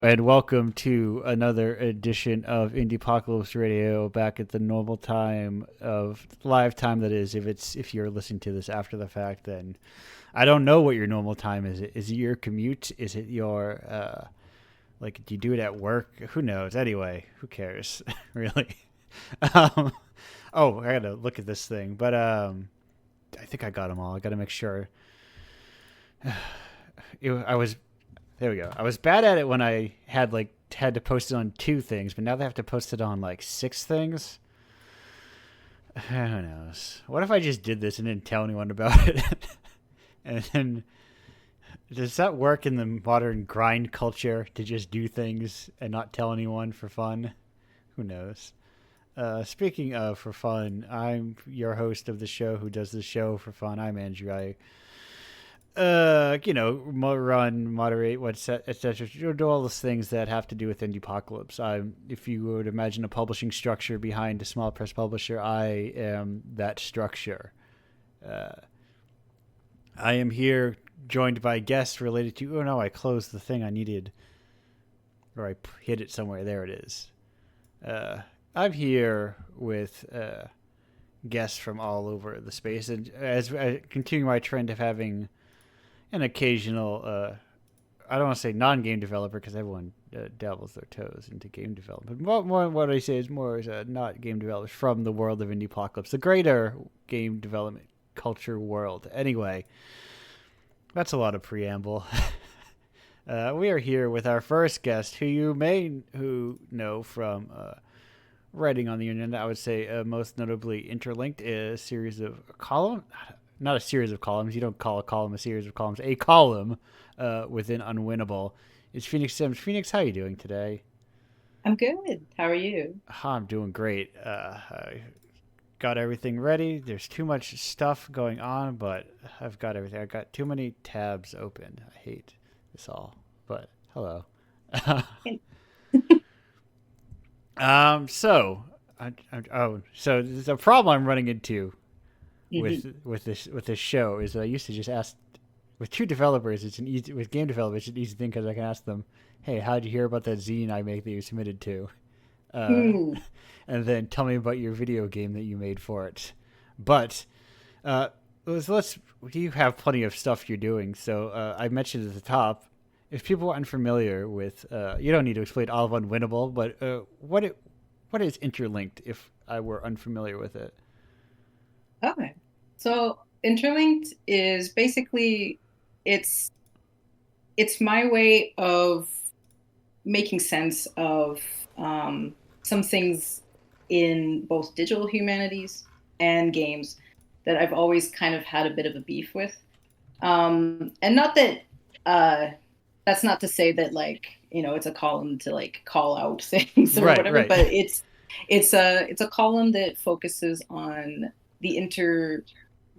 And welcome to another edition of Indiepocalypse Radio, back at the normal time of live time. That is, if you're listening to this after the fact, then I don't know what your normal time is. Is it your commute? Is it your like? Do you do it at work? Who knows? Anyway, who cares, really? um, oh, I gotta look at this thing, but I think I got them all. I gotta make sure. I was There we go. I was bad at it when I had to post it on two things, but now they have to post it on like six things. Who knows? What if I just did this and didn't tell anyone about it? And then does that work in the modern grind culture to just do things and not tell anyone for fun? Who knows? Speaking of for fun, I'm your host of the show who does the show for fun. I'm Andrew. Run, moderate, etc. Do all those things that have to do with Indiepocalypse. If you would imagine a publishing structure behind a small press publisher, I am that structure. Uh, I am here joined by guests related to. Oh no, I closed the thing I needed, or I hid it somewhere. There it is. Uh, I'm here with guests from all over the space, and as I continue my trend of having an occasional I don't want to say non-game developer because everyone dabbles their toes into game development. More what I say is more is not game developers from the world of Indiepocalypse, the greater game development culture world. Anyway, that's a lot of preamble. We are here with our first guest, who you may know from writing on the internet. I would say most notably Interlinked, a series of column, not a series of columns. You don't call a column a series of columns. A column within Unwinnable. It's Phoenix Sims. Phoenix, how are you doing today? I'm good. How are you? I'm doing great. I got everything ready. There's too much stuff going on, but I've got everything. I've got too many tabs open. I hate this all, but hello. And- So, so the problem I'm running into Mhm. with this show is that I used to just ask with two developers. It's an easy with game developers. It's an easy thing because I can ask them, "Hey, how did you hear about that zine I make that you submitted to?" Uh, Hmm. and then tell me about your video game that you made for it. But uh, let's you have plenty of stuff you're doing. So I mentioned at the top, if people are unfamiliar with, you don't need to explain all of Unwinnable, but what is interlinked? If I were unfamiliar with it. Okay. So Interlinked is basically it's it's my way of making sense of some things in both digital humanities and games that I've always kind of had a bit of a beef with. And not that uh, that's not to say that it's a column to like call out things or Right, whatever, right. but it's a column that focuses on the inter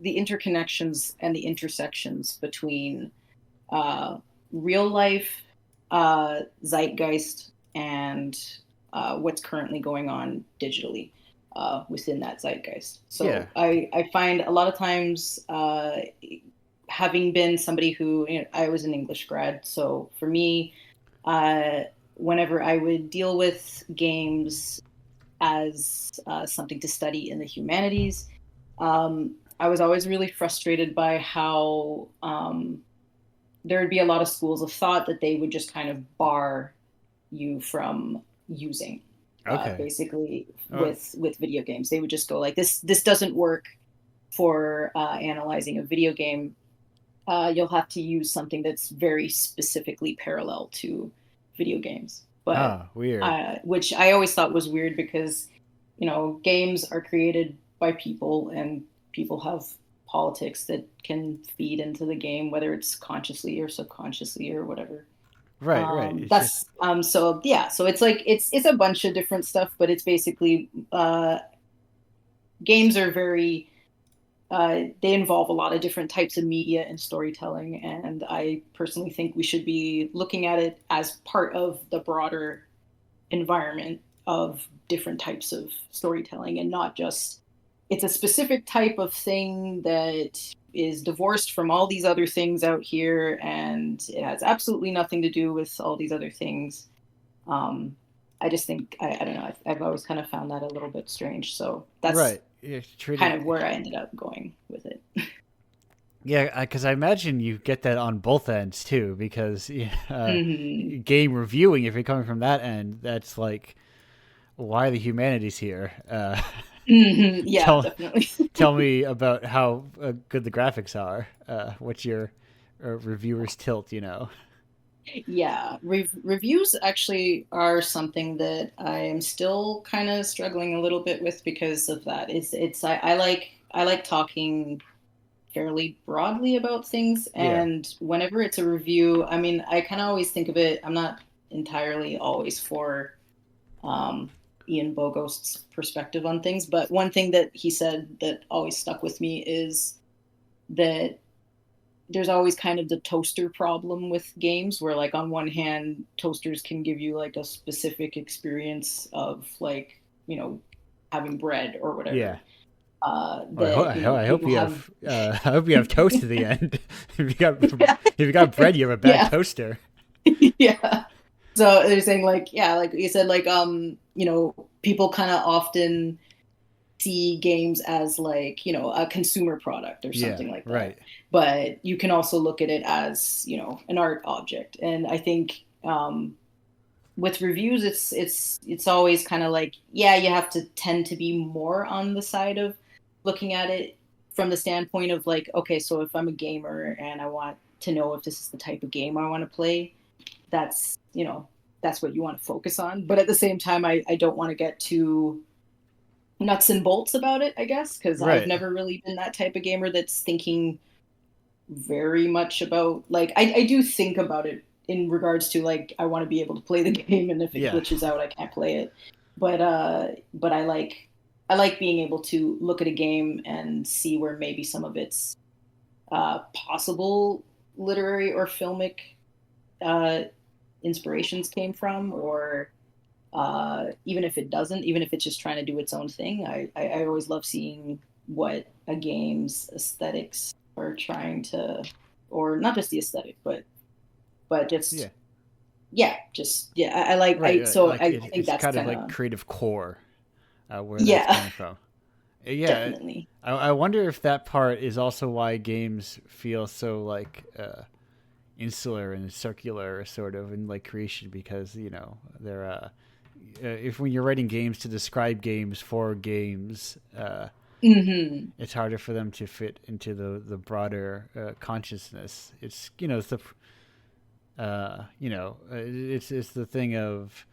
the interconnections and the intersections between uh, real life zeitgeist and what's currently going on digitally within that zeitgeist. Yeah. So I find a lot of times, having been somebody who, I was an English grad, so for me, uh, whenever I would deal with games as something to study in the humanities, I was always really frustrated by how there would be a lot of schools of thought that they would just kind of bar you from using. Okay. Basically, Uh, with video games, they would just go like, "This doesn't work for analyzing a video game. You'll have to use something that's very specifically parallel to video games." But Weird. which I always thought was weird because games are created by people, and people have politics that can feed into the game, whether it's consciously or subconsciously or whatever. Right, right. It's just That's so yeah, so it's like it's a bunch of different stuff, but it's basically games are very they involve a lot of different types of media and storytelling, and I personally think we should be looking at it as part of the broader environment of different types of storytelling, and not just it's a specific type of thing that is divorced from all these other things out here, and it has absolutely nothing to do with all these other things. Um, I just think I don't know. I've always kind of found that a little bit strange. So that's Right. Yeah, kind treating. of where I ended up going with it. Yeah, because I imagine you get that on both ends too. Because yeah, Hmm. game reviewing, if you're coming from that end, that's like why are the humanities here. Hmm. Yeah, Tell definitely. tell me about how good the graphics are. What's your reviewer's tilt? You know. Yeah, reviews actually are something that I am still kind of struggling a little bit with because of that. I like talking fairly broadly about things, Yeah. and whenever it's a review, I mean, I kind of always think of it. I'm not entirely always for um, Ian Bogost's perspective on things, but one thing that he said that always stuck with me is that there's always kind of the toaster problem with games where like on one hand toasters can give you like a specific experience of like having bread or Yeah. whatever Oh, that I hope people you have. have. I hope you have toast at the end. If you got bread, you have a bad Yeah. toaster. Yeah. So they're saying like, yeah, like you said, like people kind of often see games as like a consumer product or Yeah. something like that, Right. but you can also look at it as an art object. And I think with reviews it's always kind of like, yeah, you have to tend to be more on the side of looking at it from the standpoint of like, okay, so if I'm a gamer and I want to know if this is the type of game I want to play, that's what you want to focus on. But at the same time, I don't want to get too nuts and bolts about it, I guess, because I've Right. never really been that type of gamer that's thinking very much about like I do think about it in regards to like I want to be able to play the game, and if it Yeah. glitches out I can't play it. But I like being able to look at a game and see where maybe some of its possible literary or filmic uh, inspirations came from, or even if it doesn't, even if it's just trying to do its own thing. I always love seeing what a game's aesthetics are trying to, or not just the aesthetic, but Yeah. just yeah, just yeah. I like Right. I Right. so Like I think it's that's kind of kind like of creative core, where that's yeah, coming from. Yeah. definitely. I wonder if that part is also why games feel so like insular and circular, sort of, in like creation, because they're if when you're writing games to describe games for games, Hmm. it's harder for them to fit into the broader consciousness. It's the it's the thing of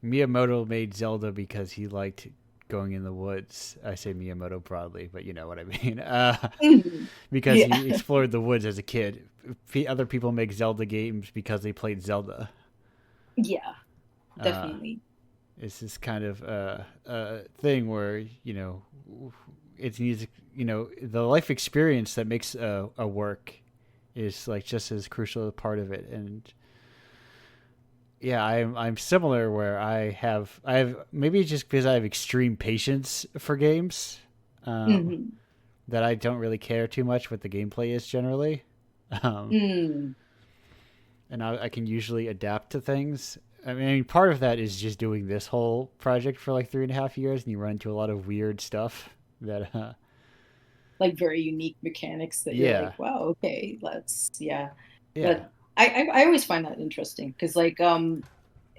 Miyamoto made Zelda because he liked going in the woods. I say Miyamoto broadly, but you know what I mean. Hmm. Because Yeah, he explored the woods as a kid. Other people make Zelda games because they played Zelda. yeah, Uh, definitely. it's this kind of thing where it's music. The life experience that makes a work is like just as crucial a part of it. And yeah, I'm similar where I have maybe just because I have extreme patience for games, um, Hmm. that I don't really care too much what the gameplay is generally. Um, Mm. and I can usually adapt to things. I mean, part of that is just doing this whole project for like 3.5 years, and you run into a lot of weird stuff that, Like very unique mechanics that you're like, yeah, wow, okay, let's yeah. yeah, But I always find that interesting because like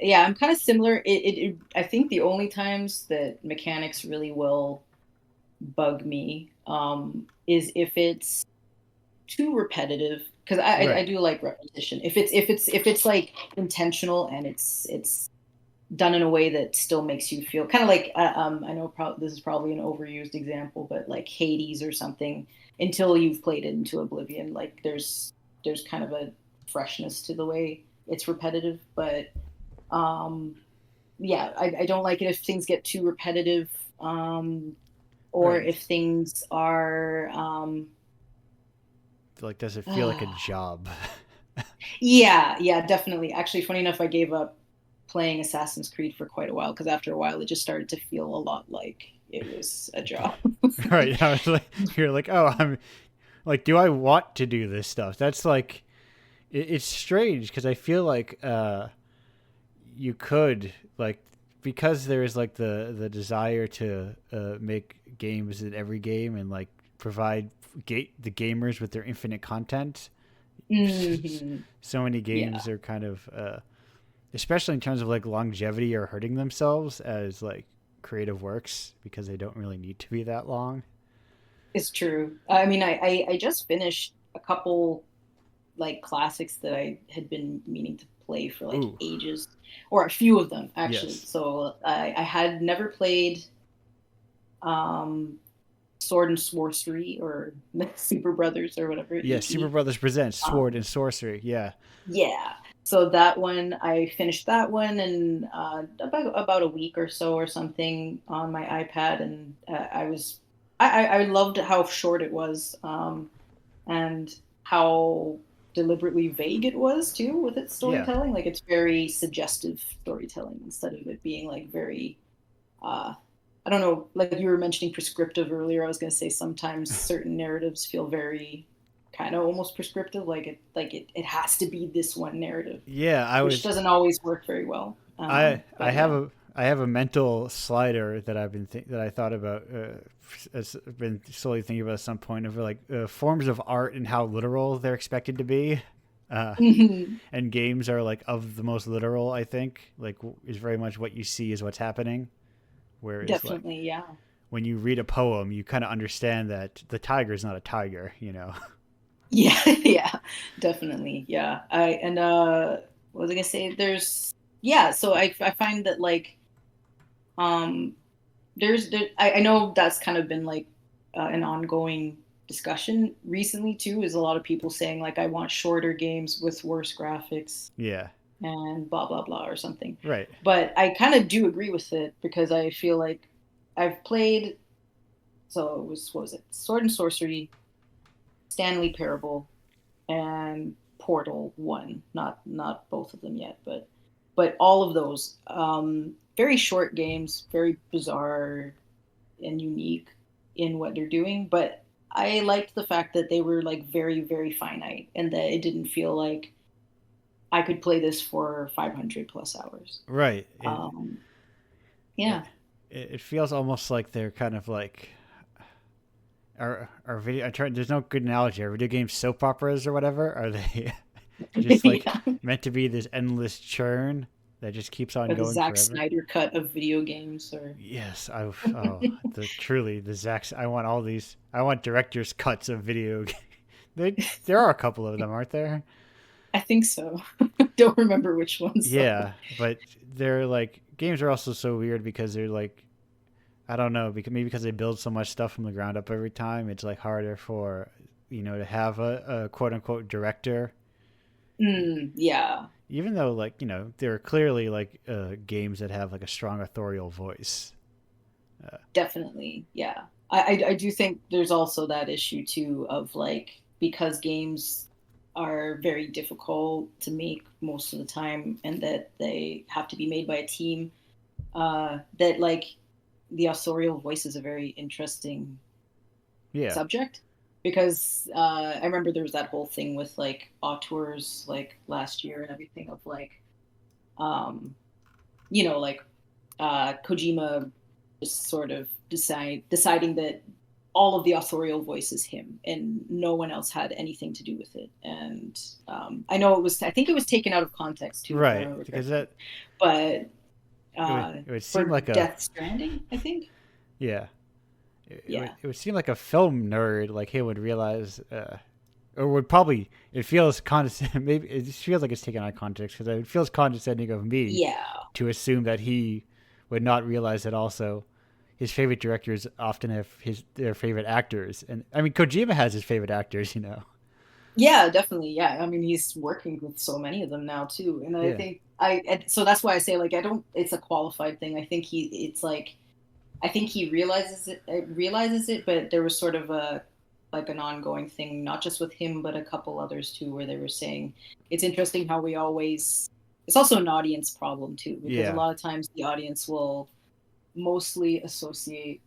yeah, I'm kind of similar. I think the only times that mechanics really will bug me is if it's too repetitive, because I right, do like repetition. If it's like intentional and it's done in a way that still makes you feel kind of like I know this is probably an overused example, but like Hades or something, until you've played it into oblivion, like there's kind of a freshness to the way it's repetitive. But um yeah, I don't like it if things get too repetitive, or right. if things are Like, does it feel like a job? yeah, yeah, definitely. Actually, funny enough, I gave up playing Assassin's Creed for quite a while because after a while it just started to feel a lot like it was a job. Right. I was like, you're like, oh, I'm Like, do I want to do this stuff? That's like, it's strange because I feel like you could like because there is like the desire to make games in every game and like provide the gamers with their infinite content. Hmm. So many Yeah, games are kind of especially in terms of like longevity are hurting themselves as like creative works because they don't really need to be that long. it's true. I mean, I just finished a couple like classics that I had been meaning to play for like Ooh, ages, or a few of them actually. yes. So I had never played um, Sword and Sorcery or Super Brothers or whatever Yeah, Super AP. Brothers presents Sword Um, and Sorcery. Yeah. yeah, so that one I finished that one in about a week or so or something on my iPad, and I loved how short it was. And how deliberately vague it was too with its Yeah. storytelling. Like it's very suggestive storytelling instead of it being like very uh I don't know, like you were mentioning prescriptive earlier. I was gonna say sometimes certain narratives feel very kind of almost prescriptive, it has to be this one narrative, Yeah, which doesn't always work very well. I But have yeah. a mental slider that that I thought about as I've been slowly thinking about at some point of like forms of art and how literal they're expected to be. Uh, and games are like of the most literal, I think. Like is very much what you see is what's happening. Whereas like Definitely, yeah. when you read a poem, you kind of understand that the tiger is not a tiger, you know. Yeah, yeah, definitely. Yeah. What was I gonna say? Yeah, so I find that like um I know that's kind of been like an ongoing discussion recently too, is a lot of people saying like I want shorter games with worse graphics Yeah. and blah blah blah or something. Right. But I kind of do agree with it because I feel like I've played, so it was, what was it? Sword and Sorcery, Stanley Parable, and Portal One. Not both of them yet, but all of those very short games, very bizarre and unique in what they're doing. But I liked the fact that they were like very finite and that it didn't feel like I could play this for 500 plus hours. Right. Um, It yeah. it feels almost like they're kind of like are video. There's no good analogy. Are video games soap operas or whatever? Are they just like Yeah. meant to be this endless churn that just keeps on Or the going Zack forever? Snyder cut of video games, or Yes, I oh the truly the Zax. I want all these. I want director's cuts of video. There are a couple of them, aren't there? I think so. Don't remember which ones though. Yeah, but they're like games are also so weird because they're like I don't know because maybe because they build so much stuff from the ground up every time. It's like harder for to have a quote unquote director. Yeah, Even though like there are clearly like games that have like a strong authorial voice. Uh, definitely. Yeah. I do think there's also that issue too of like, because games are very difficult to make most of the time and that they have to be made by a team, that like the authorial voice is a very interesting yeah, subject, because I remember there was that whole thing with like auteurs like last year and everything of like um like Kojima just sort of deciding that all of the authorial voice is him and no one else had anything to do with it. And I know I think it was taken out of context too, if I right. remember Because correctly. But it would seem for like a Death Stranding, I think. yeah. Yeah. It would seem like a film nerd like him would realize, or would probably. It feels condescending. Maybe it just feels like it's taken out of context because it feels condescending of me Yeah. to assume that he would not realize that also his favorite directors often have their favorite actors, and I mean Kojima has his favorite actors. Yeah, definitely. Yeah. I mean, he's working with so many of them now too. And I Yeah, think so that's why I say like I don't it's a qualified thing. I think it's like I think he realizes it, but there was sort of a like an ongoing thing, not just with him, but a couple others too, where they were saying it's interesting how we always it's also an audience problem too, because a yeah, lot of times the audience will mostly associate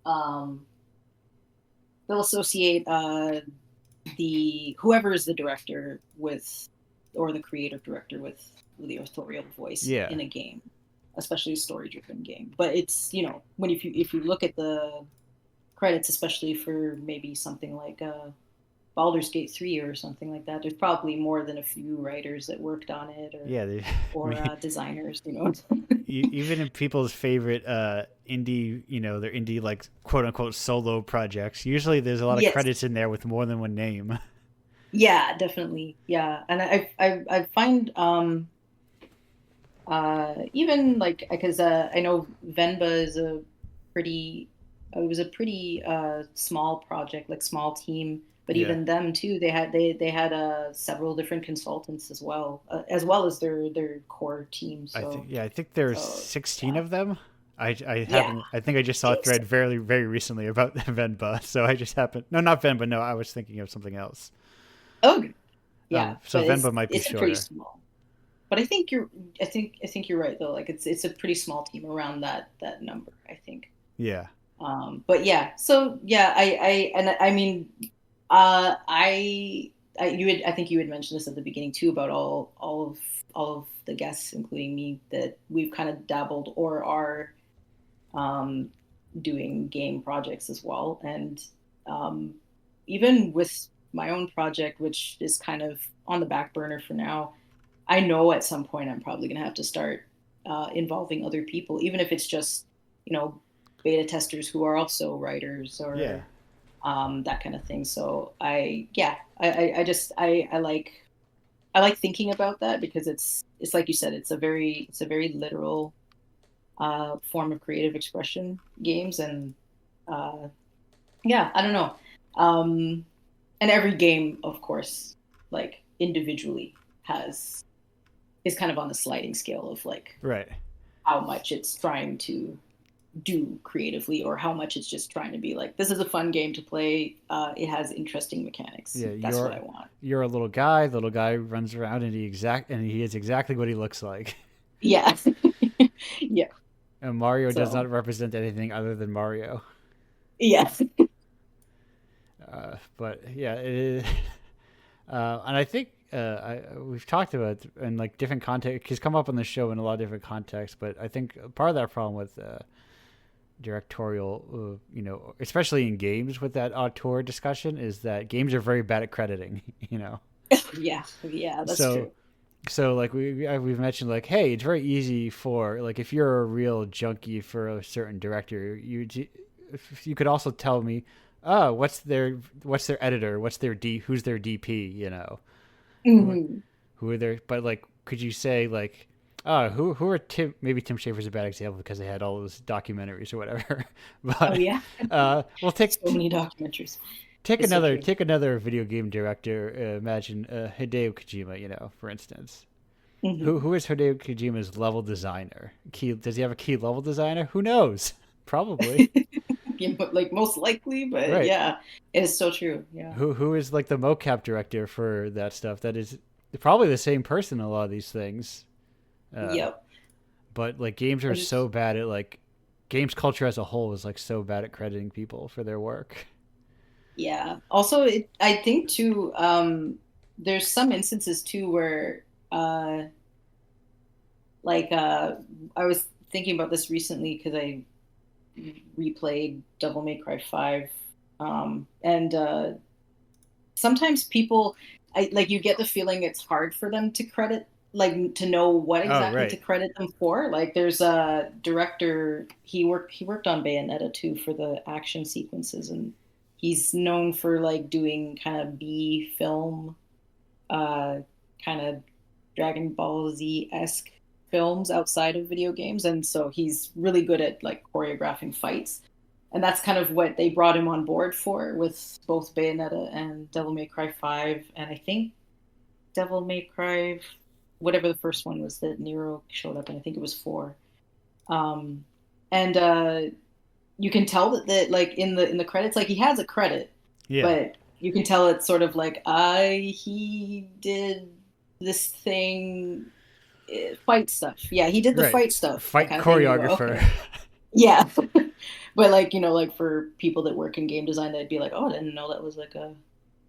um they'll associate the whoever is the director with, or the creative director with the authorial voice Yeah. in a game, especially a story-driven game. But it's, when if you look at the credits, especially for maybe something like Baldur's Gate 3 or something like that, there's probably more than a few writers that worked on it, Yeah, I or mean, designers, you know. even in people's favorite indie, their indie like quote unquote solo projects, usually there's a lot of Yes. credits in there with more than one name. Yeah, definitely. Yeah. And I find even like, because I know Venba is a pretty it was a pretty small project, like small team, but Yeah, even them too, they had several different consultants as well as their core team. I think there's So 16 yeah. of them. I Yeah. haven't. I think I just saw a Jeez. thread very recently about Venba, so I just happened. No, not Venba. No, I was thinking of something else. Oh, yeah, So but Venba might be it's a pretty shorter. small. But I think you're right though. Like it's a pretty small team around that number, I think. Yeah, But yeah, so yeah, and I mean, I think you had mentioned this at the beginning too, about all of the guests, including me, that we've kind of dabbled or are um, doing game projects as well. And um, even with my own project, which is kind of on the back burner for now, I know at some point I'm probably going to have to start involving other people, even if it's just, you know, beta testers who are also writers, yeah, or that kind of thing. So yeah, I like thinking about that, because it's like you said, it's a very literal form of creative expression, games. And uh, yeah, I don't know. Um, and every game, of course, like individually has is kind of on the sliding scale of like right. how much it's trying to do creatively, or how much it's just trying to be like, this is a fun game to play. It has interesting mechanics. Yeah, That's what I want. you're a little guy. The little guy runs around and he is exactly what he looks like. Yeah. Yeah. And Mario does So not represent anything other than Mario. yeah. But yeah, it is. And I think we've talked about in like different context. He's come up on the show in a lot of different contexts. But I think part of that problem with directorial, especially in games with that auteur discussion, is that games are very bad at crediting. You know, Yeah. Yeah, that's so true. like we've mentioned, like, hey, it's very easy for, like, if you're a real junkie for a certain director, you could also tell me, oh, what's their editor, who's their DP, who Hmm. who are their, but like, could you say like, oh, who are maybe Tim Schafer's a bad example because they had all those documentaries or whatever, Oh but yeah. we'll So many documentaries. take It's so another true. take another video game director. Imagine Hideo Kojima, for instance. Who Hmm. who is Hideo Kojima's level designer? Does he have a key level designer? Who knows? Probably. Yeah, but like most likely, but Right. yeah, it is so true. Yeah. Who is like the mocap director for that stuff? That is probably the same person in a lot of these things. Uh, Yep. but like games are I just so bad at, like, games culture as a whole is like so bad at crediting people for their work. Yeah. Also, I think too, there's some instances too where, like, I was thinking about this recently because I replayed Devil May Cry 5. And sometimes people, like, you get the feeling it's hard for them to credit, like, to know what Oh, exactly to right. credit them for. Like, there's a director, he worked on Bayonetta too for the action sequences, and he's known for like doing kind of B film, uh, kind of Dragon Ball Z esque films outside of video games, and so he's really good at like choreographing fights. And that's kind of what they brought him on board for with both Bayonetta and Devil May Cry 5. And I think Devil May Cry, whatever the first one was that Nero showed up in, I think it was 4. Um, and you can tell that like in the credits, like he has a credit, Yeah. but you can tell it's sort of like, I he did this thing, fight stuff. Yeah, he did the Right. fight stuff, that Fight kind of thing. You go, choreographer. okay, yeah. But like, like for people that work in game design, they'd be like, "Oh, I didn't know that was like a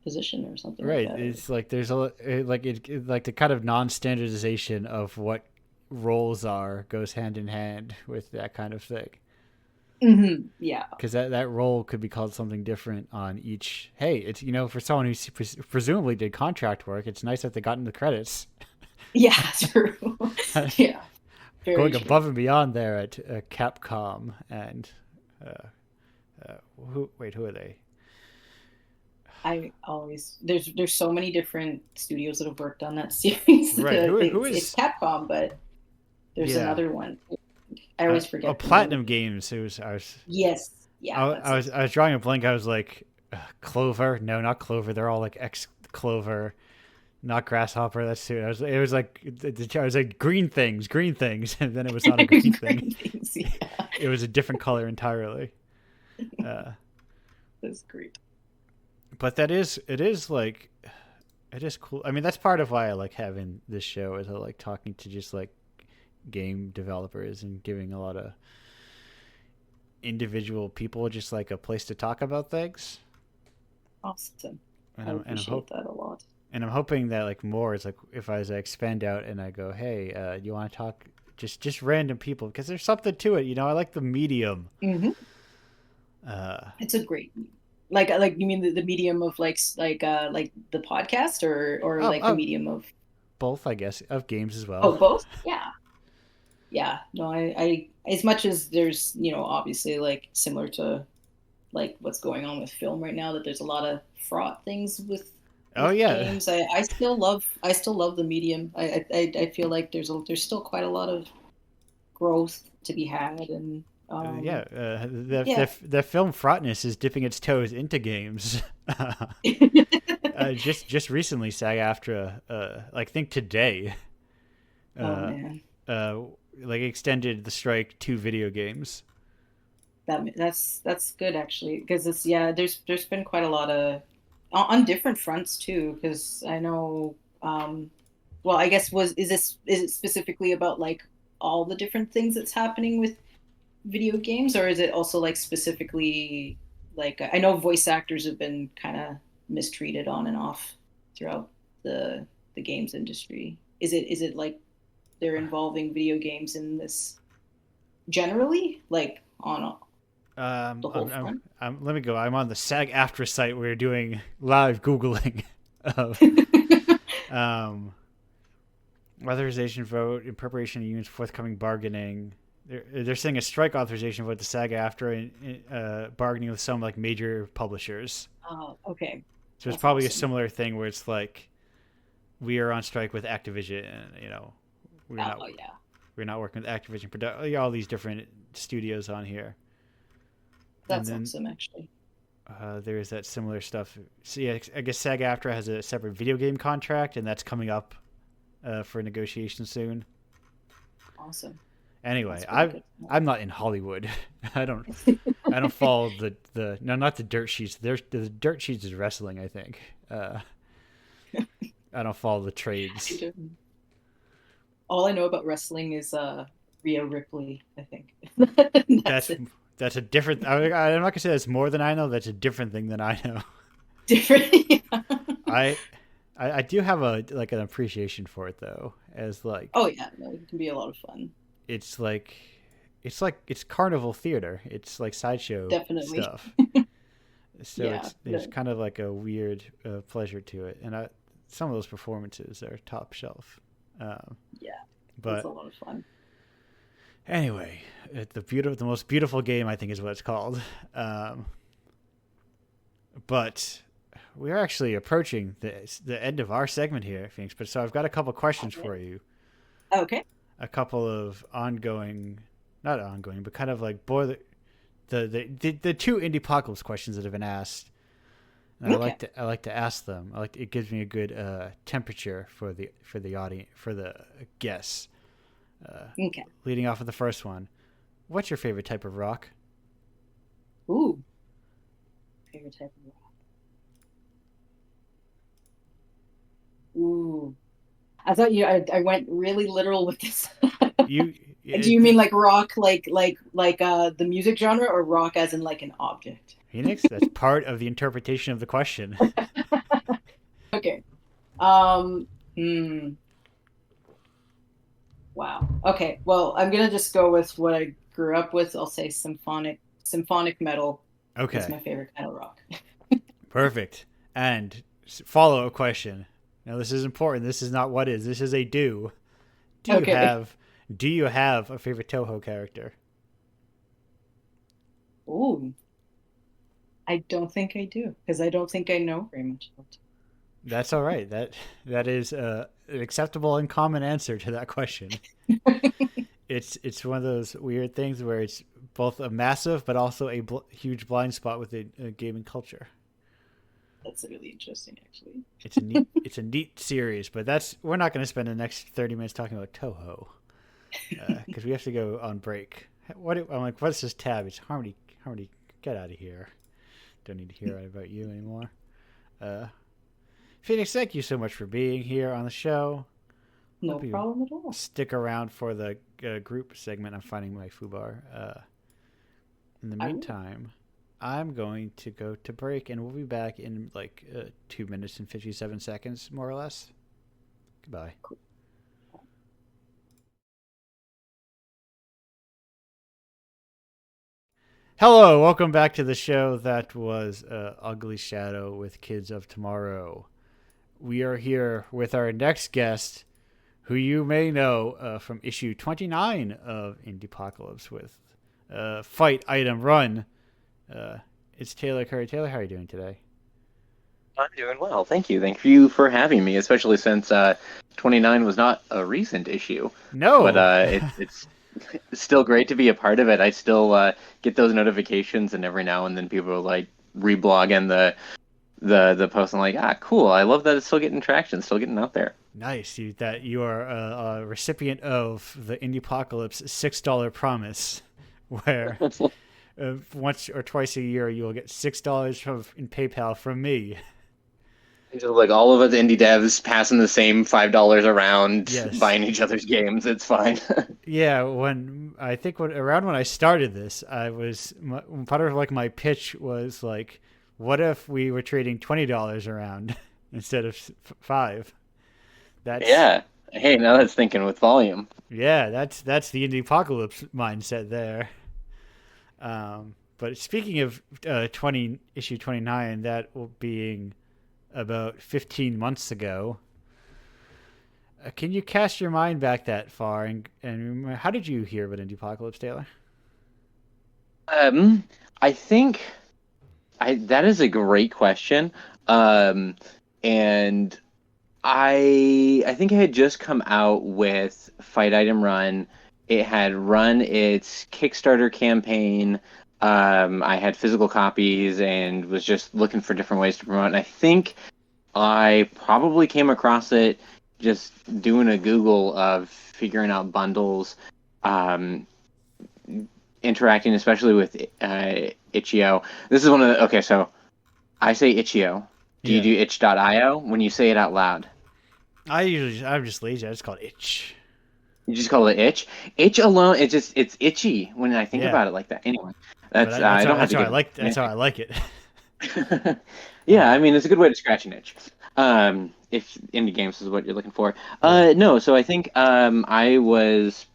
position or something like Right. that." Or It's like there's like the kind of non-standardization of what roles are goes hand in hand with that kind of thing. yeah, Because that role could be called something different on each. Hey, it's for someone who presumably did contract work, it's nice that they got in the credits. yeah, true. Yeah, very Going true. above and beyond there at Capcom and uh, who are they? I always there's so many different studios that have worked on that series. Right. Who It's is? Capcom, but there's Yeah. another one. I always Oh, forget the name. Platinum Games. It was. Yes, yeah, that's it. I was drawing a blank. I was like, Clover. No, not Clover. They're all like ex Clover, not Grasshopper. That's too. It was like I was like green things, and then it was not a green thing. Great things, yeah, It was a different color entirely. Uh, that's great. but it is like it is cool. I mean, that's part of why I like having this show is I like talking to just like game developers and giving a lot of individual people just like a place to talk about things. Awesome. And I I'm appreciate that a lot. and I'm hoping that like more is like if I expand out and I go, hey, you want to talk just random people because there's something to it. I like the medium. Hmm. Uh, It's a great, like you mean the medium of like the podcast, or oh, like the oh, medium of, both I guess of games as well. oh, both? Yeah. Yeah. No, I as much as there's, obviously like similar to like what's going on with film right now, that there's a lot of fraught things Oh with yeah, games. I still love the medium. I feel like there's still quite a lot of growth to be had, and yeah. yeah. The film fraughtness is dipping its toes into games. Just recently, SAG-AFTRA, I think today, Oh uh, man. uh, like extended the strike to video games. That's good actually, because it's, yeah, there's been quite a lot of on different fronts too, because I know, well, I guess, is it specifically about like all the different things that's happening with video games, or is it also like specifically, like, I know voice actors have been kind of mistreated on and off throughout the games industry. Is it like they're involving video games in this generally, like on Um, the whole I'm, I'm, front? let me go. I'm on the SAG-AFTRA site. We're doing live googling of um, authorization vote in preparation of union's forthcoming bargaining. They're saying a strike authorization vote to SAG-AFTRA and bargaining with some like major publishers. Oh, okay. So it's That's probably a awesome. similar thing where it's like we are on strike with Activision. We're not Oh, yeah. we're not working with Activision. All these different studios on here, and That's then awesome, actually. there is that similar stuff. So yeah, I guess SAG-AFTRA has a separate video game contract, and that's coming up for negotiation soon. Awesome. Anyway, That's really good. I'm not in Hollywood. I don't I don't follow the no, not the dirt sheets. The dirt sheets is wrestling, I think. I don't follow the trades. All I know about wrestling is Rhea Ripley, I think. That's That's it. that's a different. I'm not gonna say that's more than I know. That's a different thing than I know. Different. Yeah. I I do have a like an appreciation for it though, as Oh like yeah, no, it can be a lot of fun. it's like it's carnival theater. It's like sideshow Definitely. stuff. So Yeah. it's there's kind of like a weird pleasure to it, and some of those performances are top shelf. Um, Yeah. It's a but lot of fun. anyway, the most beautiful game I think is what it's called. Um, but we're actually approaching the end of our segment here, Phoenix. But so I've got a couple questions Okay. for you. Okay. A couple of ongoing, not ongoing, but kind of like the two Indiepocalypse questions that have been asked. And Okay. I like to ask them. It gives me a good temperature for the audience for the guests. Uh, Okay. Leading off with the first one, what's your favorite type of rock? Ooh. Favorite type of rock. Ooh. I thought I went really literal with this. You Do you mean like rock, like the music genre, or rock as in like an object? Phoenix, that's part of the interpretation of the question. Okay. Um. Hmm. Wow. Okay. Well, I'm gonna just go with what I grew up with. I'll say symphonic metal is Okay, my favorite kind of rock. perfect. And follow up question. Now this is important. This is not what is. This is a do. Do you Okay. have do you have a favorite Toho character? Ooh, I don't think I do because I don't think I know very much about That's all right. That is an acceptable and common answer to that question. it. It's one of those weird things where it's both a massive but also a huge blind spot within gaming culture. That's really interesting, actually. It's a neat series, but that's we're not going to spend the next 30 minutes talking about Toho because we have to go on break. I'm like, what's this tab? It's Harmony. Harmony, get out of here. Don't need to hear about you anymore. Uh, Phoenix, thank you so much for being here on the show. No Hope you problem at all. stick around for the group segment. I'm finding my foobar. In the I will. meantime, I'm going to go to break, and we'll be back in like 2 minutes and 57 seconds, more or less. Goodbye. Hello, welcome back to the show. That was Ugly Shadow with Kids of Tomorrow. We are here with our next guest, who you may know from issue 29 of Indiepocalypse with Fight Item Run. Uh, it's Taylor Curry. Taylor, how are you doing today? I'm doing well. Thank you. Thank you for having me, especially since 29 was not a recent issue. But No. it's still great to be a part of it. I still get those notifications, and every now and then people are like reblogging the post. And I'm like, ah, cool. I love that it's still getting traction, still getting out there. Nice. That you are a recipient of the Indiepocalypse $6 promise, where once or twice a year you will get $6 in PayPal from me. Just like all of us indie devs passing the same $5 around, Yes. buying each other's games. It's fine. Yeah, when I think around when I started this, I was part of like my pitch was like, what if we were trading $20 around instead of five? That's Yeah. Hey, now that's thinking with volume. yeah, that's the indie apocalypse mindset there. But speaking of 20 issue 29, that being about 15 months ago. Can you cast your mind back that far and how did you hear about Indie Apocalypse, Taylor? Um, I think I that is a great question. Um, and I think it had just come out with Fight Item Run. It had run its Kickstarter campaign. I had physical copies and was just looking for different ways to promote. And I think I probably came across it just doing a Google of figuring out bundles, um, interacting especially with Itch.io. This is one of the okay. So I say Itch.io. Do you Yeah. do itch.io when you say it out loud? I'm just lazy. I just call it itch. You just call it itch. Itch alone, it's itchy when I think Yeah. about it like that. Anyway, But that's I don't have to give that's how I like it. yeah, Uh, I mean it's a good way to scratch an itch. If indie games is what you're looking for. yeah. No, so I think I was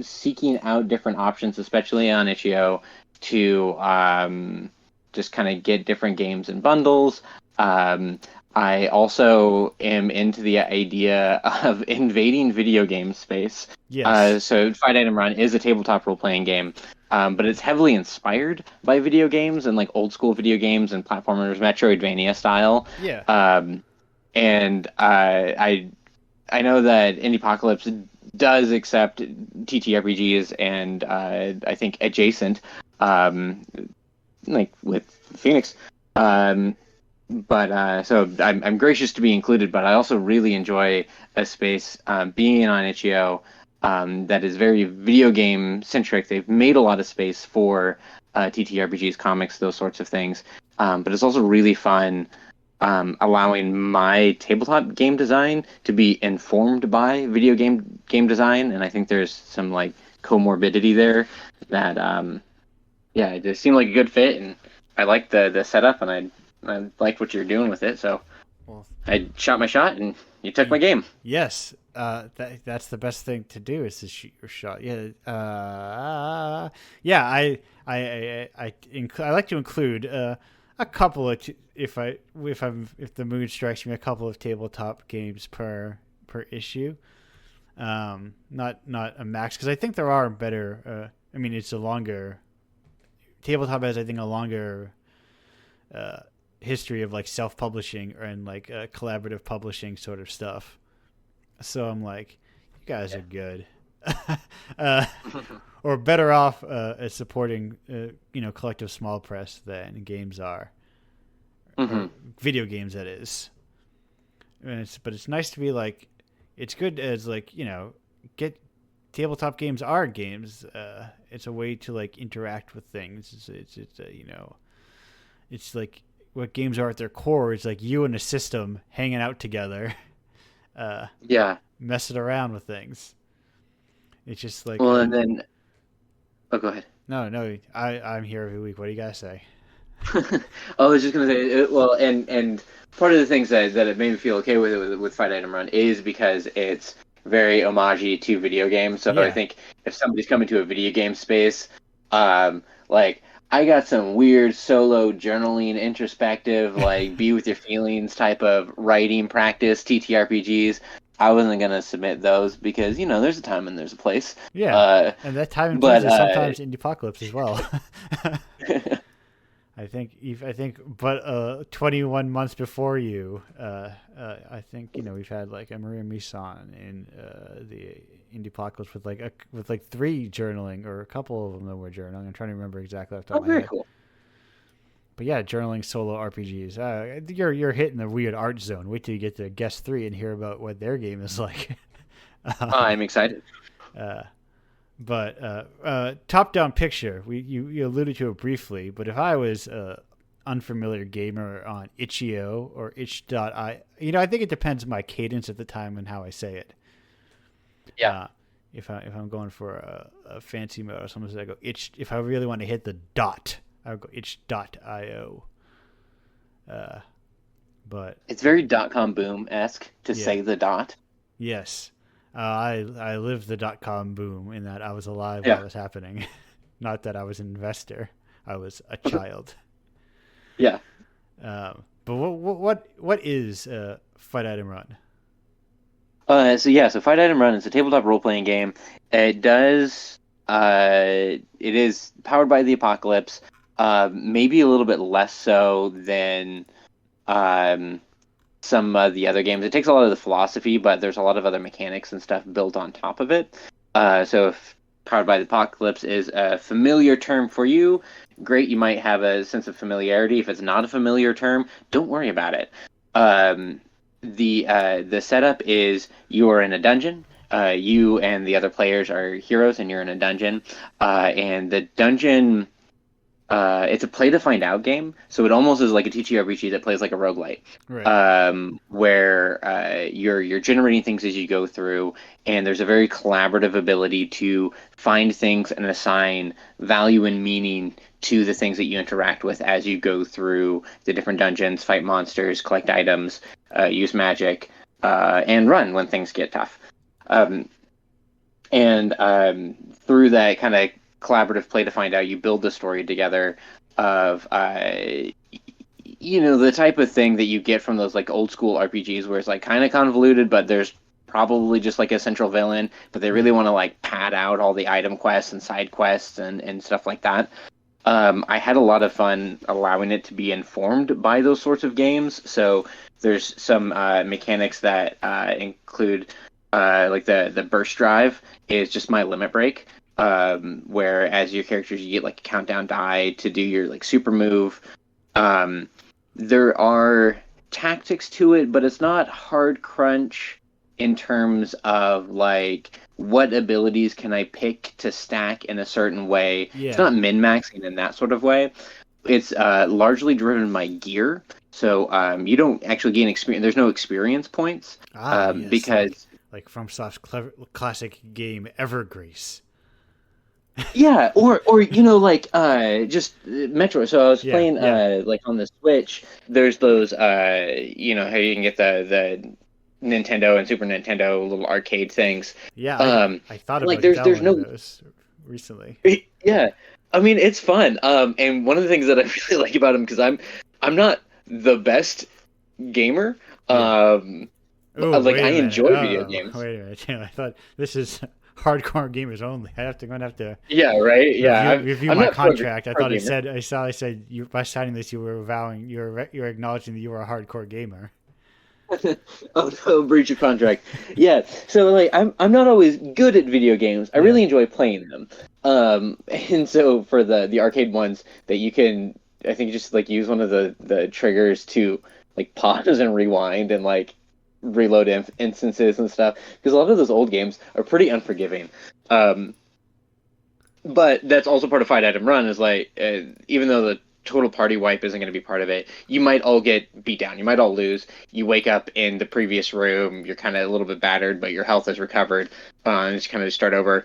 seeking out different options, especially on itch.io, to just kind of get different games and bundles. Um, I also am into the idea of invading video game space. Yes. So Fight Item Run is a tabletop role-playing game, but it's heavily inspired by video games and like old school video games and platformers, Metroidvania style. Yeah. Um, and I know that Indiepocalypse does accept TTRPGs and I think adjacent, um, like with Phoenix. Um, but so I'm gracious to be included, but I also really enjoy a space being on itch.io that is very video game centric. They've made a lot of space for TTRPGs, comics, those sorts of things. But it's also really fun allowing my tabletop game design to be informed by video game design, and I think there's some like comorbidity there that yeah, it just seemed like a good fit, and I liked the setup, and I liked what you're doing with it, so Well, I shot my shot, and you took my game. yes, that's the best thing to do is to shoot your shot. Yeah, yeah. I like to include a couple of if the mood strikes me, a couple of tabletop games per issue. Not a max because I think there are better. I mean, it's a longer tabletop has I think a longer history of like self-publishing and like collaborative publishing sort of stuff. So I'm like, you guys are good, or better off at supporting collective small press than games are, or video games that is. But it's nice to be like, it's good as like get tabletop games are games. It's a way to like interact with things. It's like what games are at their core is like you and a system hanging out together, Yeah. messing around with things. It's just like Well, and then go ahead. no, I'm here every week. What do you guys say? I was just gonna say, well, and part of the things that it made me feel okay with it with Fight Item Run is because it's very homage to video games. So I Yeah. think if somebody's coming to a video game space, like I got some weird solo journaling, introspective, like be with your feelings type of writing practice, TTRPGs. I wasn't gonna submit those because there's a time and there's a place. Yeah, and that time and but place is sometimes Indiepocalypse as well. But 21 months before you, I think we've had like a Maria Misan in the Indiepocalypse with like 3 journaling or a couple of them that were journaling. I'm trying to remember exactly off the top of my very head. cool. But yeah, journaling solo RPGs. You're hitting the weird art zone. Wait till you get to guest 3 and hear about what their game is like. I'm excited. But top-down picture, you alluded to it briefly, but if I was an unfamiliar gamer on itch.io or itch.io, I think it depends on my cadence at the time and how I say it. Yeah. If I'm going for a fancy mode or something, I go itch. If I really want to hit the dot, I would go itch.io. But It's very .com boom-esque to say the dot. yes. I lived the .com boom in that I was alive Yeah. while it was happening. Not that I was an investor. I was a child. Yeah. But what is Fight Item Run? So Fight Item Run is a tabletop role-playing game. It is powered by the Apocalypse, maybe a little bit less so than some of the other games. It takes a lot of the philosophy, but there's a lot of other mechanics and stuff built on top of it. So if powered by the Apocalypse is a familiar term for you, great, you might have a sense of familiarity. If it's not a familiar term, don't worry about it. The setup is you are in a dungeon. You and the other players are heroes, and you're in a dungeon. And the dungeon, it's a play to find out game, so it almost is like a TTRPG that plays like a roguelite, Right. where you're generating things as you go through, and there's a very collaborative ability to find things and assign value and meaning to the things that you interact with as you go through the different dungeons, fight monsters, collect items, use magic, and run when things get tough. Through that kind of collaborative play to find out, you build the story together of the type of thing that you get from those like old school RPGs where it's like kind of convoluted, but there's probably just like a central villain, but they really want to like pad out all the item quests and side quests and stuff like that. I had a lot of fun allowing it to be informed by those sorts of games. So there's some mechanics that include like the burst drive is just my limit break. Where as your characters you get like a countdown die to do your like super move. There are tactics to it, but it's not hard crunch in terms of like what abilities can I pick to stack in a certain way. Yeah. It's not min-maxing in that sort of way. It's largely driven by gear. So you don't actually gain experience. There's no experience points Yes, because like FromSoft's classic game Evergrease. yeah, or like just Metro. So I was Yeah, playing yeah, like on the Switch. There's those how you can get the Nintendo and Super Nintendo little arcade things. yeah. Um, I thought like about there's downloading no those recently. yeah. I mean it's fun. And one of the things that I really like about them because I'm not the best gamer. Yeah. Oh, Like wait I a minute. enjoy video Oh, games. wait a minute. I thought this is hardcore gamers only. Gonna have to Yeah, right. Yeah, review I'm my not contract. I pro thought it gamer. said I said you by signing this you were vowing you're acknowledging that you were a hardcore gamer. Oh no, breach of contract. Yeah, so like I'm not always good at video games. I Yeah. really enjoy playing them. And so for the arcade ones that you can, I think just like use one of the triggers to like pause and rewind and like reload instances and stuff because a lot of those old games are pretty unforgiving. Um, but that's also part of Fight Item Run is like even though the total party wipe isn't going to be part of it, you might all get beat down. You might all lose. You wake up in the previous room. You're kind of a little bit battered, but your health is recovered. And just kind of start over.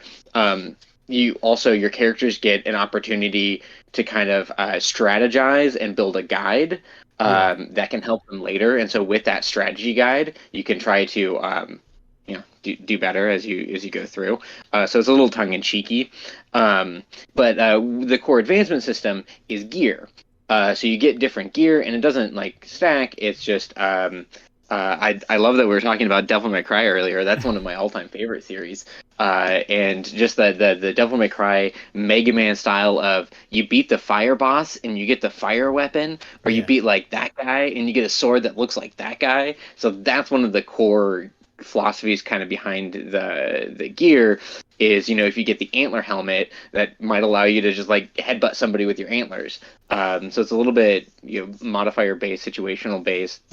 You also your characters get an opportunity to kind of strategize and build a guide Yeah. that can help them later. And so with that strategy guide, you can try to do better as you go through. So it's a little tongue in cheeky, but the core advancement system is gear. So you get different gear, and it doesn't like stack. It's just I love that we were talking about Devil May Cry earlier. That's one of my all-time favorite series. And just the Devil May Cry Mega Man style of you beat the fire boss and you get the fire weapon, or you Yeah. beat like that guy and you get a sword that looks like that guy. So that's one of the core philosophies kind of behind the gear is if you get the antler helmet that might allow you to just like headbutt somebody with your antlers. So it's a little bit modifier based, situational based.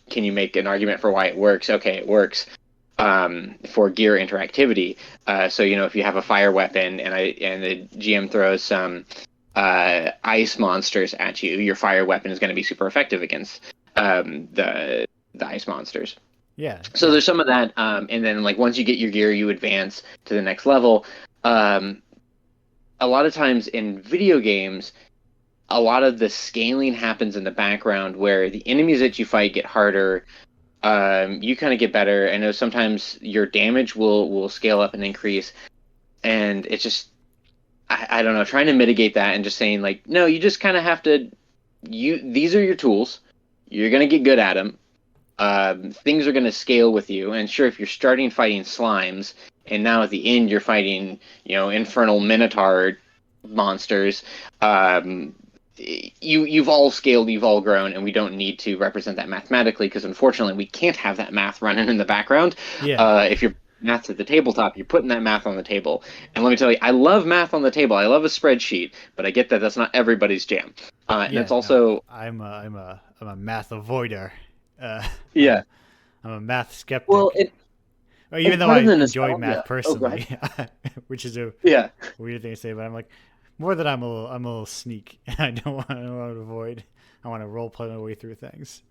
Can you make an argument for why it works? Okay, it works for gear interactivity. So if you have a fire weapon and the GM throws some ice monsters at you, your fire weapon is going to be super effective against the ice monsters. Yeah. So Yeah. there's some of that, and then like once you get your gear, you advance to the next level. Um, a lot of times in video games, a lot of the scaling happens in the background where the enemies that you fight get harder. You kind of get better. I know sometimes your damage will scale up and increase, and it's just I don't know, trying to mitigate that and just saying like, no, you just kind of have to. These are your tools. You're gonna get good at them. Things are going to scale with you. And sure, if you're starting fighting slimes, and now at the end you're fighting, infernal minotaur monsters, you've all scaled, you've all grown, and we don't need to represent that mathematically because unfortunately we can't have that math running in the background. Yeah. If you're math at the tabletop, you're putting that math on the table. And let me tell you, I love math on the table. I love a spreadsheet, but I get that that's not everybody's jam. And it's Yeah. No, also I'm a math avoider. yeah. I'm a math Well, skeptic. Well, and even though part I of the enjoy math nostalgia. Oh, go ahead. personally, which is a Yeah. weird thing to say, but I'm like more that I'm a little sneak. I don't want to avoid. I want to role play my way through things.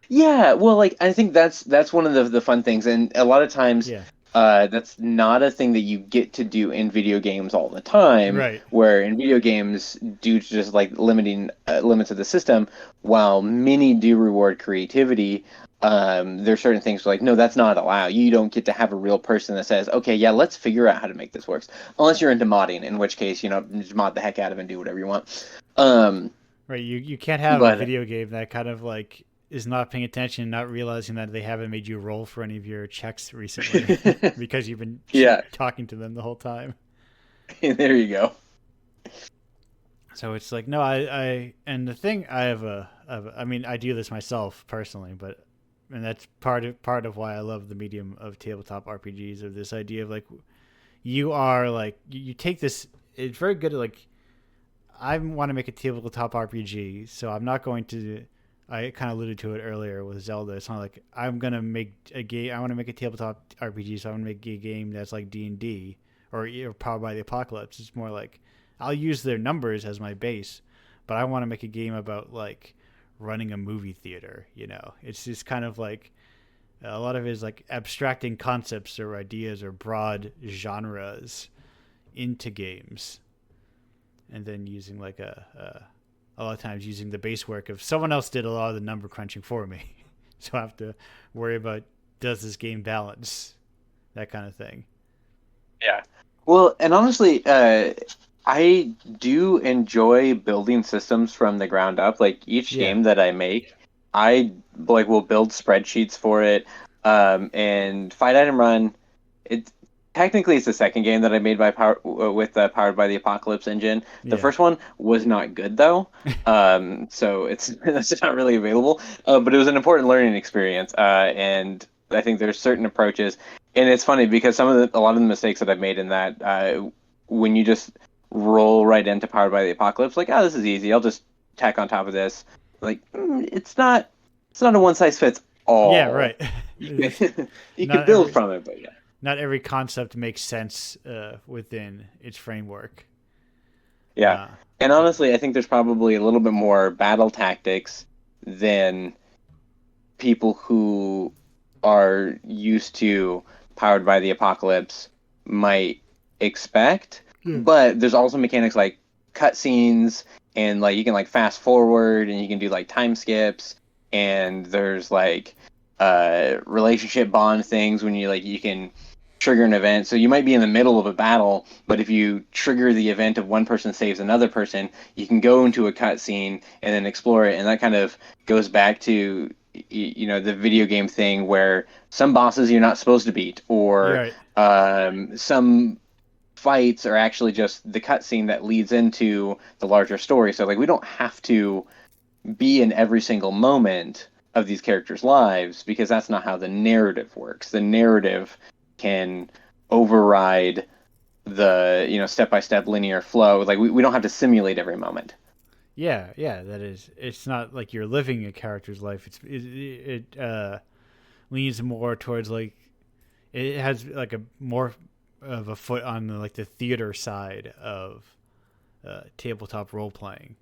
Yeah, well, like I think that's one of the fun things, and a lot of times, Yeah. that's not a thing that you get to do in video games all the time. Right. Where in video games, due to just like limiting limits of the system, while many do reward creativity, there's certain things like no, that's not allowed. You don't get to have a real person that says, okay, yeah, let's figure out how to make this work, unless you're into modding, in which case just mod the heck out of it and do whatever you want. Um, Right. You can't have a but video game that kind of like is not paying attention, not realizing that they haven't made you roll for any of your checks recently because you've been yeah, talking to them the whole time. there you go. So it's like no, and the thing I mean I do this myself personally, but and that's part of why I love the medium of tabletop RPGs of this idea of like you are like you take this. It's very good at like I want to make a tabletop RPG, so I'm not going to. I kind of alluded to it earlier with Zelda. It's not like I'm gonna make a game. I want to make a tabletop RPG, so I want to make a game that's like D&D or Powered by the Apocalypse. It's more like I'll use their numbers as my base, but I want to make a game about like running a movie theater. It's just kind of like a lot of it is like abstracting concepts or ideas or broad genres into games, and then using like a lot of times using the base work of someone else did a lot of the number crunching for me. So I have to worry about, does this game balance, that kind of thing. Yeah. Well, and honestly, I do enjoy building systems from the ground up. Like each Yeah. game that I make, I like will build spreadsheets for it. And Fight Item Run, it technically it's the second game that I made powered by the Apocalypse engine. The Yeah. first one was not good though, so it's that's not really available. But it was an important learning experience, and I think there's certain approaches, and it's funny because a lot of the mistakes that I've made in that, when you just roll right into Powered by the Apocalypse, like, oh, this is easy, I'll just tack on top of this. Like, it's not a one size fits Yeah, all. right. You can, you can Not build every from it, but yeah. not every concept makes sense within its framework. Yeah. Uh, And honestly, I think there's probably a little bit more battle tactics than people who are used to Powered by the Apocalypse might expect. yeah. But there's also mechanics like cutscenes, and like you can like fast forward, and you can do like time skips, and there's like relationship bond things when you can trigger an event. So you might be in the middle of a battle, but if you trigger the event of one person saves another person, you can go into a cutscene and then explore it. And that kind of goes back to the video game thing where some bosses you're not supposed to beat, You're or right. some fights are actually just the cutscene that leads into the larger story. So like we don't have to be in every single moment of these characters' lives, because that's not how the narrative works. The narrative can override the step-by-step linear flow. Like we don't have to simulate every moment. Yeah, yeah, that is. It's not like you're living a character's life. It leans more towards like it has like a more of a foot on the theater side of tabletop role playing,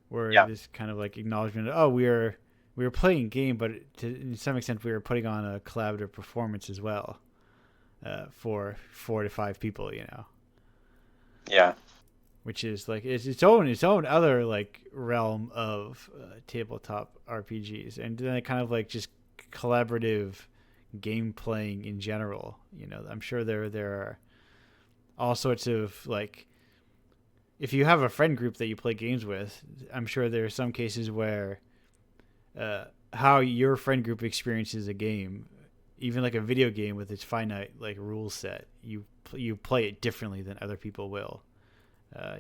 where Yeah. this kind of like acknowledgement of, oh, we were playing a game, but in some extent we were putting on a collaborative performance as well, for 4 to 5 people, Yeah. which is like its own other like realm of tabletop RPGs, and then it kind of like just collaborative game playing in general. I'm sure there are all sorts of like, if you have a friend group that you play games with, I'm sure there are some cases where how your friend group experiences a game, even like a video game with its finite like rule set, you play it differently than other people will.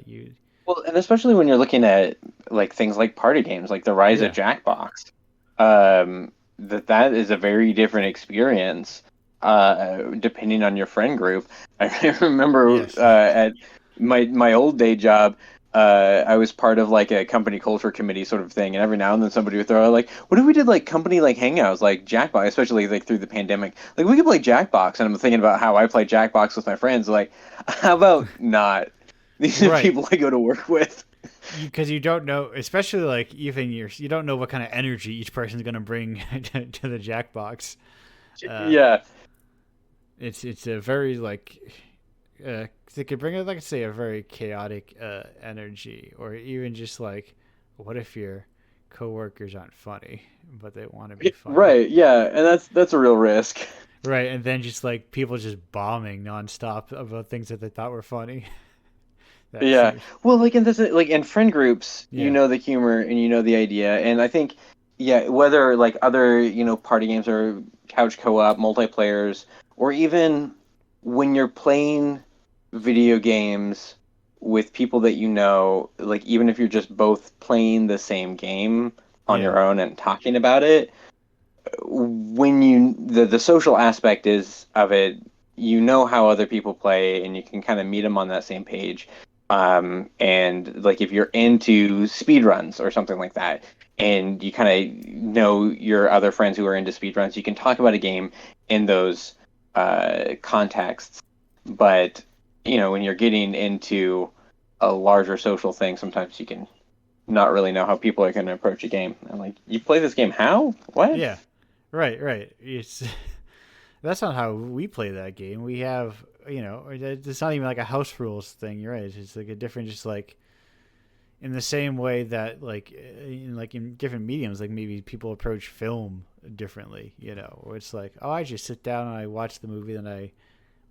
You Well, and especially when you're looking at like things like party games, like the Rise of Yeah. Jackbox, that is a very different experience, depending on your friend group. I remember Yes. at my old day job, I was part of like a company culture committee sort of thing, and every now and then somebody would throw out like, "What if we did like company like hangouts, like Jackbox, especially like through the pandemic? Like we could play Jackbox." And I'm thinking about how I play Jackbox with my friends. Like, how about not? These are Right. people I go to work with. Because you don't know, especially like even you don't know what kind of energy each person's going to bring to the Jackbox. Uh, Yeah. it's a very like it could bring, like I say, a very chaotic energy, or even just like, what if your coworkers aren't funny but they want to be funny, Right. Yeah, and that's a real risk. right? And then just like people just bombing nonstop about things that they thought were funny. That Yeah. seems, Well, like in friend groups, you yeah, know the humor and you know the idea, and I think yeah, whether like other, party games or couch co-op multiplayers, or even when you're playing video games with people that you know, like even if you're just both playing the same game on yeah, your own and talking about it, when the social aspect is of it, you know how other people play, and you can kind of meet them on that same page. And like if you're into speed runs or something like that, and you kind of know your other friends who are into speed runs, you can talk about a game in those contexts. But when you're getting into a larger social thing, sometimes you can not really know how people are going to approach a game. I'm like, you play this game how? What? Yeah, right. It's that's not how we play that game. We have, it's not even like a house rules thing. You're right. It's just like a different, just like in the same way that in different mediums, like maybe people approach film differently. Where it's like, oh, I just sit down and I watch the movie, then I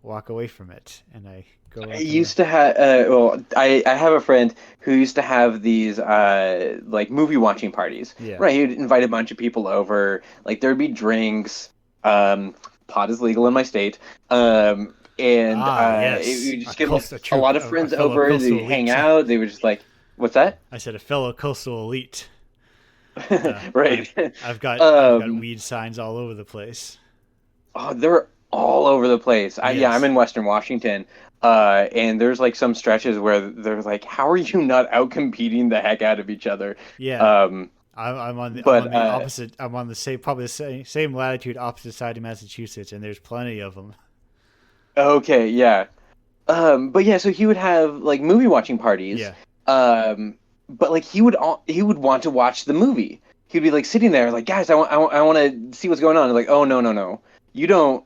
walk away from it and I go. I used to have, well, I have a friend who used to have these like movie watching parties. Yeah. Right, he'd invite a bunch of people over. Like there'd be drinks. Pot is legal in my state. And yes. it would just get like, a lot of friends over. They hang out. They were just like, what's that? I said a fellow coastal elite. Right. I've got weed signs all over the place. Oh, they're all over the place. Yes. Yeah, I'm in Western Washington. And there's like some stretches where they're like, how are you not out competing the heck out of each other? Yeah. I'm on the opposite. I'm on the same latitude, opposite side of Massachusetts, and there's plenty of them. Okay, yeah. But yeah, so he would have like movie watching parties. Yeah. But like he would want to watch the movie. He'd be like sitting there, like, guys, I want to see what's going on. And like, oh no, you don't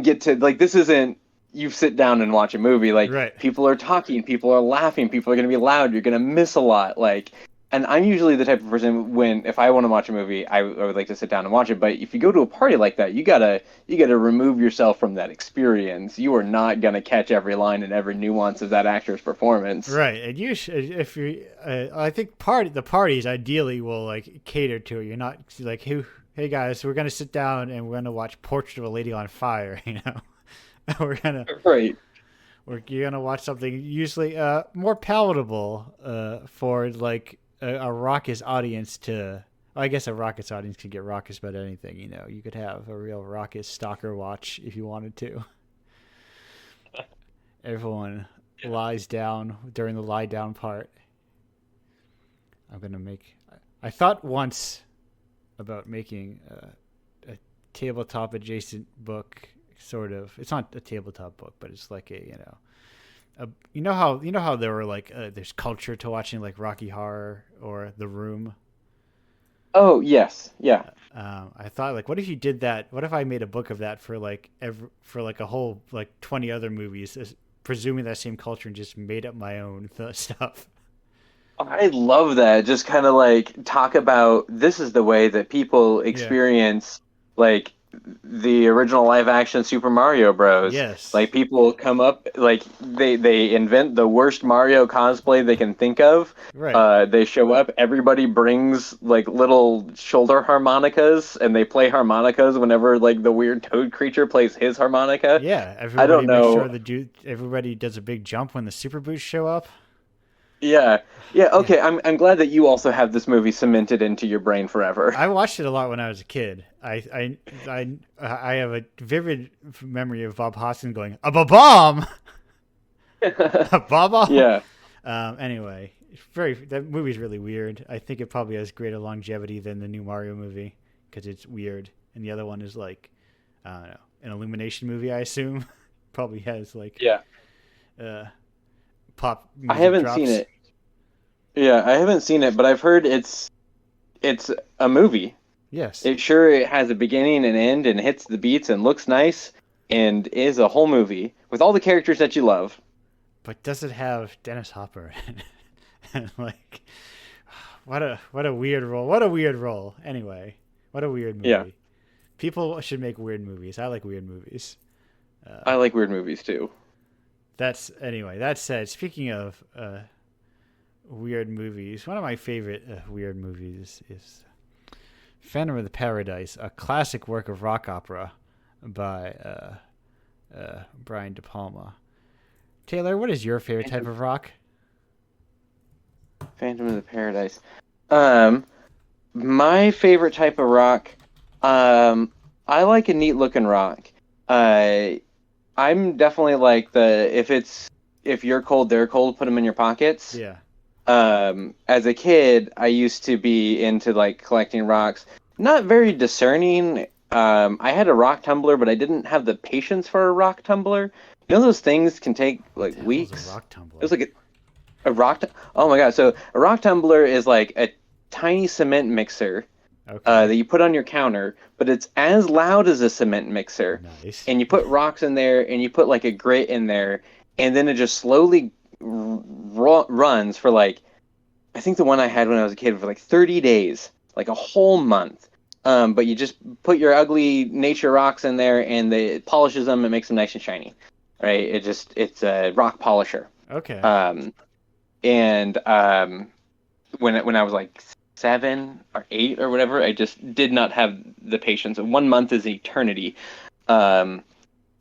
get to, like, this isn't you sit down and watch a movie. Like, right. People are talking, people are laughing, people are going to be loud. You're going to miss a lot. Like, and I'm usually the type of person if I want to watch a movie, I would like to sit down and watch it. But if you go to a party like that, you gotta remove yourself from that experience. You are not gonna catch every line and every nuance of that actor's performance. Right, and you should, if you, I think the parties ideally will like cater to it. You're not like, hey guys, we're gonna sit down and we're gonna watch Portrait of a Lady on Fire. We're gonna you're gonna watch something usually more palatable for like a raucous audience to. I guess a raucous audience could get raucous about anything. You could have a real raucous stalker watch if you wanted to. Everyone lies down during the lie down part. I thought once about making a tabletop adjacent book. Sort of. It's not a tabletop book, but it's like you know how there were like there's culture to watching like Rocky Horror or The Room. Oh yes, yeah. I thought, like, what if you did that? What if I made a book of that for like a whole like 20 other movies, presuming that same culture, and just made up my own stuff. I love that. Just kind of like talk about, this is the way that people experience like the original live action Super Mario Bros. Yes. Like people come up, like they invent the worst Mario cosplay they can think of. Right. They show up, everybody brings like little shoulder harmonicas and they play harmonicas whenever like the weird toad creature plays his harmonica. Yeah. I don't know. Makes sure everybody does a big jump when the Super Boots show up. Yeah. Okay. Yeah. I'm glad that you also have this movie cemented into your brain forever. I watched it a lot when I was a kid. I have a vivid memory of Bob Hoskins going, "A bomb, a bomb." Yeah. Anyway, that movie's really weird. I think it probably has greater longevity than the new Mario movie because it's weird, and the other one is like, I don't know, an Illumination movie. I assume probably has like pop. I haven't drops. seen it. Yeah, I haven't seen it, but I've heard it's a movie. Yes. It has a beginning and end and hits the beats and looks nice and is a whole movie with all the characters that you love. But does it have Dennis Hopper? And like, what a weird role. What a weird role. Anyway, what a weird movie. Yeah. People should make weird movies. I like weird movies. I like weird movies too. That said, speaking of weird movies, one of my favorite weird movies is Phantom of the Paradise, a classic work of rock opera by Brian De Palma. Taylor, what is your favorite type of rock? Phantom of the Paradise. My favorite type of rock, I like a neat looking rock. I'm definitely like if you're cold, they're cold, put them in your pockets. Yeah. As a kid, I used to be into like collecting rocks. Not very discerning. I had a rock tumbler, but I didn't have the patience for a rock tumbler. You know, those things can take like weeks. A rock tumbler? It was like Oh my God. So a rock tumbler is like a tiny cement mixer Okay. that you put on your counter, but it's as loud as a cement mixer. Nice. And you put rocks in there, and you put like a grit in there, and then it just slowly runs for like, I think the one I had when I was a kid for like 30 days, like a whole month. But you just put your ugly nature rocks in there, and it polishes them and makes them nice and shiny, right? It's a rock polisher. Okay. Um, and when I was like 7 or 8 or whatever, I just did not have the patience. 1 month is eternity. Um,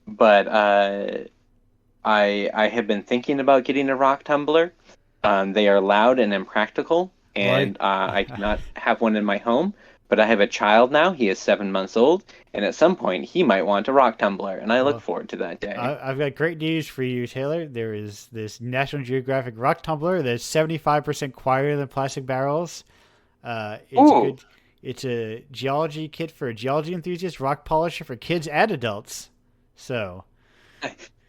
but I have been thinking about getting a rock tumbler. They are loud and impractical, Why? and I cannot have one in my home. But I have a child now. He is 7 months old, and at some point he might want a rock tumbler, and I look Well, forward to that day. I've got great news for you, Taylor. There is this National Geographic rock tumbler that's 75% quieter than plastic barrels. It's a Ooh, good. It's a geology kit for a geology enthusiast, rock polisher for kids and adults. So,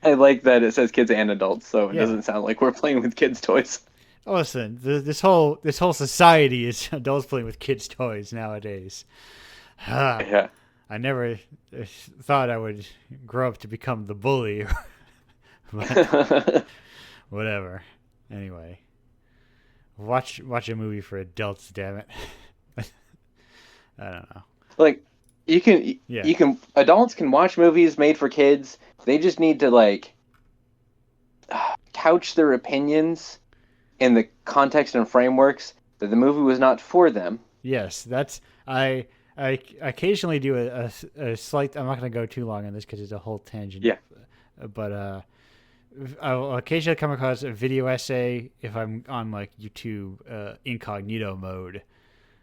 I like that it says kids and adults, so it yeah. doesn't sound like we're playing with kids' toys. Oh, listen, this whole society is adults playing with kids' toys nowadays. Ah, Yeah. I never thought I would grow up to become the bully, but whatever. Anyway, watch a movie for adults. Damn it. I don't know. Like you can Yeah. adults can watch movies made for kids. They just need to like couch their opinions in the context and frameworks that the movie was not for them. Yes, that's I occasionally do a slight. I'm not going to go too long on this because it's a whole tangent. Yeah. But I'll occasionally come across a video essay if I'm on like YouTube incognito mode,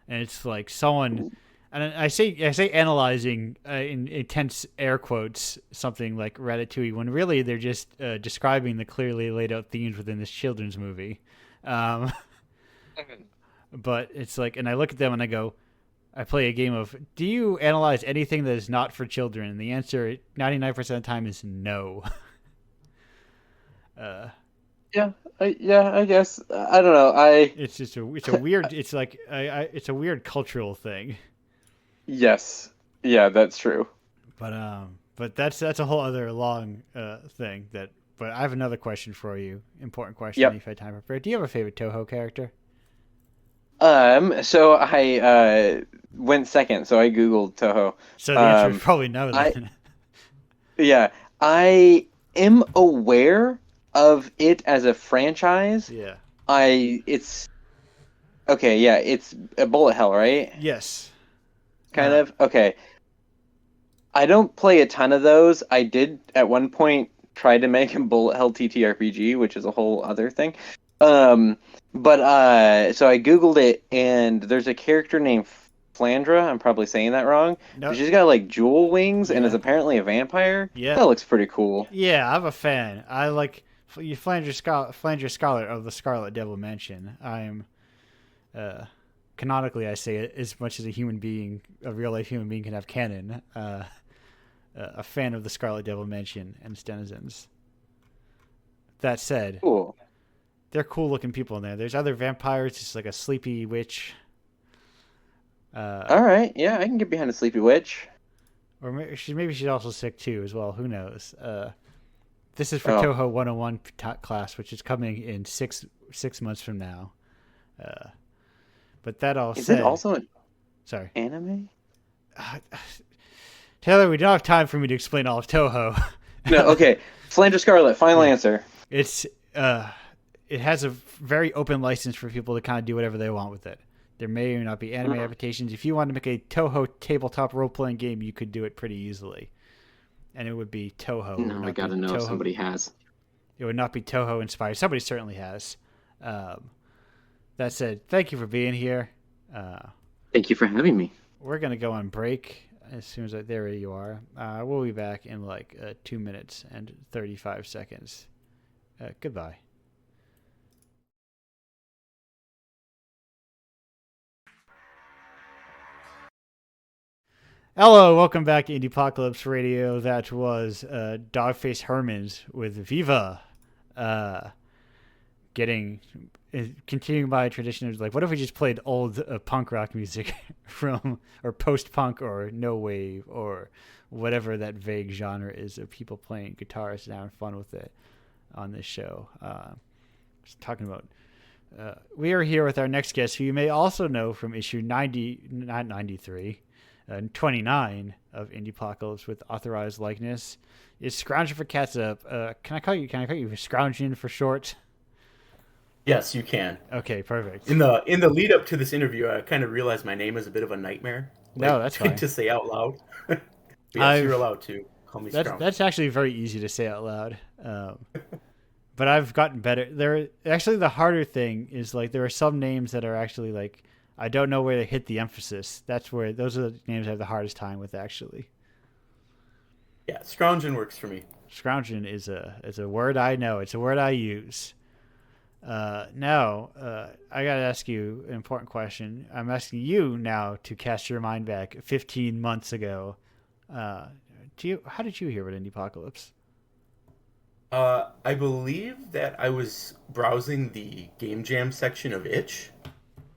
and it's like someone, and I say analyzing in intense air quotes something like Ratatouille when really they're just describing the clearly laid out themes within this children's movie. Um, but it's like, and I look at them and I go, I play a game of, do you analyze anything that is not for children? And the answer 99% of the time is no. Uh, I guess I don't know. it's a weird, it's like, it's a weird cultural thing. Yes, yeah, that's true. But that's a whole other long thing that, but I have another question for you. Important question if Yep. you had time prepared. Do you have a favorite Toho character? So I went second, so I googled Toho. So the answer is Um, probably no I then. Yeah, I am aware of it as a franchise. Yeah. It's okay, yeah, it's a bullet hell, right? Yes. Kind of. Okay. I don't play a ton of those. I did at one point try to make a bullet hell TTRPG, which is a whole other thing. Um, but so I googled it, and there's a character named Flandra. I'm probably saying that wrong, No. but she's got like jewel wings and is Yeah. apparently a vampire. Yeah. That looks pretty cool. Yeah, I'm a fan. I like you, Flanger Scholar of the Scarlet Devil Mansion. I'm uh, canonically, I say it as much as a human being, a real life human being, can have canon. A fan of the Scarlet Devil Mansion and its denizens. That said, Cool. they're cool looking people in there. There's other vampires, just like a sleepy witch, uh, All right. Yeah, I can get behind a sleepy witch. or maybe she's also sick too, as well. Who knows? This is for Oh, Toho 101 class, which is coming in six months from now. Uh, but that all is it said, also an sorry, anime? uh, Taylor, we don't have time for me to explain all of Toho. No. Okay. Flandre Scarlet. Final Yeah, answer. it's it has a very open license for people to kind of do whatever they want with it. There may or may not be anime Mm. adaptations. If you wanted to make a Toho tabletop role playing game, you could do it pretty easily, and it would be Toho. It would No, I not be gotta know if Toho. somebody has. It would not be Toho inspired. Somebody certainly has. Um, that said, thank you for being here. Uh, Thank you for having me. we're gonna go on break as soon as there you are. We'll be back in like 2 minutes and 35 seconds. Goodbye. Hello, welcome back to Indiepocalypse Radio. That was Dogface Hermans with Viva. Uh, getting continuing my tradition of like, what if we just played old punk rock music from or post punk or no wave or whatever that vague genre is of people playing guitars and having fun with it on this show. Just talking about. We are here with our next guest, who you may also know from issue 90, not 93, 29 of Indiepocalypse with authorized likeness. Is Scrounging for Catsup. Can I call you Scrounging for short? Yes, you can. Okay, perfect. In the lead up to this interview, I kind of realized my name is a bit of a nightmare. No, that's fine. To say out loud. Yes, you're allowed to call me Scrounging. That's actually very easy to say out loud. But I've gotten better. The harder thing is like there are some names that are actually like I don't know where to hit the emphasis. Those are the names I have the hardest time with actually. Yeah, Scrounging works for me. Scrounging is a word I know. It's a word I use. Now, I gotta ask you an important question. I'm asking you now to cast your mind back 15 months ago. How did you hear about Indiepocalypse? I believe that I was browsing the Game Jam section of Itch,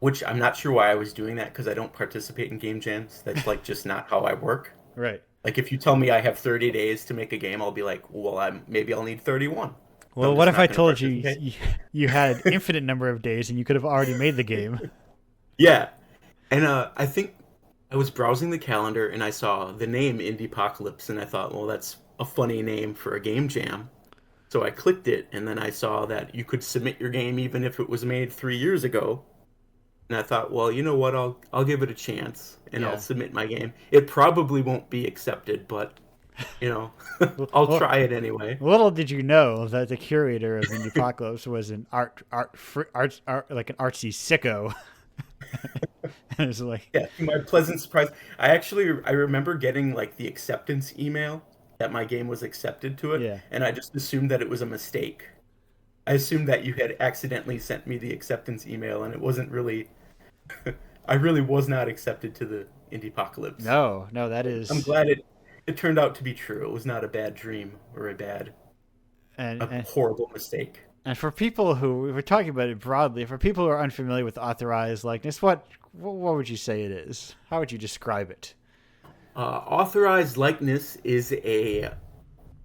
which I'm not sure why I was doing that because I don't participate in Game Jams. That's like just not how I work. Right. Like if you tell me I have 30 days to make a game, I'll be like, well, maybe I'll need 31. Well, what if I told you had infinite number of days and you could have already made the game? Yeah. And I think I was browsing the calendar and I saw the name Indiepocalypse and I thought, well, that's a funny name for a game jam. So I clicked it and then I saw that you could submit your game even if it was made 3 years ago. And I thought, well, you know what? I'll give it a chance and I'll submit my game. It probably won't be accepted, but I'll try it anyway. Little did you know that the curator of Indiepocalypse was an art like an artsy sicko. And it's like, yeah, to my pleasant surprise, I remember getting like the acceptance email that my game was accepted to it, and I just assumed that it was a mistake. I assumed that you had accidentally sent me the acceptance email, and it wasn't really. I really was not accepted to the Indiepocalypse. No, that is. I'm glad it turned out to be true. It was not a bad dream or a horrible mistake. And for people who we're talking about it broadly, for people who are unfamiliar with authorized likeness, what would you say it is? How would you describe it? Authorized likeness is a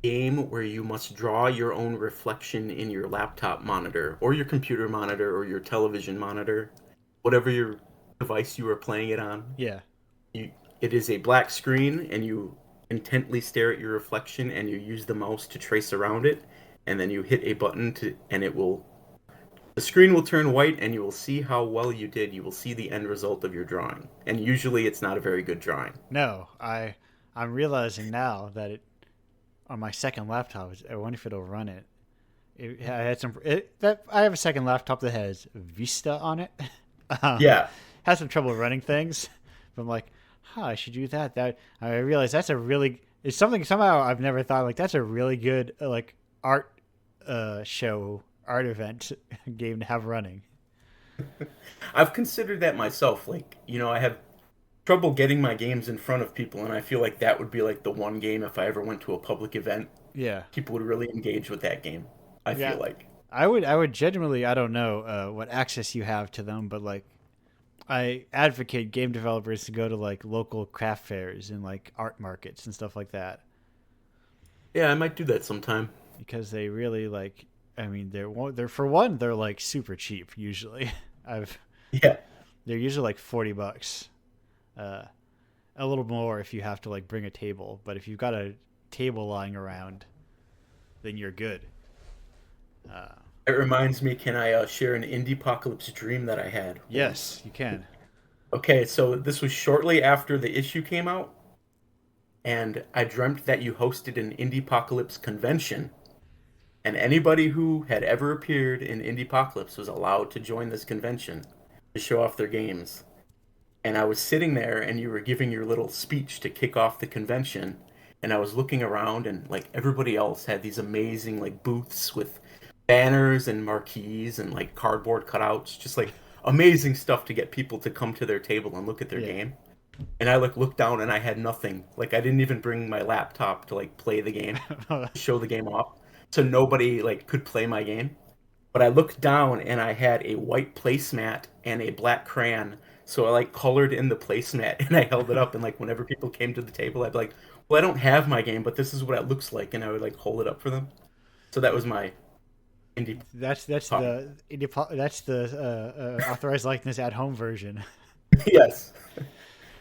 game where you must draw your own reflection in your laptop monitor or your computer monitor or your television monitor, whatever your device you are playing it on. Yeah. It is a black screen and you intently stare at your reflection and you use the mouse to trace around it, and then you hit a button and the screen will turn white and you will see how well you did. You will see the end result of your drawing. And usually it's not a very good drawing. No, I'm realizing now that on my second laptop, I wonder if it'll run it. I have a second laptop that has Vista on it. Has some trouble running things. But I'm like, I should do that. I realize it's something somehow I've never thought like that's a really good like art art event game to have running. I've considered that myself. Like, I have trouble getting my games in front of people, and I feel like that would be like the one game if I ever went to a public event. Yeah. People would really engage with that game. I feel like. I would genuinely, I don't know what access you have to them, but like I advocate game developers to go to like local craft fairs and like art markets and stuff like that. Yeah, I might do that sometime. Because they really like, I mean, they're like super cheap usually. They're usually like $40. A little more if you have to like bring a table, but if you've got a table lying around, then you're good. It reminds me, can I share an Indiepocalypse dream that I had? Yes, you can. Okay, so this was shortly after the issue came out, and I dreamt that you hosted an Indiepocalypse convention, and anybody who had ever appeared in Indiepocalypse was allowed to join this convention to show off their games. And I was sitting there, and you were giving your little speech to kick off the convention, and I was looking around, and like everybody else had these amazing like booths with banners and marquees and like cardboard cutouts, just like amazing stuff to get people to come to their table and look at their game. And I like looked down and I had nothing. Like I didn't even bring my laptop to like play the game, show the game off. So nobody like could play my game. But I looked down and I had a white placemat and a black crayon. So I like colored in the placemat and I held it up, and like whenever people came to the table, I'd be like, "Well, I don't have my game, but this is what it looks like," and I would like hold it up for them. So that was my indie That's pop. the authorized likeness at home version. Yes,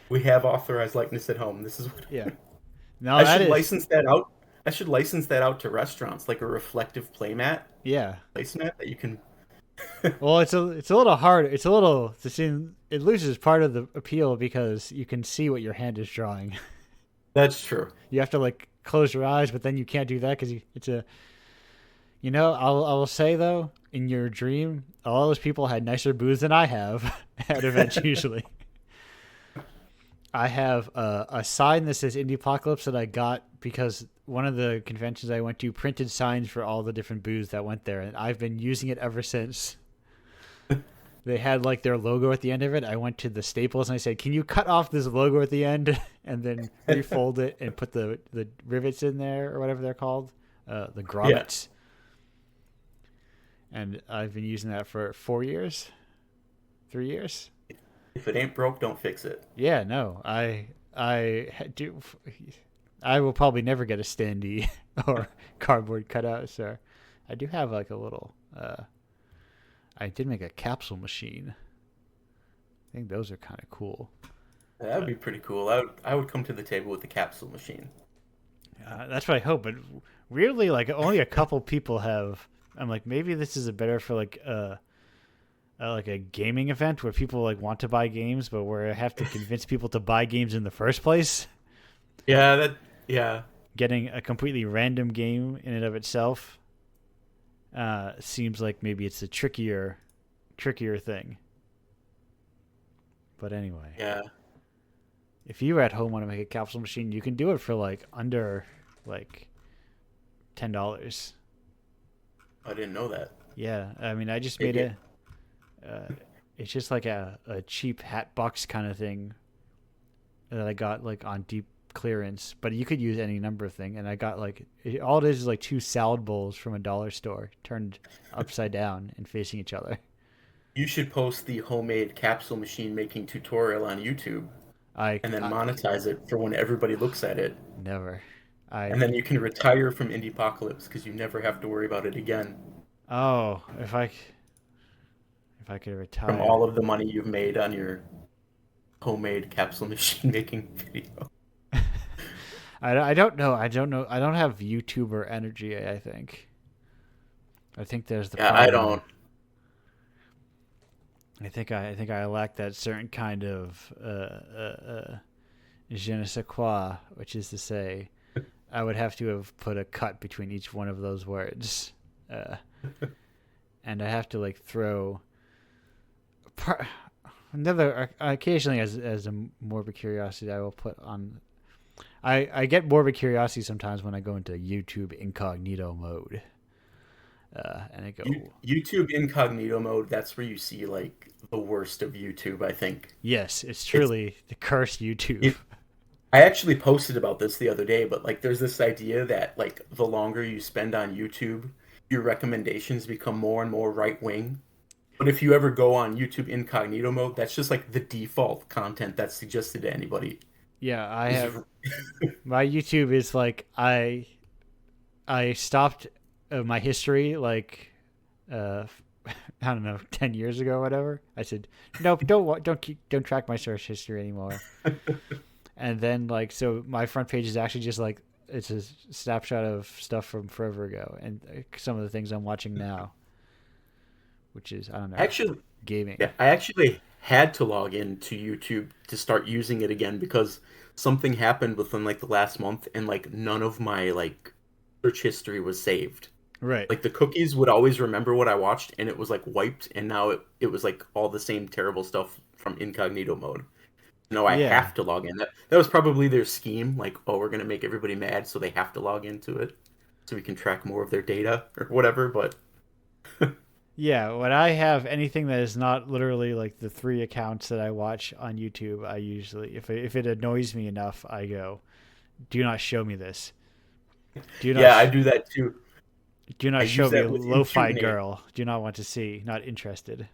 we have authorized likeness at home. This is what Yeah. No, I that should is. license that out. I should license that out to restaurants, like a reflective Yeah. placemat that you can. Well, it's a little hard. It's a little the scene. It loses part of the appeal because you can see what your hand is drawing. That's true. You have to like close your eyes, but then you can't do that because it's a. I will say though, in your dream, all those people had nicer booths than I have at events usually. I have a sign that says Indiepocalypse that I got because one of the conventions I went to printed signs for all the different booths that went there, and I've been using it ever since. They had like their logo at the end of it. I went to the Staples and I said, "Can you cut off this logo at the end and then refold it and put the rivets in there or whatever they're called, the Yeah. grommets?" And I've been using that for 4 years, 3 years. If it ain't broke, don't fix it. Yeah, no, do. I will probably never get a standee or cardboard cutout, so I do have like a little. I did make a capsule machine. I think those are kind of cool. That would be pretty cool. I would come to the table with the capsule machine. That's what I hope, but weirdly, like only a couple people have. I'm like, maybe this is a better for like a gaming event where people like want to buy games, but where I have to convince people to buy games in the first place. Yeah. Getting a completely random game in and of itself seems like maybe it's a trickier thing. But anyway, Yeah. if you at home want to make a capsule machine, you can do it for like under like $10. I didn't know that. Yeah, I mean, I just It- made it- uh, it's just like a cheap hat box kind of thing that I got like on deep clearance, but you could use any number of things. And I got like all it is like two salad bowls from a dollar store turned upside down and facing each other. You should post the homemade capsule machine making tutorial on YouTube I, and then I monetize it for when everybody looks at it. never. And then you can retire from Indiepocalypse because you never have to worry about it again Oh, if I could from retire. all of the money you've made on your homemade capsule machine making video. I don't know. I don't know. I don't have YouTuber energy. I think there's the Yeah, I problem. don't. I think I lack that certain kind of je ne sais quoi, which is to say, I would have to have put a cut between each one of those words, and I have to like throw another occasionally as a morbid curiosity. I will put on. I get morbid curiosity sometimes when I go into YouTube incognito mode, and I go, YouTube incognito mode, that's where you see like the worst of YouTube, I think. yes, it's truly the cursed YouTube. I actually posted about this the other day, but like there's this idea that like the longer you spend on YouTube, your recommendations become more and more right wing. But if you ever go on YouTube incognito mode, that's just like the default content that's suggested to anybody. Yeah, I have my YouTube is like I stopped my history like I don't know 10 years ago or whatever. I said nope, don't track my search history anymore. And then like so my front page is actually just like it's a snapshot of stuff from forever ago and some of the things I'm watching now, which is I don't know Actually, gaming. yeah, I actually had to log into YouTube to start using it again because something happened within like the last month and like none of my like search history was saved. Right. Like the cookies would always remember what I watched and it was like wiped and now it was like all the same terrible stuff from incognito mode. No, I Yeah. have to log in. That was probably their scheme, like, oh, we're gonna make everybody mad, so they have to log into it, so we can track more of their data or whatever. But Yeah, when I have anything that is not literally like the 3 accounts that I watch on YouTube, I usually, if it annoys me enough, I go, "Do not show me this. Do not." yeah, I do that too. Do I not use show me that with lo-fi impunity. girl. Do not want to see. Not interested.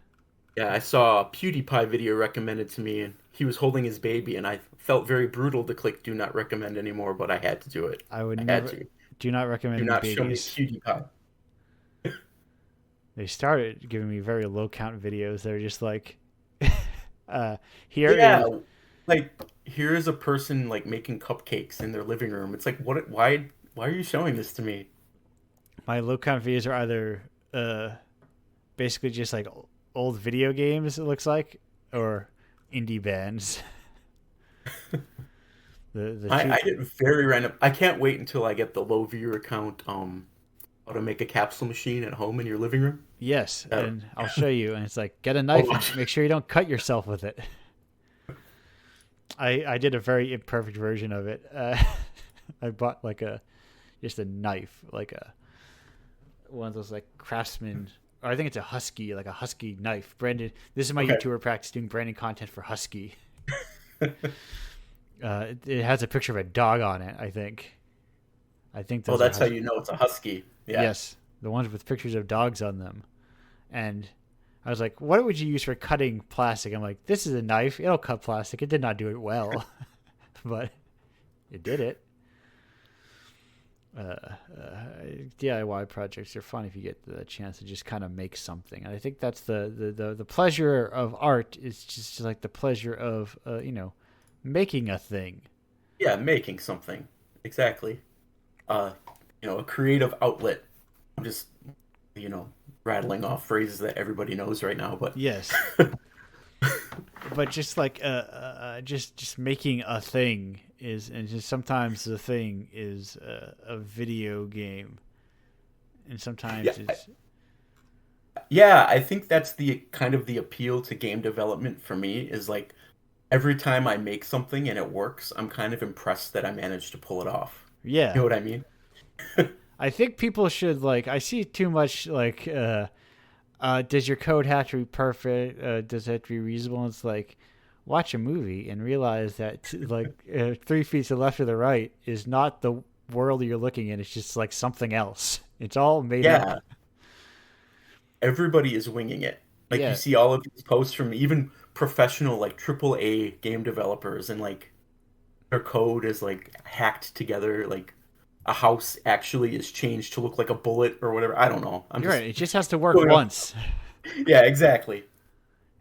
Yeah, I saw a PewDiePie video recommended to me, and he was holding his baby, and I felt very brutal to click "Do not recommend" anymore, but I had to do it. I would I had never. to. Do not Do recommend not show me babies. PewDiePie. They started giving me very low count videos. They're just like, here Yeah, is like here is a person like making cupcakes in their living room. It's like, what? Why are you showing this to me? my low count videos are either basically just like old video games. It looks like, or indie bands. The two. I get very random. I can't wait until I get the low viewer count. How to make a capsule machine at home in your living room. Yes, Uh, and I'll show you. And it's like, get a hold knife on. and make sure you don't cut yourself with it. I did a very imperfect version of it. I bought like just a knife, like a one of those like Craftsman, or I think it's a Husky, like a Husky knife. Branded. This is my Okay. YouTuber practice doing branding content for Husky. It has a picture of a dog on it. I think. Oh, Those that's are how you know it's a husky. Yeah. Yes, the ones with pictures of dogs on them. And I was like, what would you use for cutting plastic? I'm like, this is a knife. It'll cut plastic. It did not do it well, but it did it. DIY projects are fun if you get the chance to just kind of make something. And I think that's the pleasure of art is just like the pleasure of, making a thing. Yeah, making something. Exactly. Uh, a creative outlet. I'm just, you know, rattling off phrases that everybody knows right now, but Yes. But just like just making a thing is, and just sometimes the thing is a video game, and sometimes yeah, it's yeah, I think that's the kind of the appeal to game development for me is like every time I make something and it works, I'm kind of impressed that I managed to pull it off. You yeah. know what I mean? I think people should like. I see too much like. Does your code have to be perfect? Does it have to be reasonable? It's like watch a movie and realize that 3 feet to the left or the right is not the world you're looking in. It's just like something else. It's all made Yeah, up. everybody is winging it. Like you Yeah, see all of these posts from even professional like AAA game developers and like their code is like hacked together like a house actually is changed to look like a bullet or whatever. I don't know. I'm you're just right. It just has to work going off. once. Yeah, exactly.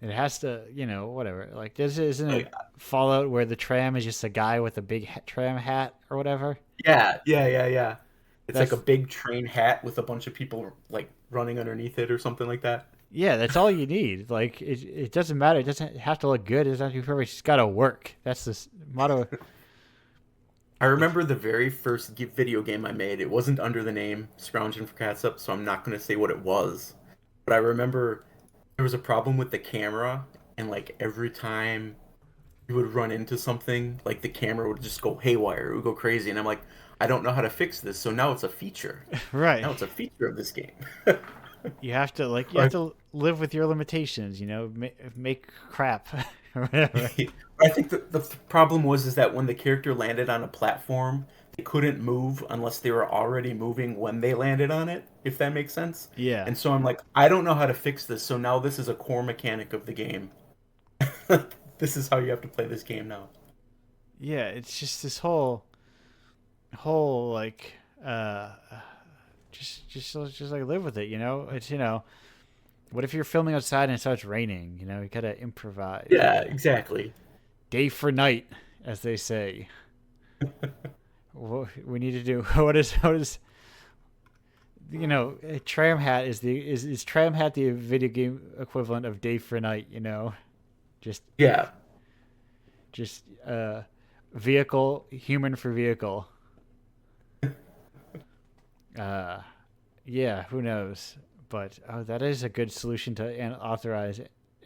It has to, whatever. Like this isn't it Like, Fallout where the tram is just a guy with a big tram hat or whatever. yeah. It's like a That's big train hat with a bunch of people like running underneath it or something like that. Yeah, that's all you need. Like it doesn't matter. It doesn't have to look good. It doesn't have to be perfect. It's got to work. That's the motto. I remember the very first video game I made. It wasn't under the name Scrounging for Catsup, so I'm not going to say what it was. But I remember there was a problem with the camera, and like every time you would run into something, like the camera would just go haywire. It would go crazy, and I'm like, I don't know how to fix this. So now it's a feature. Right. Now it's a feature of this game. You have to live with your limitations. Make crap or whatever. I think the problem was is that when the character landed on a platform, they couldn't move unless they were already moving when they landed on it, if that makes sense. Yeah. And so I'm like, I don't know how to fix this, so now this is a core mechanic of the game. This is how you have to play this game now. Yeah. It's just this whole like just like live with it. It's what if you're filming outside and it starts raining? You gotta improvise. Yeah, exactly. Day for night, as they say. What we need to do. What is a tram hat is tram hat the video game equivalent of day for night? Just Yeah. just vehicle human for vehicle. Yeah, who knows? But that is a good solution to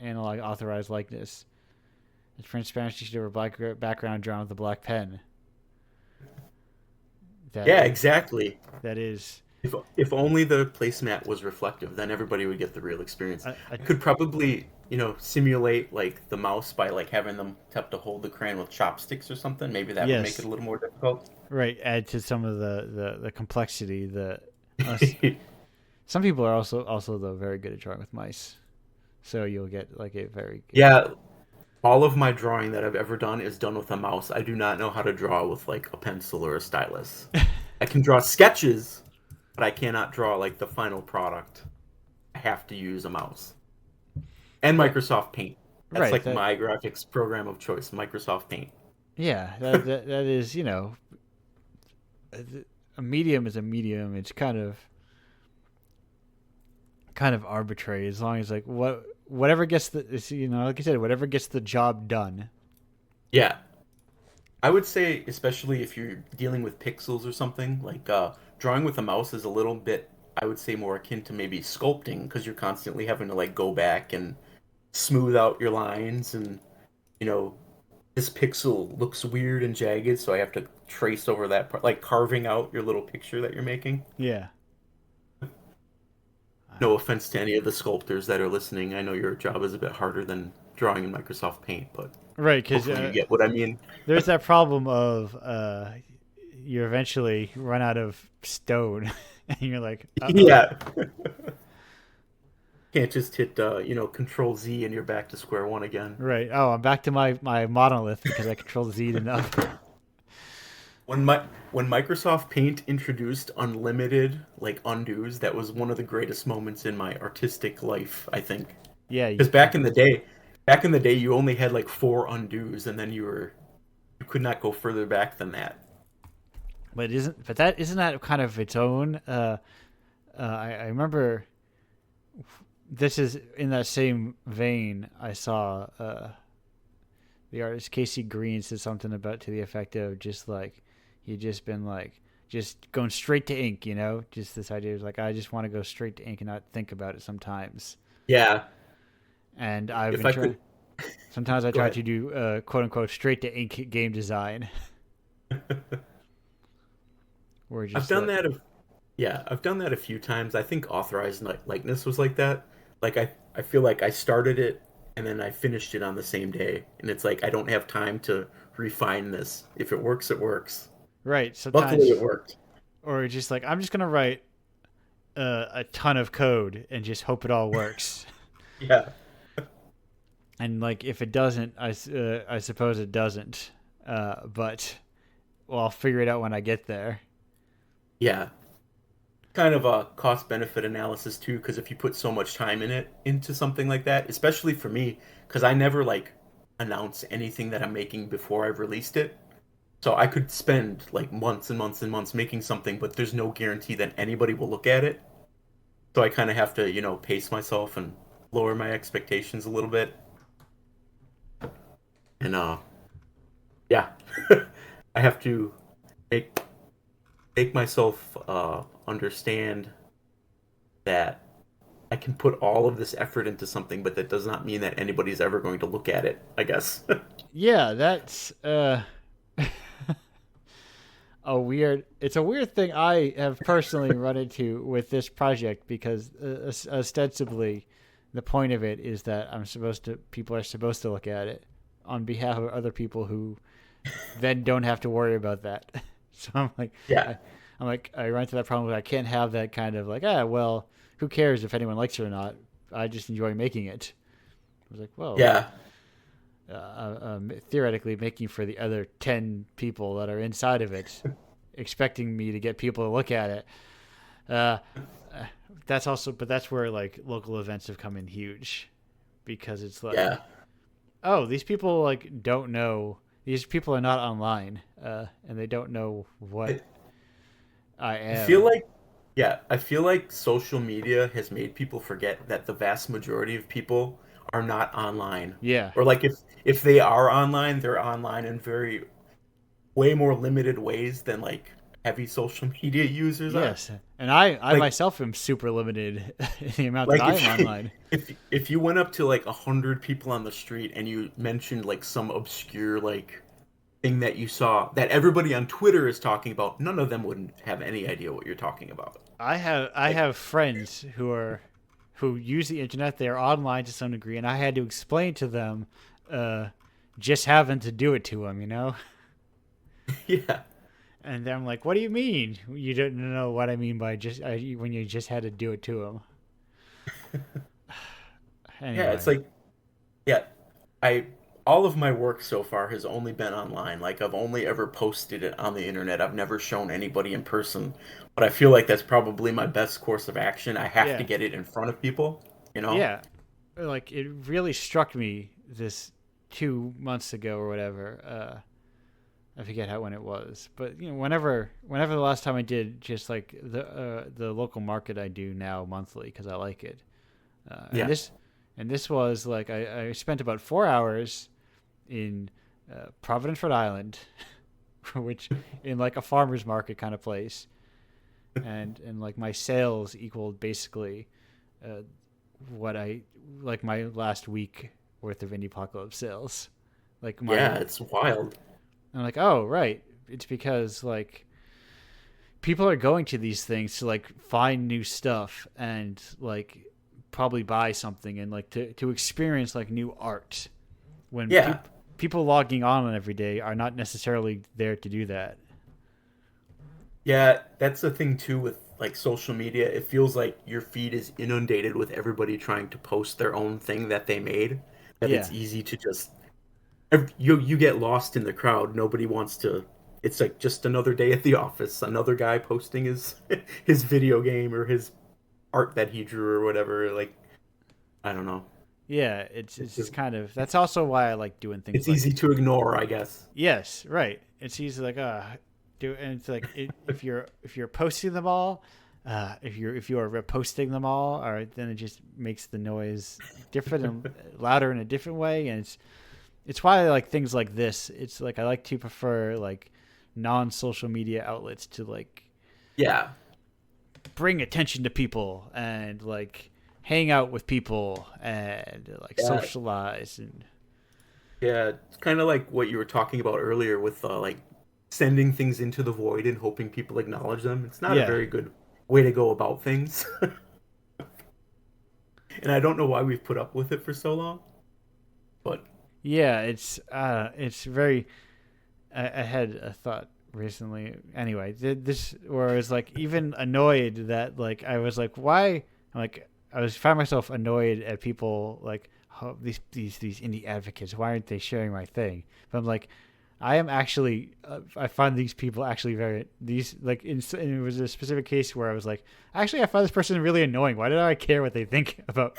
analog authorized likeness. In French Spanish, you should have a black background drawn with a black pen. Yeah, exactly. That is. If only the placemat was reflective, then everybody would get the real experience. I I could probably, simulate like the mouse by like having them have to hold the crayon with chopsticks or something. Maybe that would make Yes. it a little more difficult. Right, add to some of the complexity. Some people are also though very good at drawing with mice, so you'll get like a very good. Yeah, all of my drawing that I've ever done is done with a mouse. I do not know how to draw with like a pencil or a stylus. I can draw sketches, but I cannot draw like the final product. I have to use a mouse. And Right. Microsoft Paint. That's Right. like my graphics program of choice, Microsoft Paint. Yeah, that is, a medium is a medium. It's kind of arbitrary as long as like whatever gets like you said, whatever gets the job done. Yeah. I would say, especially if you're dealing with pixels or something, like drawing with a mouse is a little bit, I would say, more akin to maybe sculpting because you're constantly having to like go back and smooth out your lines and, you know, this pixel looks weird and jagged, so I have to trace over that part, like carving out your little picture that you're making. Yeah. No offense to any of the sculptors that are listening. I know your job is a bit harder than drawing in Microsoft Paint, but Right, because hopefully you get what I mean. there's that problem of you eventually run out of stone, and you're like, uh-oh. Yeah. Can't just hit Control Z and you're back to square one again. Right. Oh, I'm back to my monolith because I control Z enough. When Microsoft Paint introduced unlimited like undos, that was one of the greatest moments in my artistic life, I think. Yeah. Because back in the day, you only had like 4 undos, and then you could not go further back than that. But isn't that kind of its own? I remember. This is in that same vein. I saw the artist Casey Green said something about to the effect of just like he'd just been like just going straight to ink, just this idea of like I just want to go straight to ink and not think about it sometimes. Yeah. And I've If been I trying. could, Sometimes I go try ahead. to do quote unquote straight to ink game design, where I've just done like, that. Yeah, I've done that a few times. I think authorized likeness was like that. Like I feel like I started it and then I finished it on the same day, and it's like I don't have time to refine this. If it works, it works. right. Luckily, Sometimes, it worked. or just like I'm just gonna write a ton of code and just hope it all works. Yeah, And like if it doesn't, I suppose it doesn't. But well, I'll figure it out when I get there. yeah. Kind of a cost benefit analysis too, because if you put so much time into something like that, especially for me, because I never like announce anything that I'm making before I've released it. So I could spend like months and months and months making something, but there's no guarantee that anybody will look at it. So I kind of have to, pace myself and lower my expectations a little bit. And yeah, I have to make make myself understand that I can put all of this effort into something, but that does not mean that anybody's ever going to look at it, I guess. Yeah, that's it's a weird thing I have personally run into with this project because ostensibly the point of it is that people are supposed to look at it on behalf of other people who then don't have to worry about that. So I'm like, Yeah. I run into that problem where I can't have that kind of like, well, who cares if anyone likes it or not? I just enjoy making it. I was like, well, Yeah. theoretically making for the other 10 people that are inside of it, expecting me to get people to look at it. Uh, but that's where like local events have come in huge, because it's like, Yeah. oh, these people like don't know. These people are not online, and they don't know what I I am. feel like social media has made people forget that the vast majority of people are not online. Yeah. Or like if they are online, they're online in way more limited ways than like heavy social media users are. Yes, and I Like myself am super limited in the amount that like I am online. if you went up to like 100 people on the street and you mentioned like some obscure like thing that you saw that everybody on Twitter is talking about, none of them wouldn't have any idea what you're talking about. I have friends who use the internet. They are online to some degree, and I had to explain to them, just having to do it to them, Yeah. And then I'm like, what do you mean? You don't know what I mean by when you just had to do it to him. Yeah, Anyway. it's like, yeah, I all of my work so far has only been online. Like I've only ever posted it on the internet. I've never shown anybody in person. But I feel like that's probably my best course of action. I have to Yeah. get it in front of people, you know? Yeah. Like, it really struck me this 2 months ago or whatever. I forget when it was, but whenever the last time I did just like the local market I do now monthly because I like it. Yeah. And this was like I spent about 4 hours in Providence, Rhode Island, which in like a farmer's market kind of place, and like my sales equaled basically uh, what I like my last week worth of Indiepocalypse sales. Like Yeah, it's wild. I'm like, oh right, it's because like people are going to these things to like find new stuff and like probably buy something and like to experience like new art when Yeah. people logging on every day are not necessarily there to do that. Yeah, that's the thing too with like social media. It feels like your feed is inundated with everybody trying to post their own thing that they made. That Yeah. it's easy to just you get lost in the crowd. Nobody wants to. It's like just another day at the office. Another guy posting his his video game or his art that he drew or whatever. Like I don't know. Yeah, It's it's just kind of that's also why I like doing things it's like easy to ignore, I guess. yes, right. It's easy like do and it's like if you're posting them all, if you are reposting them all, or then it just makes the noise different and louder in a different way, and it's why I like things like this. It's like I like to prefer like non-social media outlets to like Yeah, bring attention to people and like hang out with people and like yeah, socialize and yeah. It's kind of like what you were talking about earlier with like sending things into the void and hoping people acknowledge them. It's not a yeah. very good way to go about things. And I don't know why we've put up with it for so long, but Yeah, it's very. I had a thought recently. Anyway, this where I was like even annoyed that like I was like why like I was found myself annoyed at people like oh, these indie advocates. Why aren't they sharing my thing? But I'm like I am actually I find these people actually very these like and it was a specific case where I was like actually I find this person really annoying. Why did I care what they think about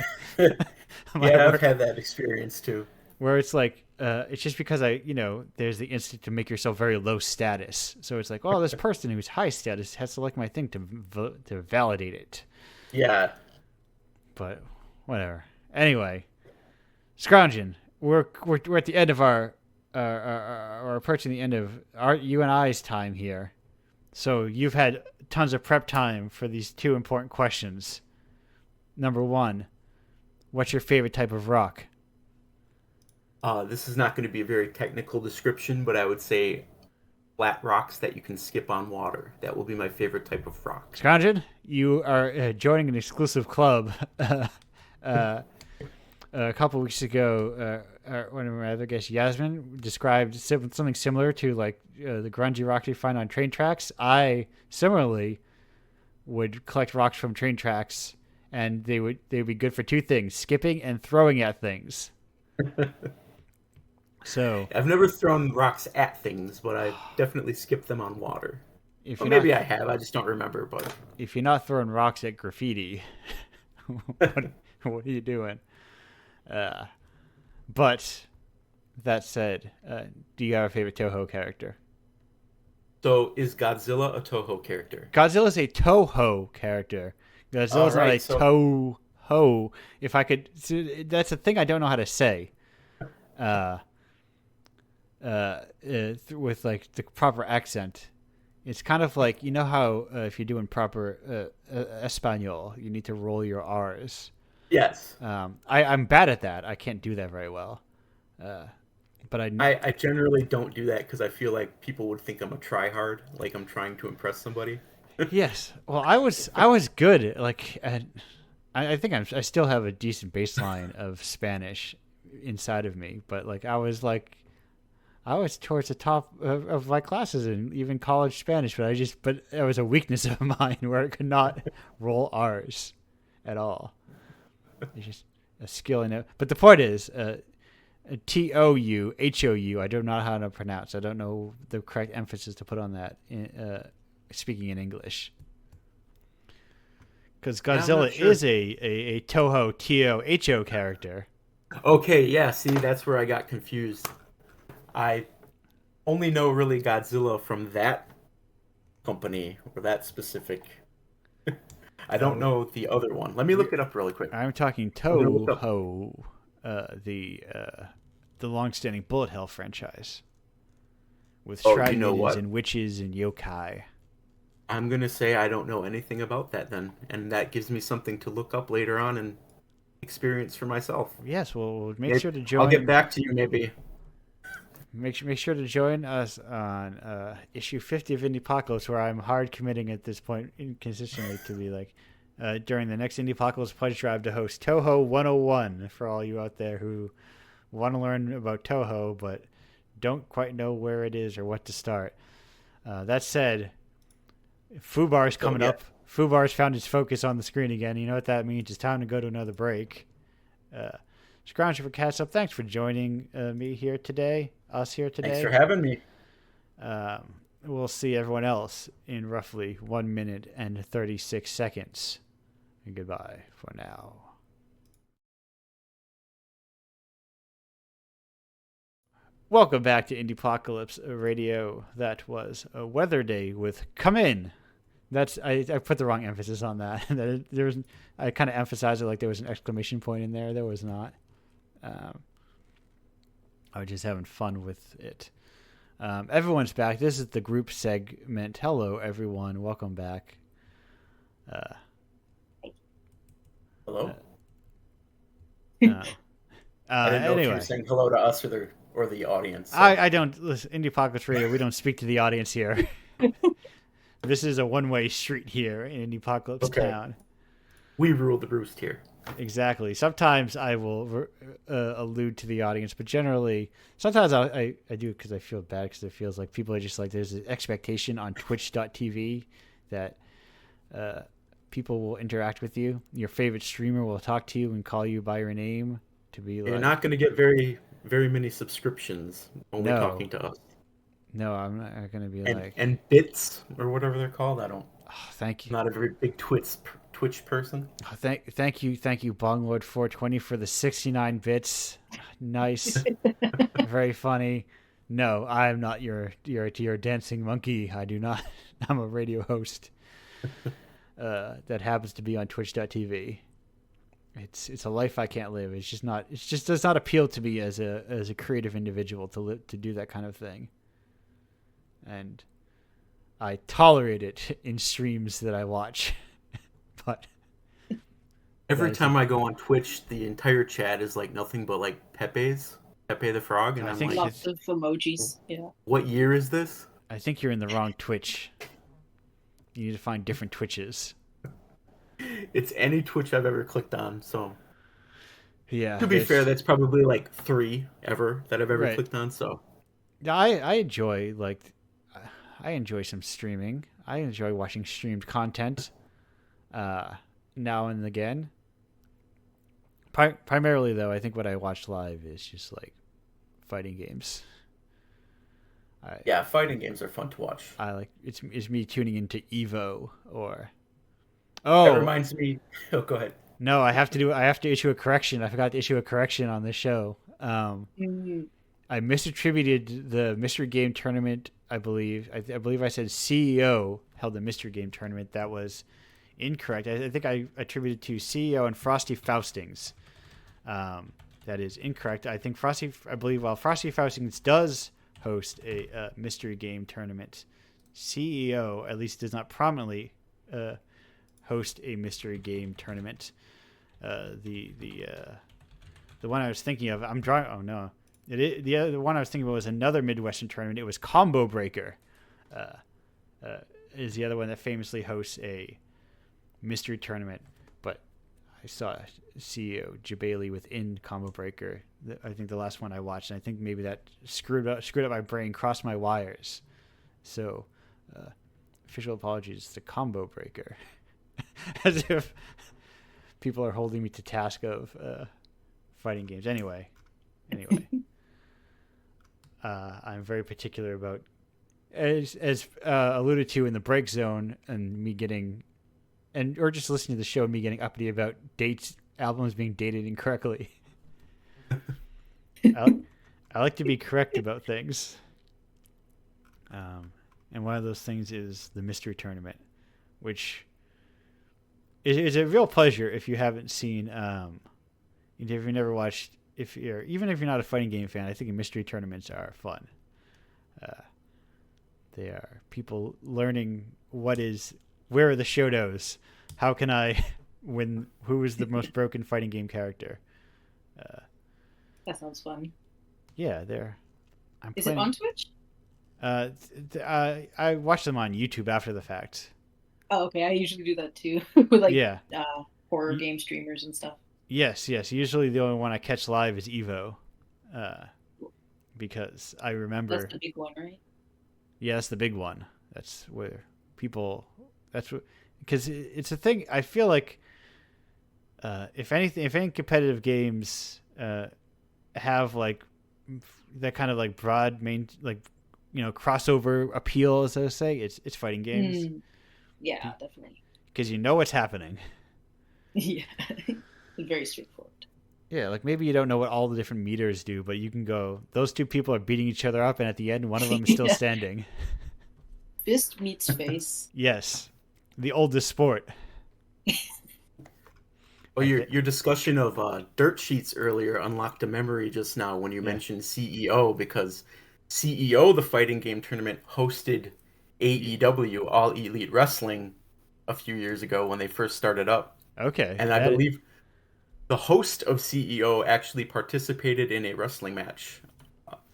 my yeah, I've work? had that experience too. Where it's like it's just because there's the instinct to make yourself very low status, so it's like oh this person who's high status has to like my thing to validate it, Yeah. but whatever. Anyway, Scroungen, we're at the end of our or approaching the end of our you and I's time here, so you've had tons of prep time for these two important questions. Number one, what's your favorite type of rock? This is not going to be a very technical description, but I would say flat rocks that you can skip on water. That will be my favorite type of rock. Scroungen, you are joining an exclusive club. A couple weeks ago, one of my other guests, Yasmin, described something similar to like the grungy rocks you find on train tracks. I similarly would collect rocks from train tracks, and they would be good for two things: skipping and throwing at things. So I've never thrown rocks at things, but I definitely skipped them on water. if Or you're not maybe I have, I just don't remember. But if you're not throwing rocks at graffiti, what are you doing? But that said, do you have a favorite Toho character? so is Godzilla a Toho character? Godzilla's a Toho character. All Godzilla's not a right, so Toho. If I could, that's a thing I don't know how to say. With like the proper accent, it's kind of like you know how if you're doing proper Espanol, you need to roll your R's. yes, I'm bad at that. I can't do that very well. But I generally don't do that because I feel like people would think I'm a tryhard, like I'm trying to impress somebody. yes. Well, I was good. Like, I think I still have a decent baseline of Spanish inside of me. But like, I was like, I was towards the top of my classes in even college Spanish, but it was a weakness of mine where I could not roll R's at all. It's just a skill in it. But the point is, TOUHOU. I don't know how to pronounce. I don't know the correct emphasis to put on that. Speaking in English, because Godzilla is a Toho TOHO character. Okay, yeah. See, that's where I got confused. I only know really Godzilla from that company or that specific. I don't know the other one. Let me look it up really quick. I'm talking Toho, the long-standing Bullet Hell franchise with shrine and witches and yokai. I'm gonna say I don't know anything about that then, and that gives me something to look up later on and experience for myself. Yes, well, make sure to join. I'll get back to you maybe. Make sure to join us on issue 50 of Indiepocalypse, where I'm hard committing at this point inconsistently to be like during the next Indiepocalypse pledge drive to host Toho 101 for all you out there who want to learn about Toho but don't quite know where it is or what to start. That said, Fubar's coming up. Fubar's found its focus on the screen again. You know what that means. It's time to go to another break. Scrounge for Catch Up, thanks for joining us here today. Thanks for having me. We'll see everyone else in roughly 1 minute and 36 seconds. And goodbye for now. Welcome back to Indiepocalypse Radio. That was a weather day with Come In. I put the wrong emphasis on that. I kind of emphasized it like there was an exclamation point in there. There was not. I was just having fun with it. Everyone's back. This is the group segment. Hello, everyone. Welcome back. Hello. I didn't know if you were saying hello to us or the audience. So. I don't listen. Indiepocalypse Radio. We don't speak to the audience here. This is a one-way street here in Indiepocalypse Town. We rule the roost here. Exactly. Sometimes I will allude to the audience, but generally, sometimes I do it because I feel bad because it feels like people are just like, there's an expectation on twitch.tv that people will interact with you. Your favorite streamer will talk to you and call you by your name to be like... You're not going to get very, very many subscriptions only talking to us. No, I'm not going to be and bits or whatever they're called. I don't. Oh, thank you. Not a very big Twitch person. Oh, thank you, Bonglord 420 for the 69 bits. Nice, very funny. No, I'm not your dancing monkey. I do not. I'm a radio host that happens to be on Twitch.tv. It's a life I can't live. It just does not appeal to me as a creative individual to do that kind of thing. And I tolerate it in streams that I watch. But every time I go on Twitch, the entire chat is like nothing but like Pepe the Frog, and I'm like, lots of emojis. Yeah. What year is this? I think you're in the wrong Twitch. You need to find different Twitches. It's any Twitch I've ever clicked on. So yeah. To be fair, that's probably like 3 ever that I've ever clicked on. So yeah, I enjoy some streaming. I enjoy watching streamed content now and again. Primarily, though, I think what I watch live is just like fighting games. Fighting games are fun to watch. It's me tuning into Evo or... That reminds me... Oh, go ahead. No, I have to issue a correction. I forgot to issue a correction on this show. I misattributed the mystery game tournament. I believe I said CEO held a mystery game tournament. That was incorrect. I think I attributed to CEO and Frosty Faustings. That is incorrect. I think Frosty Faustings does host a mystery game tournament, CEO at least does not prominently host a mystery game tournament. The one I was thinking of, I'm drawing. Oh no. The one I was thinking about was another Midwestern tournament. It was Combo Breaker. Is the other one that famously hosts a mystery tournament. But I saw CEO Jabali within Combo Breaker. I think the last one I watched, and I think maybe that screwed up my brain, crossed my wires. So, official apologies to Combo Breaker, as if people are holding me to task of fighting games. Anyway, I'm very particular about, as alluded to in the break zone, and me getting, or just listening to the show, me getting uppity about albums being dated incorrectly. I like to be correct about things. And one of those things is the mystery tournament, which is a real pleasure if you haven't seen, if you've never watched, even if you're not a fighting game fan. I think mystery tournaments are fun. They are people learning where are the Shotos, how can I win, who is the most broken fighting game character. That sounds fun. Yeah, Is it on Twitch? I watch them on YouTube after the fact. Oh, okay. I usually do that too, with horror game streamers and stuff. Yes. Usually the only one I catch live is Evo, because I remember that's the big one, right? Yeah, that's the big one. That's where people. That's what, because it's a thing. I feel like, if any competitive games have like that kind of like broad main, like, crossover appeal, as I say, it's fighting games. Yeah, definitely. Because you know what's happening. Yeah, very straightforward. Yeah, like maybe you don't know what all the different meters do, but you can go, those two people are beating each other up, and at the end, one of them is still standing. Fist meets face. Yes, the oldest sport. Well, your discussion of dirt sheets earlier unlocked a memory just now when you mentioned CEO, because CEO, the fighting game tournament, hosted AEW, All Elite Wrestling, a few years ago when they first started up. Okay. And I believe the host of CEO actually participated in a wrestling match,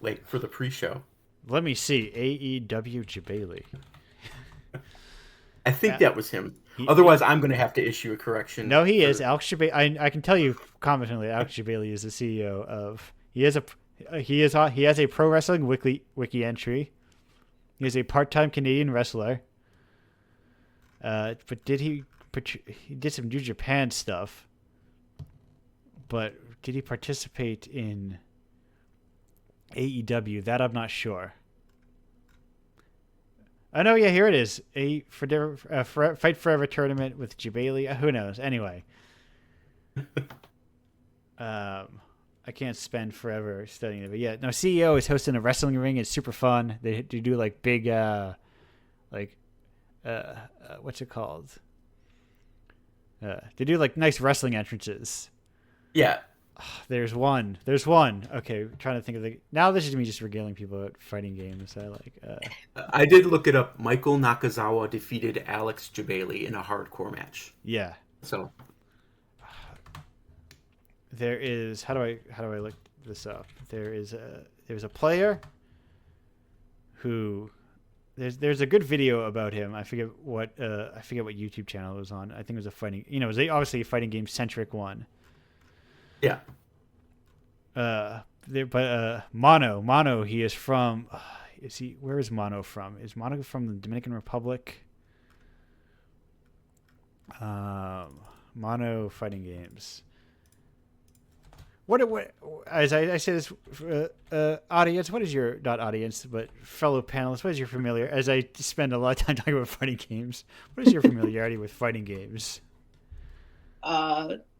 like for the pre-show. Let me see. AEW Jabali. I think that was him. Otherwise, I'm going to have to issue a correction. No, he is. Alex Jabali. I can tell you confidently, Alex Jabali is the CEO of. He has a pro wrestling wiki entry. He is a part-time Canadian wrestler. But he did some New Japan stuff. But did he participate in AEW? That I'm not sure. Oh no, yeah, here it is. Fight Forever tournament with Jabali. Who knows? Anyway, I can't spend forever studying it, but yeah, no. CEO is hosting a wrestling ring. It's super fun. They do like big, what's it called? They do like nice wrestling entrances. Yeah. There's one. Okay, trying to think of now. This is me just regaling people about fighting games. I did look it up. Michael Nakazawa defeated Alex Jabali in a hardcore match. Yeah. So there is. How do I look this up? There's a player who there's a good video about him. I forget what YouTube channel it was on. I think it was a fighting. It was obviously a fighting game centric one. Yeah. Mono, he is from. Where is Mono from? Is Mono from the Dominican Republic? Mono fighting games. What as I say this, audience, what is your, not audience, but fellow panelists, what is your familiar, as I spend a lot of time talking about fighting games, what is your familiarity with fighting games?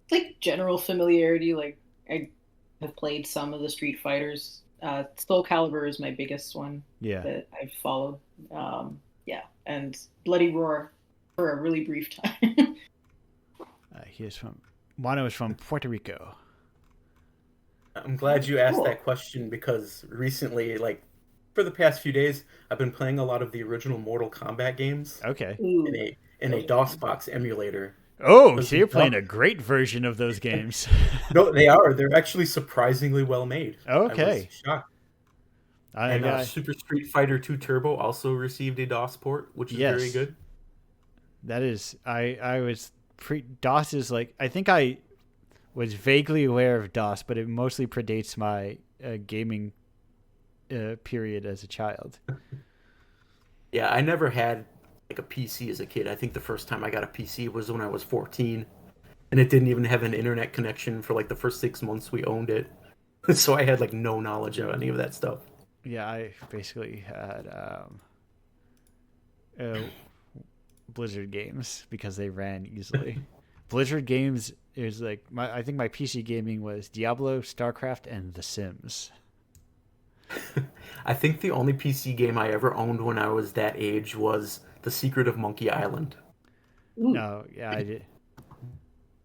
Like general familiarity, like I have played some of the Street Fighters. Soul Calibur is my biggest one that I've followed. And Bloody Roar for a really brief time. Mono is from Puerto Rico. I'm glad you asked that question, because recently, like for the past few days, I've been playing a lot of the original Mortal Kombat games. Okay. In a DOSBox emulator. Oh, so you're playing a great version of those games. No, they are. They're actually surprisingly well made. Okay. I was shocked. And Super Street Fighter 2 Turbo also received a DOS port, which is very good. That is, I was DOS is like, I think I was vaguely aware of DOS, but it mostly predates my gaming period as a child. Yeah, I never had like a PC as a kid. I think the first time I got a PC was when I was 14, and it didn't even have an internet connection for like the first 6 months we owned it. So I had like no knowledge of any of that stuff. Yeah, I basically had uh, Blizzard games because they ran easily. Blizzard games is like I think my PC gaming was Diablo, StarCraft, and The Sims. I think the only PC game I ever owned when I was that age was The Secret of Monkey Island. Ooh. No, yeah, I did.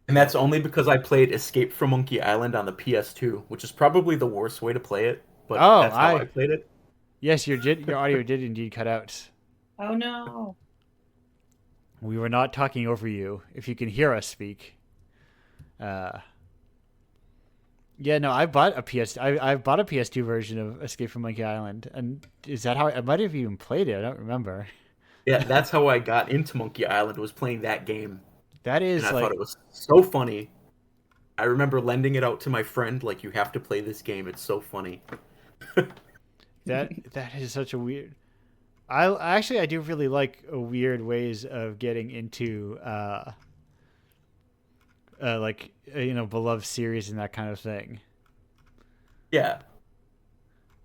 And that's only because I played Escape from Monkey Island on the PS2, which is probably the worst way to play it, but that's how I played it. Yes, your audio did indeed cut out. Oh no. We were not talking over you. If you can hear us speak. Yeah, no, I bought a I bought a PS2 version of Escape from Monkey Island, and is that how I might have even played it? I don't remember. Yeah, that's how I got into Monkey Island, was playing that game. That is And I like thought it was so funny. I remember lending it out to my friend, like, you have to play this game, it's so funny. that is such a weird. I do really like weird ways of getting into beloved series and that kind of thing. Yeah.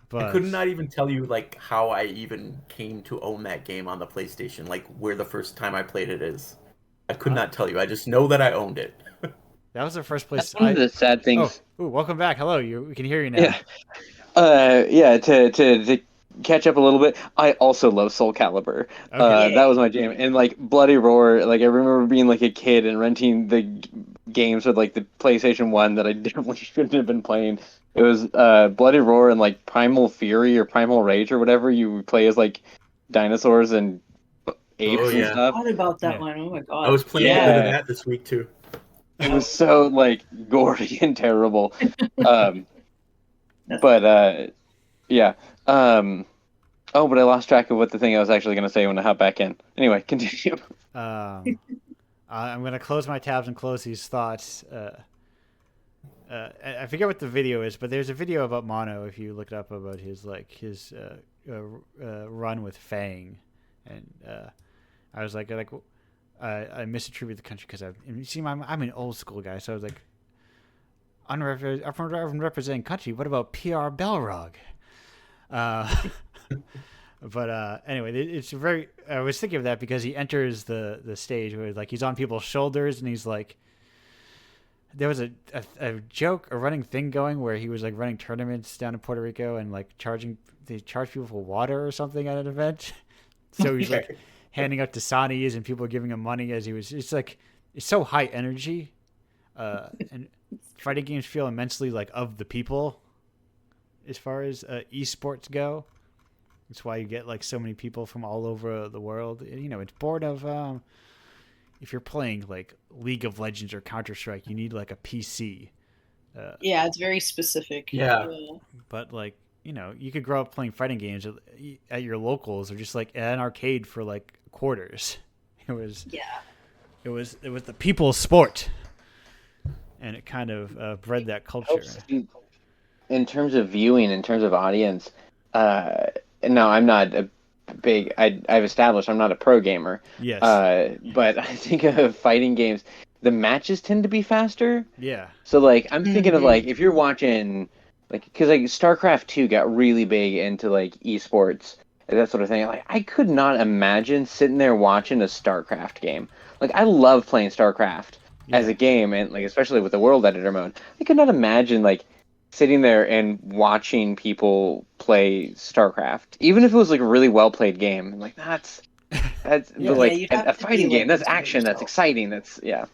But I could not even tell you like how I even came to own that game on the PlayStation, like where the first time I played it is. I could not tell you. I just know that I owned it. That was the first place. That's one of the sad things. Oh, welcome back. Hello, we can hear you now. Yeah. To catch up a little bit, I also love Soul Calibur. Okay. That was my jam. And like Bloody Roar, like I remember being like a kid and renting the games with like the PlayStation 1 that I definitely shouldn't have been playing. It was Bloody Roar and like Primal Fury or Primal Rage or whatever. You play as like dinosaurs and apes and I stuff. thought about that one. Oh my god. I was playing a bit of that this week too. It was so like gory and terrible. Yeah. But I lost track of what the thing I was actually going to say when I hop back in. Anyway, continue. I'm going to close my tabs and close these thoughts. I forget what the video is, but there's a video about Mono if you look it up about his run with Fang, and I was like I misattribute the country because I'm an old school guy, so I was like, I'm representing country. What about PR Belrog? But anyway, it's very. I was thinking of that because he enters the stage where like he's on people's shoulders and he's like. There was a joke, a running thing going where he was like running tournaments down in Puerto Rico and like they charge people for water or something at an event. So he's like handing out Dasanis and people giving him money as he was. It's like it's so high energy, and fighting games feel immensely like of the people. As far as esports go, that's why you get like so many people from all over the world. You know, it's born of if you're playing like League of Legends or Counter-Strike, you need like a PC. Yeah, it's very specific. Yeah. But like, you know, you could grow up playing fighting games at your locals or just like at an arcade for like quarters. It was the people's sport, and it kind of bred that culture. In terms of viewing, in terms of audience, no, I'm not a big. I've established I'm not a pro gamer. Yes. But I think of fighting games, the matches tend to be faster. Yeah. So like I'm thinking of like if you're watching like because like StarCraft 2 got really big into like esports and that sort of thing. Like I could not imagine sitting there watching a StarCraft game. Like I love playing StarCraft as a game and like especially with the world editor mode. I could not imagine like sitting there and watching people play StarCraft, even if it was like a really well played game. I'm like that's but like a fighting game. That's action. That's exciting. That's yeah.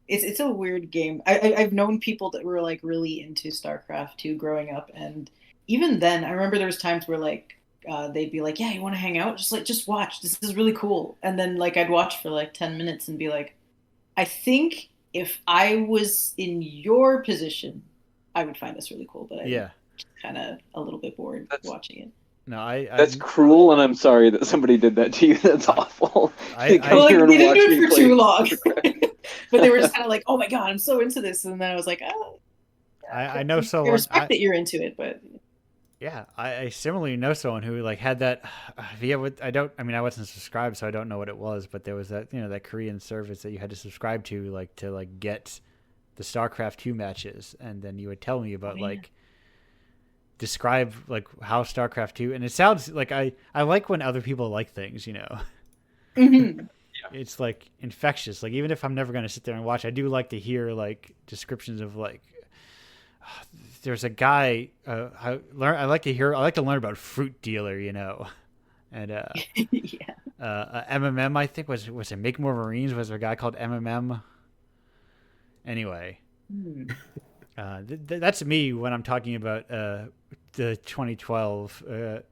It's a weird game. I've known people that were like really into StarCraft 2 growing up, and even then, I remember there was times where like they'd be like, "Yeah, you want to hang out? Just watch. This is really cool." And then like I'd watch for like 10 minutes and be like, "I think if I was in your position, I would find this really cool." But I'm kind of a little bit bored watching it. No, That's cruel, and I'm sorry that somebody did that to you. That's awful. I- Come Well, like, here they and didn't watch do it me for play too long, StarCraft. but they were just kind of like, "Oh my god, I'm so into this," and then I was like, "Oh, I know I someone. respect that you're into it, but Yeah, I similarly know someone who like had that via what I don't. I mean, I wasn't subscribed, so I don't know what it was. But there was that that Korean service that you had to subscribe to to get the StarCraft 2 matches, and then you would tell me about describe like how StarCraft 2, and it sounds like I like when other people like things. Mhm. It's like infectious. Like even if I'm never going to sit there and watch, I do like to hear like descriptions of like there's a guy I like to learn about Fruit Dealer, and Yeah. MMM, I think was it Make More Marines? Was there a guy called MMM? Anyway, Hmm. that's me when I'm talking about the 2012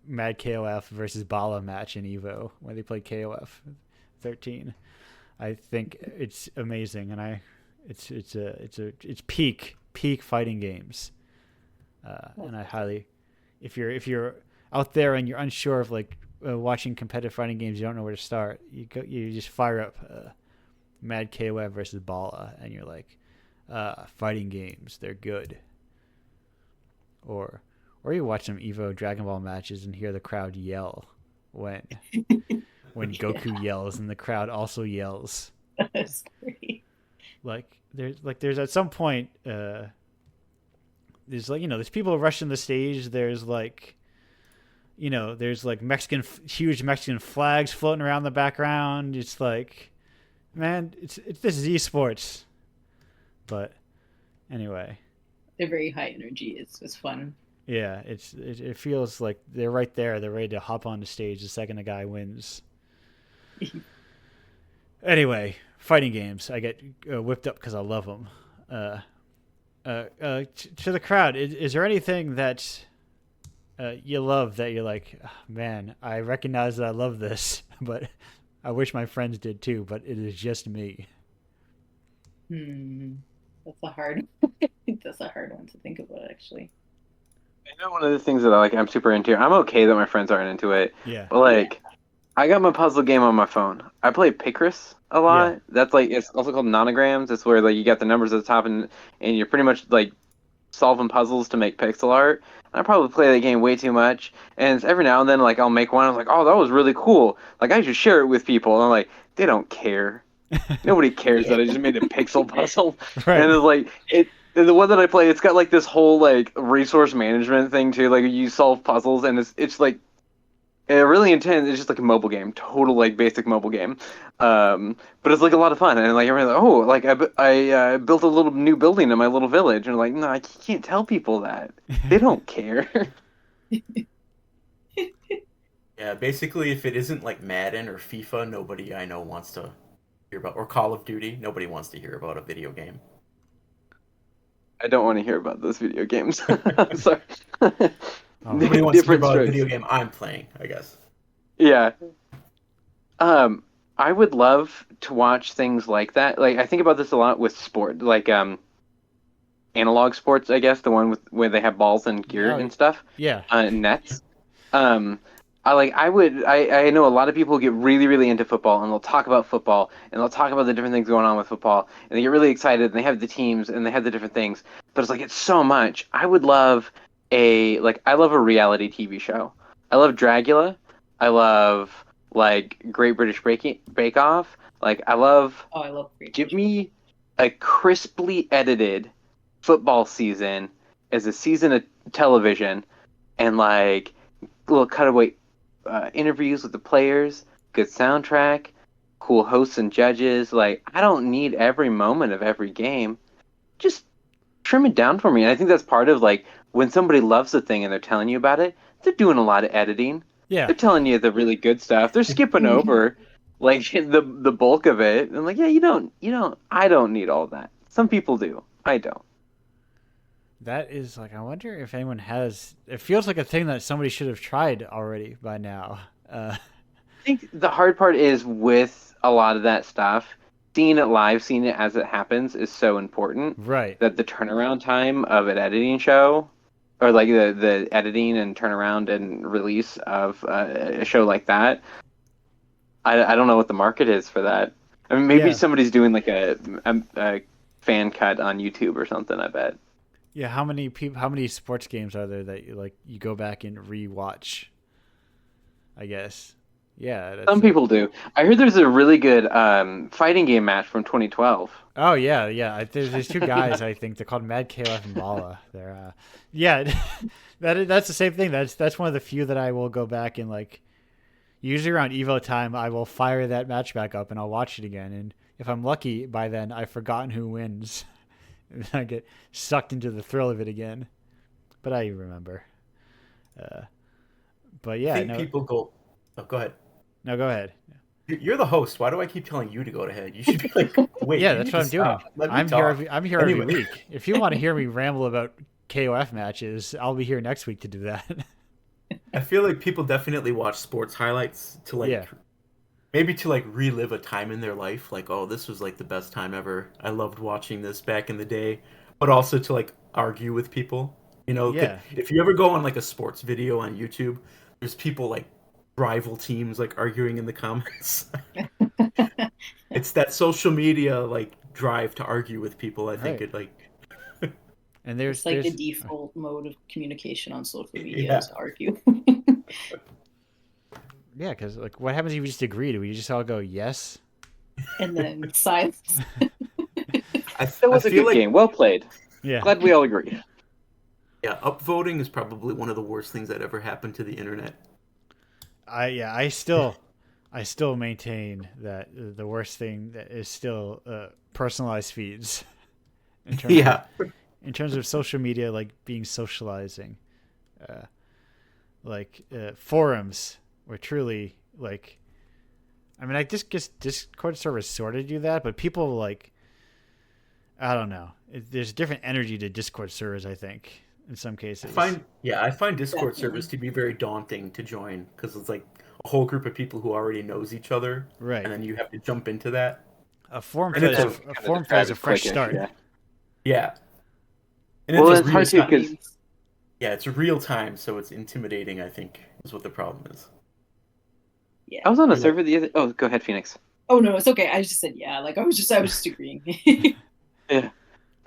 Mad KOF versus Bala match in Evo when they played KOF 13. I think it's amazing, and it's peak fighting games. And I highly, if you're out there and you're unsure of like watching competitive fighting games, you don't know where to start. You just fire up Mad KOF versus Bala, and you're like, fighting games, they're good. Or you watch some Evo Dragon Ball matches and hear the crowd yell when Yeah. Goku yells and the crowd also yells. That's great. There's at some point there's there's people rushing the stage. There's there's like huge Mexican flags floating around the background. It's like, man, it's this is esports. But anyway, They're very high energy. It's fun. yeah, it feels like they're right there. They're ready to hop on the stage the second a guy wins. Anyway, fighting games. I get whipped up because I love them. To the crowd, is there anything that you love that you're like, oh, man, I recognize that I love this, but I wish my friends did too, but it is just me. That's a hard. That's a hard one to think about, actually. I know one of the things that I'm super into. I'm okay that my friends aren't into it, Yeah. but like, I got my puzzle game on my phone. I play Picross a lot. Yeah. That's like it's also called nanograms. It's where like you got the numbers at the top and you're pretty much like solving puzzles to make pixel art. I probably play that game way too much, and it's every now and then like I'll make one. I'm like, oh, that was really cool. Like I should share it with people. And I'm like, they don't care. Nobody cares that I just made a pixel puzzle. Right. And it's like the one that I play. It's got like this whole like resource management thing too. Like you solve puzzles, and it's like really intense. It's just like a mobile game, total like basic mobile game. But it's like a lot of fun, and like everyone's like, oh, like I built a little new building in my little village, and I'm like, no, I can't tell people that. They don't care. Yeah, basically, if it isn't like Madden or FIFA, nobody I know wants to hear about, or Call of Duty, nobody wants to hear about a video game. I don't want to hear about those video games. I'm sorry. Nobody wants to hear Different about a strokes. video game I'm playing, I guess. Yeah. I would love to watch things like that. Like I think about this a lot with sport, like analog sports, I guess, the one where they have balls and gear Oh, and stuff, Yeah. nets. I know a lot of people get really, really into football and they'll talk about football and they'll talk about the different things going on with football and they get really excited and they have the teams and they have the different things. But it's like it's so much. I would love I love a reality TV show. I love Dragula. I love like Great British Bake Off. Like I love Oh, I love Great give British. me a crisply edited football season as a season of television and like little cutaway interviews with the players, good soundtrack, cool hosts and judges. Like I don't need every moment of every game. Just trim it down for me. And I think that's part of like when somebody loves a thing and they're telling you about it, they're doing a lot of editing. Yeah. They're telling you the really good stuff. They're skipping over like the bulk of it. And like, yeah, you don't I don't need all that. Some people do. I don't. That is like, I wonder if anyone has. It feels like a thing that somebody should have tried already by now. I think the hard part is with a lot of that stuff, seeing it live, seeing it as it happens is so important Right. that the turnaround time of an editing show or like the editing and turnaround and release of a show like that. I don't know what the market is for that. I mean, maybe Yeah. somebody's doing like a fan cut on YouTube or something. I bet. Yeah, how many sports games are there that you go back and rewatch? I guess. Yeah, that's Some people do. I heard there's a really good fighting game match from 2012. Oh yeah, yeah. There's two guys I think they're called Mad KOF and Bala. They're yeah, that's the same thing. That's one of the few that I will go back and like. Usually around Evo time, I will fire that match back up and I'll watch it again. And if I'm lucky, by then I've forgotten who wins. And I get sucked into the thrill of it again. But I remember. But yeah, I think people go. Oh, go ahead. No, go ahead. You're the host. Why do I keep telling you to go ahead? You should be like, wait. Yeah, you that's need what to I'm doing. stop. Let me I'm talk. here. I'm here Anyway. every week. If you want to hear me ramble about KOF matches, I'll be here next week to do that. I feel like people definitely watch sports highlights to like, Yeah. maybe to like relive a time in their life. Like, oh, this was like the best time ever. I loved watching this back in the day. But also to like argue with people. You know, Yeah. if you ever go on like a sports video on YouTube, there's people like rival teams like arguing in the comments. It's that social media like drive to argue with people. I think Right. it like And It's like the there's default mode of communication on social media Yeah. is to argue. yeah, because like, what happens if you just agree? Do we just all go yes? And then silence. That was I a feel good like, game. Well played. Yeah. Glad we all agree. yeah, upvoting is probably one of the worst things that ever happened to the internet. I still maintain that the worst thing that is still personalized feeds. In terms Yeah. in terms of social media, like being socializing, forums were truly like. I mean, I just guess Discord servers sort of do that, but people like. I don't know. There's different energy to Discord servers, I think, in some cases. I find Discord Definitely. servers to be very daunting to join because it's like a whole group of people who already knows each other, Right. and then you have to jump into that. A forum And for it's is a- a Kinda forum for describe is a it fresh quick, start. yeah. Yeah. And Well, it's it's a hard real to time. 'cause- Yeah, it's real time, so it's intimidating. I think is what the problem is. Yeah. I was on a You're server the other. Oh, go ahead, Phoenix. Oh no, it's okay. I just said yeah. Like I was just agreeing. Yeah.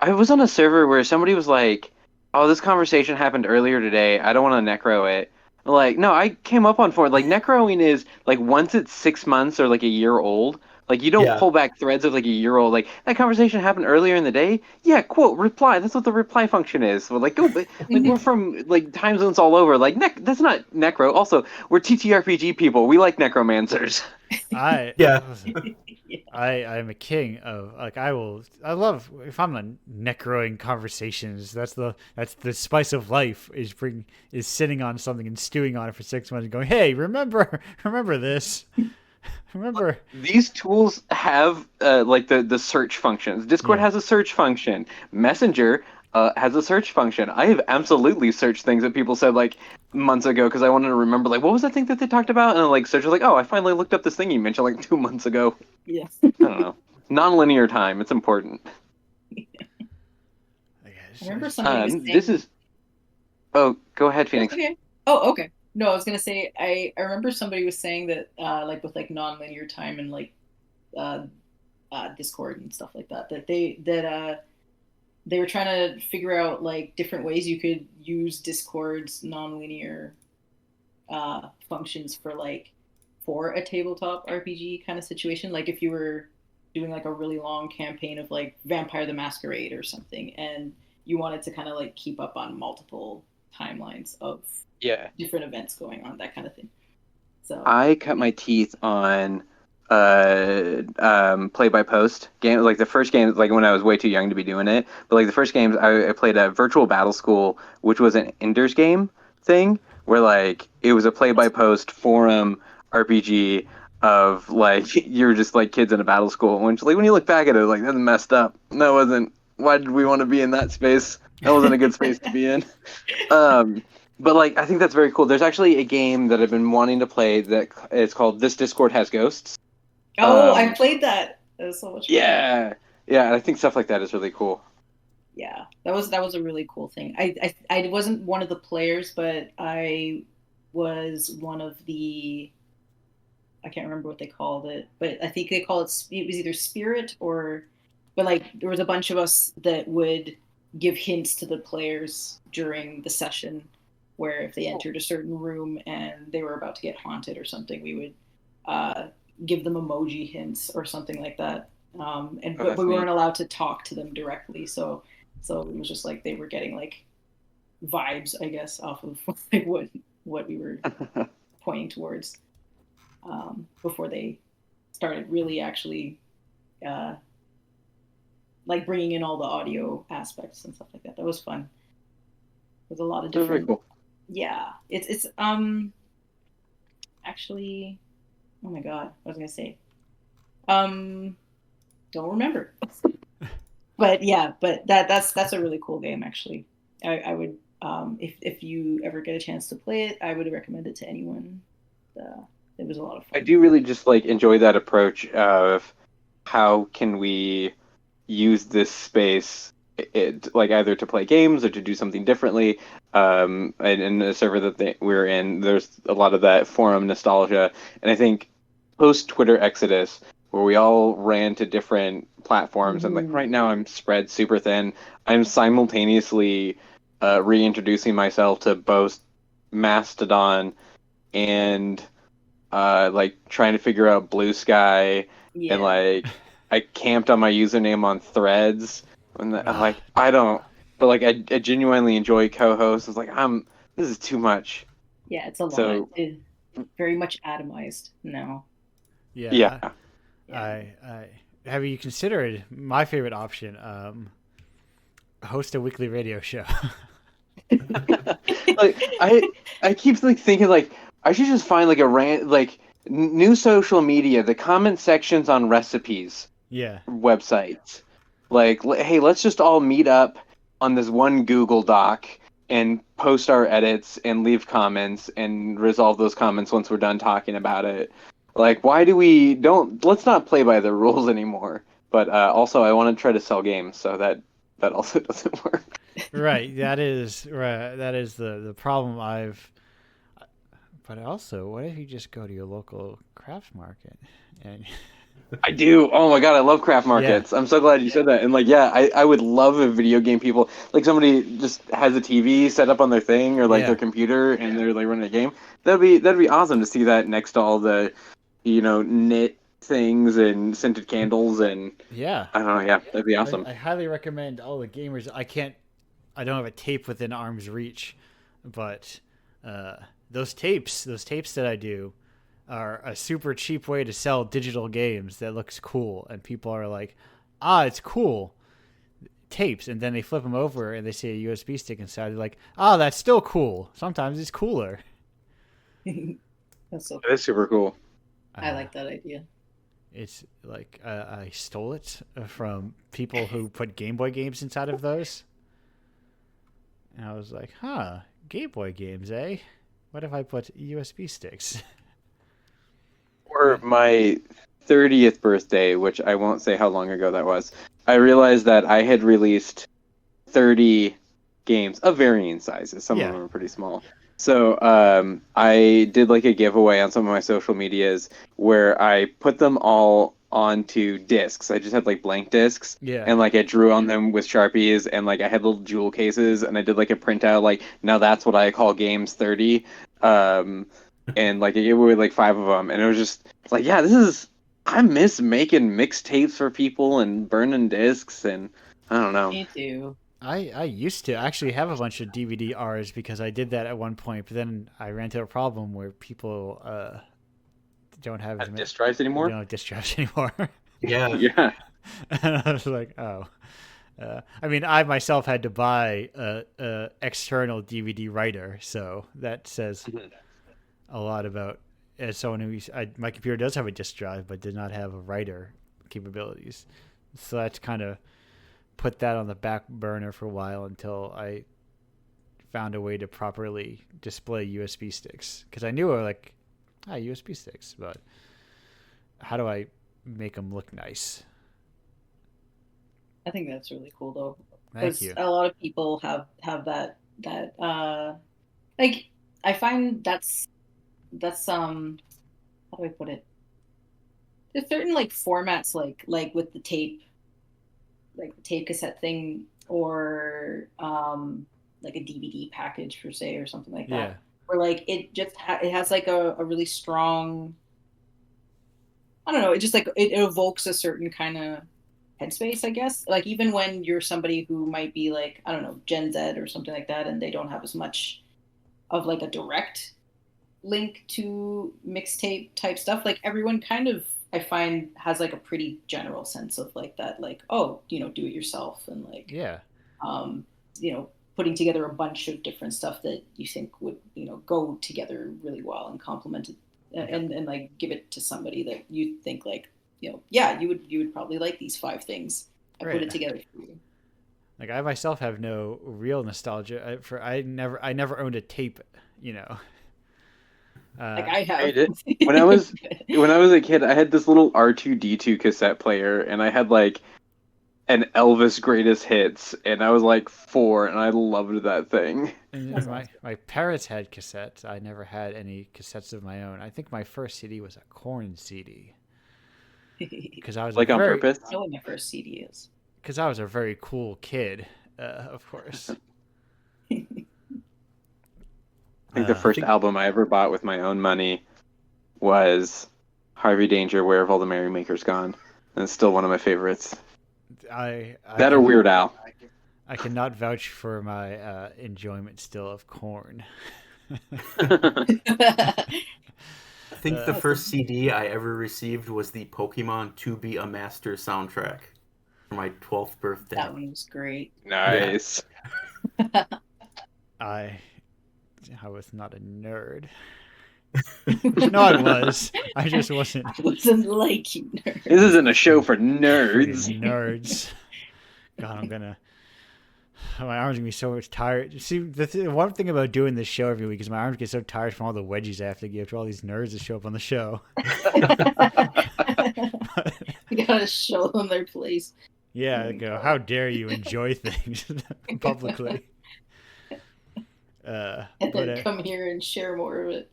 I was on a server where somebody was like, "Oh, this conversation happened earlier today. I don't want to necro it." I'm like, no, I came up on for it. Like necroing is like once it's 6 months or like a year old. Like you don't Yeah. pull back threads of like a year old. Like that conversation happened earlier in the day. Yeah, quote reply. That's what the reply function is. We're like, go. Like we're from like time zones all over. Like that's not necro. Also, we're TTRPG people. We like necromancers. Yeah. I'm a king of like I love if I'm on necroing conversations. That's the spice of life is sitting on something and stewing on it for 6 months and going, hey, remember this. Remember These tools have like the search functions. Discord Yeah. has a search function. Messenger has a search function. I have absolutely searched things that people said like months ago because I wanted to remember like what was that thing that they talked about, and like search like, oh, I finally looked up this thing you mentioned like 2 months ago. Yeah. I don't know. Non-linear time. It's important. I remember somebody was saying. This is. Oh, go ahead, Phoenix. Okay. Oh, okay. No, I was gonna say I remember somebody was saying that like with like non-linear time and like Discord and stuff like that they were trying to figure out like different ways you could use Discord's non-linear functions for a tabletop RPG kind of situation. Like if you were doing like a really long campaign of like Vampire the Masquerade or something, and you wanted to kind of like keep up on multiple timelines of different events going on, that kind of thing. So I cut my teeth on play by post game. Like the first game, like when I was way too young to be doing it, but like the first games I played a virtual battle school, which was an Ender's Game thing where like it was a play by post forum RPG of like you're just like kids in a battle school, which like when you look back at it, like that's messed up. That wasn't, why did we want to be in that space? That wasn't a good space to be in. But like I think that's very cool. There's actually a game that I've been wanting to play that it's called This Discord Has Ghosts. I played that. It was so much fun. Yeah, I think stuff like that is really cool. Yeah, that was a really cool thing. I wasn't one of the players, but I was one of the, I can't remember what they called it, but I think they call it, it was either spirit or, but like there was a bunch of us that would give hints to the players during the session, where if they entered a certain room and they were about to get haunted or something, we would uh, give them emoji hints or something like that. And Oh, but that's we weren't neat. allowed to talk to them directly, so it was just like they were getting like vibes, I guess, off of like what we were pointing towards, before they started really actually uh, like bringing in all the audio aspects and stuff like that. That was fun. There's a lot of That's very different. cool. Yeah, it's actually. Oh my god, what was I gonna say? Um, don't remember. But yeah, but that's a really cool game actually. I would, if you ever get a chance to play it, I would recommend it to anyone. Uh, it was a lot of I fun. do really just like enjoy that approach of how can we use this space like either to play games or to do something differently. And in the server that we're in, there's a lot of that forum nostalgia, and I think post Twitter exodus, where we all ran to different platforms, and like Mm-hmm. right now I'm spread super thin. I'm simultaneously reintroducing myself to both Mastodon and like trying to figure out Blue Sky, and Yeah, like I camped on my username on Threads, and I'm Ah, like I don't, but like I genuinely enjoy co-hosts. It's like this is too much. yeah, it's a lot. So It's very much atomized now. yeah, yeah. Yeah. I have you considered my favorite option? Host a weekly radio show. like I keep like thinking like I should just find like a like new social media, the comment sections on recipes Yeah, websites. Like, hey, let's just all meet up on this one Google Doc and post our edits and leave comments and resolve those comments once we're done talking about it. Like, why do we don't let's not play by the rules anymore. But also, I want to try to sell games, so that also doesn't work. right. That is right. That is the problem I've. But also, what if you just go to your local craft market and I do. Oh my god, I love craft yeah, markets. I'm so glad you said that. And like, yeah, I would love if video game people like somebody just has a TV set up on their thing or like their yeah, computer and they're like running a game. That'd be awesome to see that next to all the, knit things and scented candles and yeah. I don't know. Yeah, that'd be awesome. I highly recommend all the gamers. I don't have a tape within arm's reach, but uh, those tapes that I do are a super cheap way to sell digital games that looks cool, and people are like, "Ah, it's cool." Tapes, and then they flip them over and they see a USB stick inside. They're like, "Ah, that's still cool. Sometimes it's cooler." That's so That cool. is super cool. I Uh, like that idea. it's like I stole it from people who put Game Boy games inside of those, and I was like, "Huh, Game Boy games, eh? What if I put USB sticks?" For my 30th birthday, which I won't say how long ago that was, I realized that I had released 30 games of varying sizes. Some of Yeah, them are pretty small. So I did like a giveaway on some of my social medias where I put them all onto discs. I just had like blank discs yeah. and like I drew on them with Sharpies and like I had little jewel cases and I did like a printout like now that's what I call games 30. Um, and like I gave away like five of them and it was just like yeah, I miss making mixtapes for people and burning discs and I don't know. Me too. I used to actually have a bunch of DVD Rs because I did that at one point, but then I ran into a problem where people don't have as Have many, disk drives they anymore? don't have disk drives anymore. Yeah. Yeah. And I was like, oh. I mean, I myself had to buy a external DVD writer, so that says a lot about as someone who my computer does have a disk drive, but did not have a writer capabilities. So that's kind of put that on the back burner for a while until I found a way to properly display USB sticks because I knew like USB sticks, but how do I make them look nice? I think that's really cool though. Thank because you. a lot of people have that like I find that's how do I put it? There's certain like formats like with the tape, like the tape cassette thing, or like a DVD package per se or something like Yeah. that, where like it has like a really strong, I don't know, it just like it evokes a certain kind of headspace, I guess. Like even when you're somebody who might be like, I don't know, Gen Z or something like that, and they don't have as much of like a direct link to mixtape type stuff, like everyone kind of, I find, has like a pretty general sense of like that, like, oh, do it yourself, and like Yeah. um putting together a bunch of different stuff that you think would go together really well and complement it, and like give it to somebody that you think like, yeah, you would probably like these 5 things. I put Right. it together for you. Like I myself have no real nostalgia for I never owned a tape, you know. Like I I have. did. When I was a kid, I had this little R2D2 cassette player, and I had like an Elvis Greatest Hits, and I was like 4, and I loved that thing. And That's my parents had cassettes. I never had any cassettes of my own. I think my first CD was a Korn CD awesome. because I was a Like on very purpose. I know what my first CD is. because I was a very cool kid, of course. I think the first album I ever bought with my own money was Harvey Danger, Where Have All the Merrymakers Gone? And it's still one of my favorites. I That or Weird Al. I cannot vouch for my enjoyment still of Korn. I think the first CD I ever received was the Pokemon To Be a Master soundtrack for my 12th birthday. That one was great. Nice. I was not a nerd. No, I was. I just wasn't. I wasn't like you, nerd. This isn't a show for nerds. Friggin' nerds. God, my arms are gonna be so much tired. See, one thing about doing this show every week is my arms get so tired from all the wedgies I have to give to all these nerds that show up on the show. You gotta show them their place. Yeah, go. How dare you enjoy things publicly? And then come here and share more of it.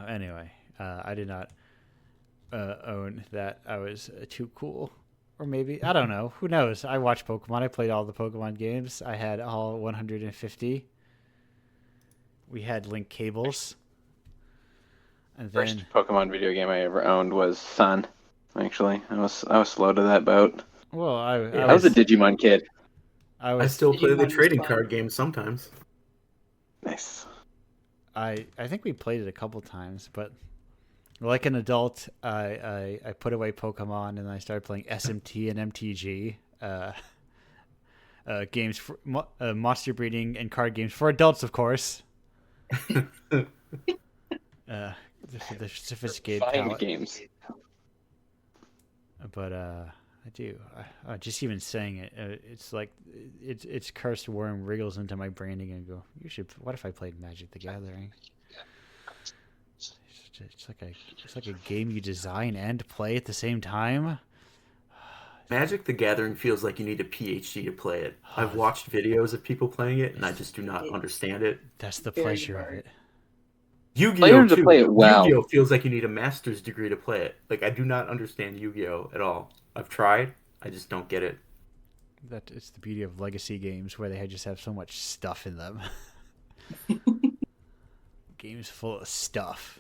Anyway, I did not own that. I was too cool. Or maybe, I don't know. Who knows? I watched Pokemon. I played all the Pokemon games. I had all 150. We had link cables. And then First Pokemon video game I ever owned was Sun. Actually, I was slow to that boat. well, I was a Digimon kid. I still play the Digimon trading was fun. card game sometimes. Nice. I think we played it a couple times, but like an adult, I put away Pokemon and I started playing SMT and MTG, games for monster breeding and card games for adults, of course. The sophisticated Fine palate. games. But I do. Just even saying it, it's like it's cursed worm wriggles into my branding and go. What if I played Magic the Gathering? It's like a game you design and play at the same time. Magic the Gathering feels like you need a PhD to play it. I've watched videos of people playing it, and I just do not understand it. That's the Very pleasure of hard. it. Yu-Gi-Oh! To Too. play it well. Yu-Gi-Oh! Feels like you need a master's degree to play it. Like, I do not understand Yu-Gi-Oh! At all. I've tried. I just don't get it. That it's the beauty of legacy games where they just have so much stuff in them. Games full of stuff.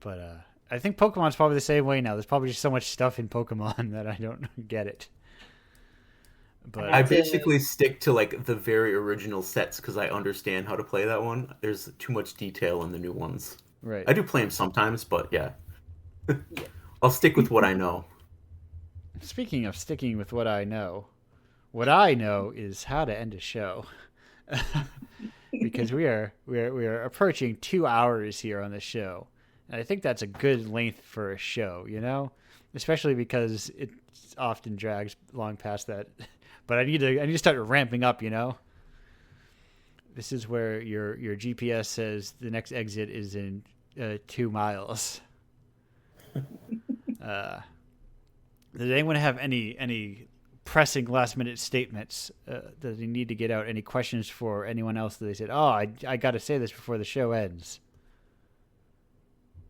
But I think Pokemon's probably the same way now. There's probably just so much stuff in Pokemon that I don't get it. But I basically stick to like the very original sets because I understand how to play that one. There's too much detail in the new ones. right. I do play them sometimes, but yeah. I'll stick with what I know. Speaking of sticking with what I know is how to end a show. Because we are approaching 2 hours here on the show. And I think that's a good length for a show, especially because it often drags long past that. But I need to start ramping up, This is where your GPS says the next exit is in 2 miles. Does anyone have any pressing last-minute statements that they need to get out? Any questions for anyone else that they said, oh, I got to say this before the show ends?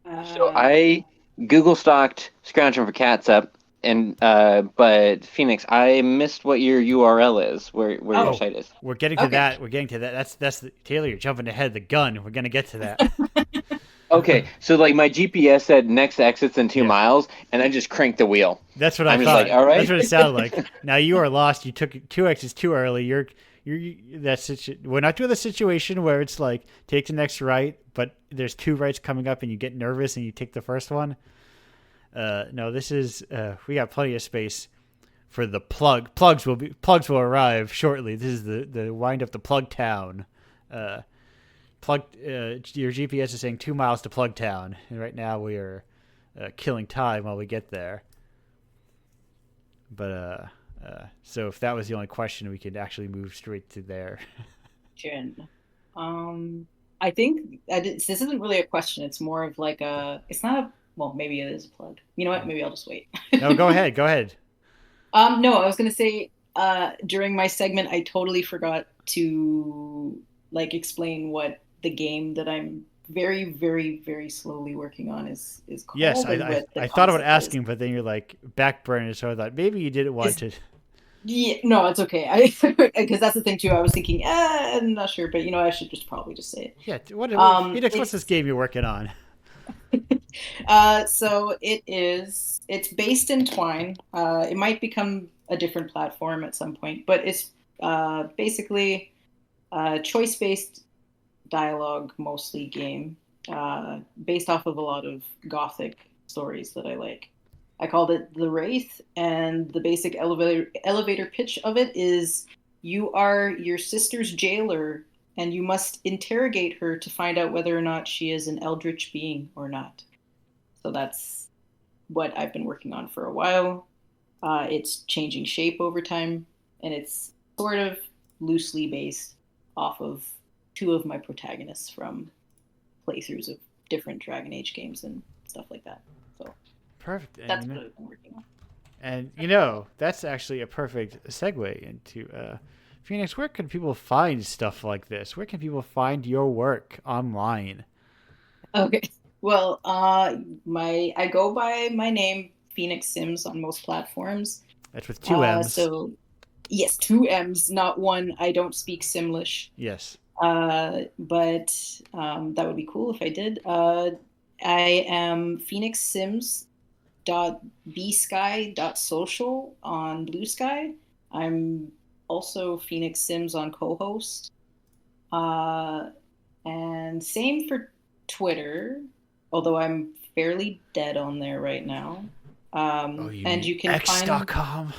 So I Google stalked Scrounging for Cats up, and but Phoenix, I missed what your URL is, where your site is. We're getting to that. We're getting to that. That's Taylor. You're jumping ahead of the gun. We're gonna get to that. Okay, so like my GPS said next exit's in 2 miles, and I just cranked the wheel. That's what I thought. just like, all right. That's what it sounded like. Now you are lost. You took 2 exits too early. We're not doing the situation where it's like take the next right, but there's 2 rights coming up and you get nervous and you take the first one. No, this is we got plenty of space for the plug. Plugs will arrive shortly. This is the wind up the plug town. Your GPS is saying 2 miles to Plug Town, and right now we are killing time while we get there. But so if that was the only question, we could actually move straight to there. I think this isn't really a question. It's more of like it's not a, well, maybe it is a plug. You know what? Maybe I'll just wait. No, go ahead. Go ahead. No, I was going to say during my segment, I totally forgot to explain what the game that I'm very, very, very slowly working on is called. Yes, I thought about asking, but then you're like backburner, so I thought maybe you didn't want to. Yeah, no, it's okay. Because that's the thing too. I was thinking, I'm not sure, but I should probably just say it. Yeah. What's this game you're working on? So it's based in Twine. It might become a different platform at some point, but it's basically a choice-based dialogue mostly game based off of a lot of gothic stories that I like. I called it The Wraith, and the basic elevator pitch of it is you are your sister's jailer, and you must interrogate her to find out whether or not she is an eldritch being or not. So that's what I've been working on for a while. It's changing shape over time, and it's sort of loosely based off of 2 of my protagonists from playthroughs of different Dragon Age games and stuff like that. So perfect. That's what I've been working on. And that's actually a perfect segue into Phoenix. Where can people find stuff like this? Where can people find your work online? Okay. Well, I go by my name, Phoenix Sims, on most platforms. That's with 2 M's. So yes, 2 M's, not 1. I don't speak Simlish. Yes. But that would be cool if I did. I am phoenixsims.bsky.social on Blue Sky. I'm also Phoenix Sims on co-host. And same for Twitter, although I'm fairly dead on there right now. And you can X.com.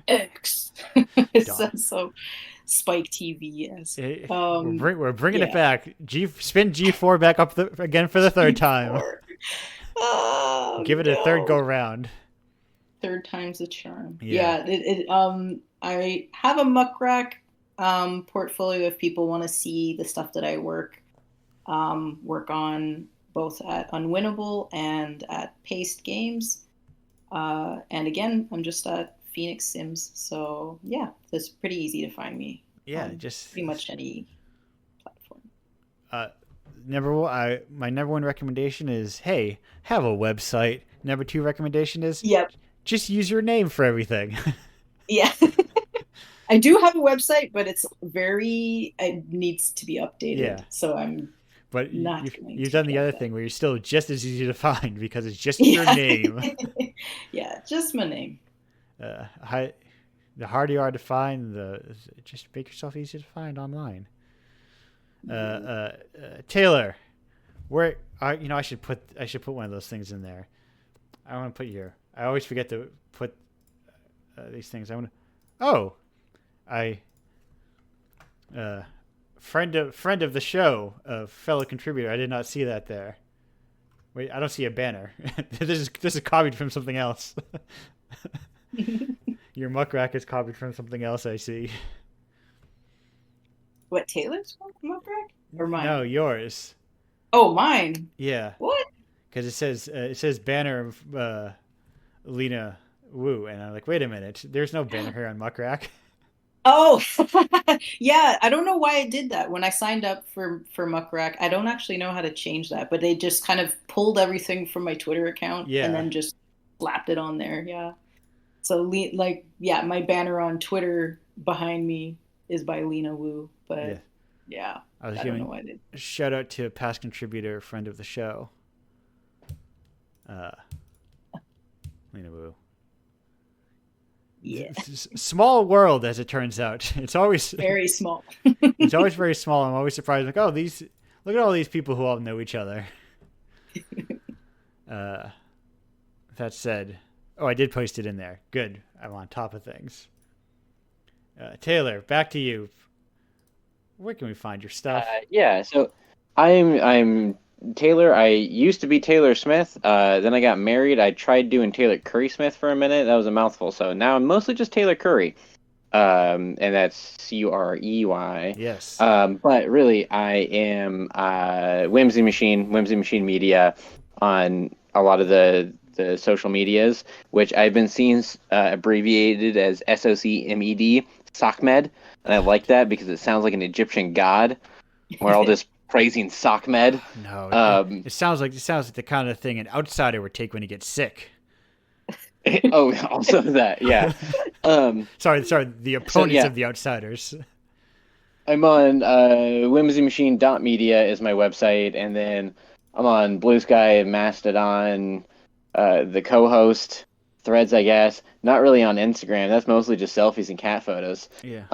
X. It sounds so Spike TV-esque. We're bringing it back. Spin G4 back up again for the 3rd time. Oh, give it a 3rd go round. 3rd time's a charm. Yeah. I have a muckrack portfolio if people want to see the stuff that I work on both at Unwinnable and at Paste Games. And again, I'm just at Phoenix Sims. So yeah, it's pretty easy to find me. Yeah, just pretty much any platform. My number 1 recommendation is, hey, have a website. Number 2 recommendation is, just use your name for everything. Yeah. I do have a website, but it needs to be updated. Yeah. So I'm But you've done the other thing where you're still just as easy to find because it's just your name. Yeah, just my name. The harder you are to find, just make yourself easy to find online. Taylor, where I should put one of those things in there. I want to put I always forget to put these things. Friend of the show, fellow contributor. I did not see that there. Wait, I don't see a banner. This is copied from something else. Your muckrack is copied from something else, I see. What, Taylor's muckrack or mine? No, yours. Oh, mine. Yeah. What? Because it says banner of Lena Woo. And I'm like, wait a minute, there's no banner here on Muckrack. Oh, yeah. I don't know why I did that when I signed up for Muckrack. I don't actually know how to change that, but they just kind of pulled everything from my Twitter account Yeah. and then just slapped it on there. Yeah. So like, yeah, my banner on Twitter behind me is by Lena Wu, but yeah, I was I don't know why I did. Shout out to a past contributor, friend of the show, Lena Wu. Yeah. Small world, as it turns out. It's always Very small. it's always very small. I'm always surprised. Like, oh, look at all these people who all know each other. That said, oh, I did post it in there. Good. I'm on top of things. Taylor, back to you. Where can we find your stuff? Yeah, so I'm Taylor. I used to be Taylor Smith. Then I got married. I tried doing Taylor Curry Smith for a minute. That was a mouthful. So now I'm mostly just Taylor Curry. And that's Curey. Yes. But really, I am Whimsy Machine Media on a lot of the social medias, which I've been seeing abbreviated as SOCMED, SOCMED, and I like that because it sounds like an Egyptian god. We're all just praising SOCMED. No, it sounds like the kind of thing an outsider would take when he gets sick. Oh, also that, yeah. Sorry, the opponents of the outsiders. I'm on whimsymachine.media is my website, and then I'm on Blue Sky, Mastodon, the co-host, Threads, I guess. Not really on Instagram. That's mostly just selfies and cat photos. Yeah.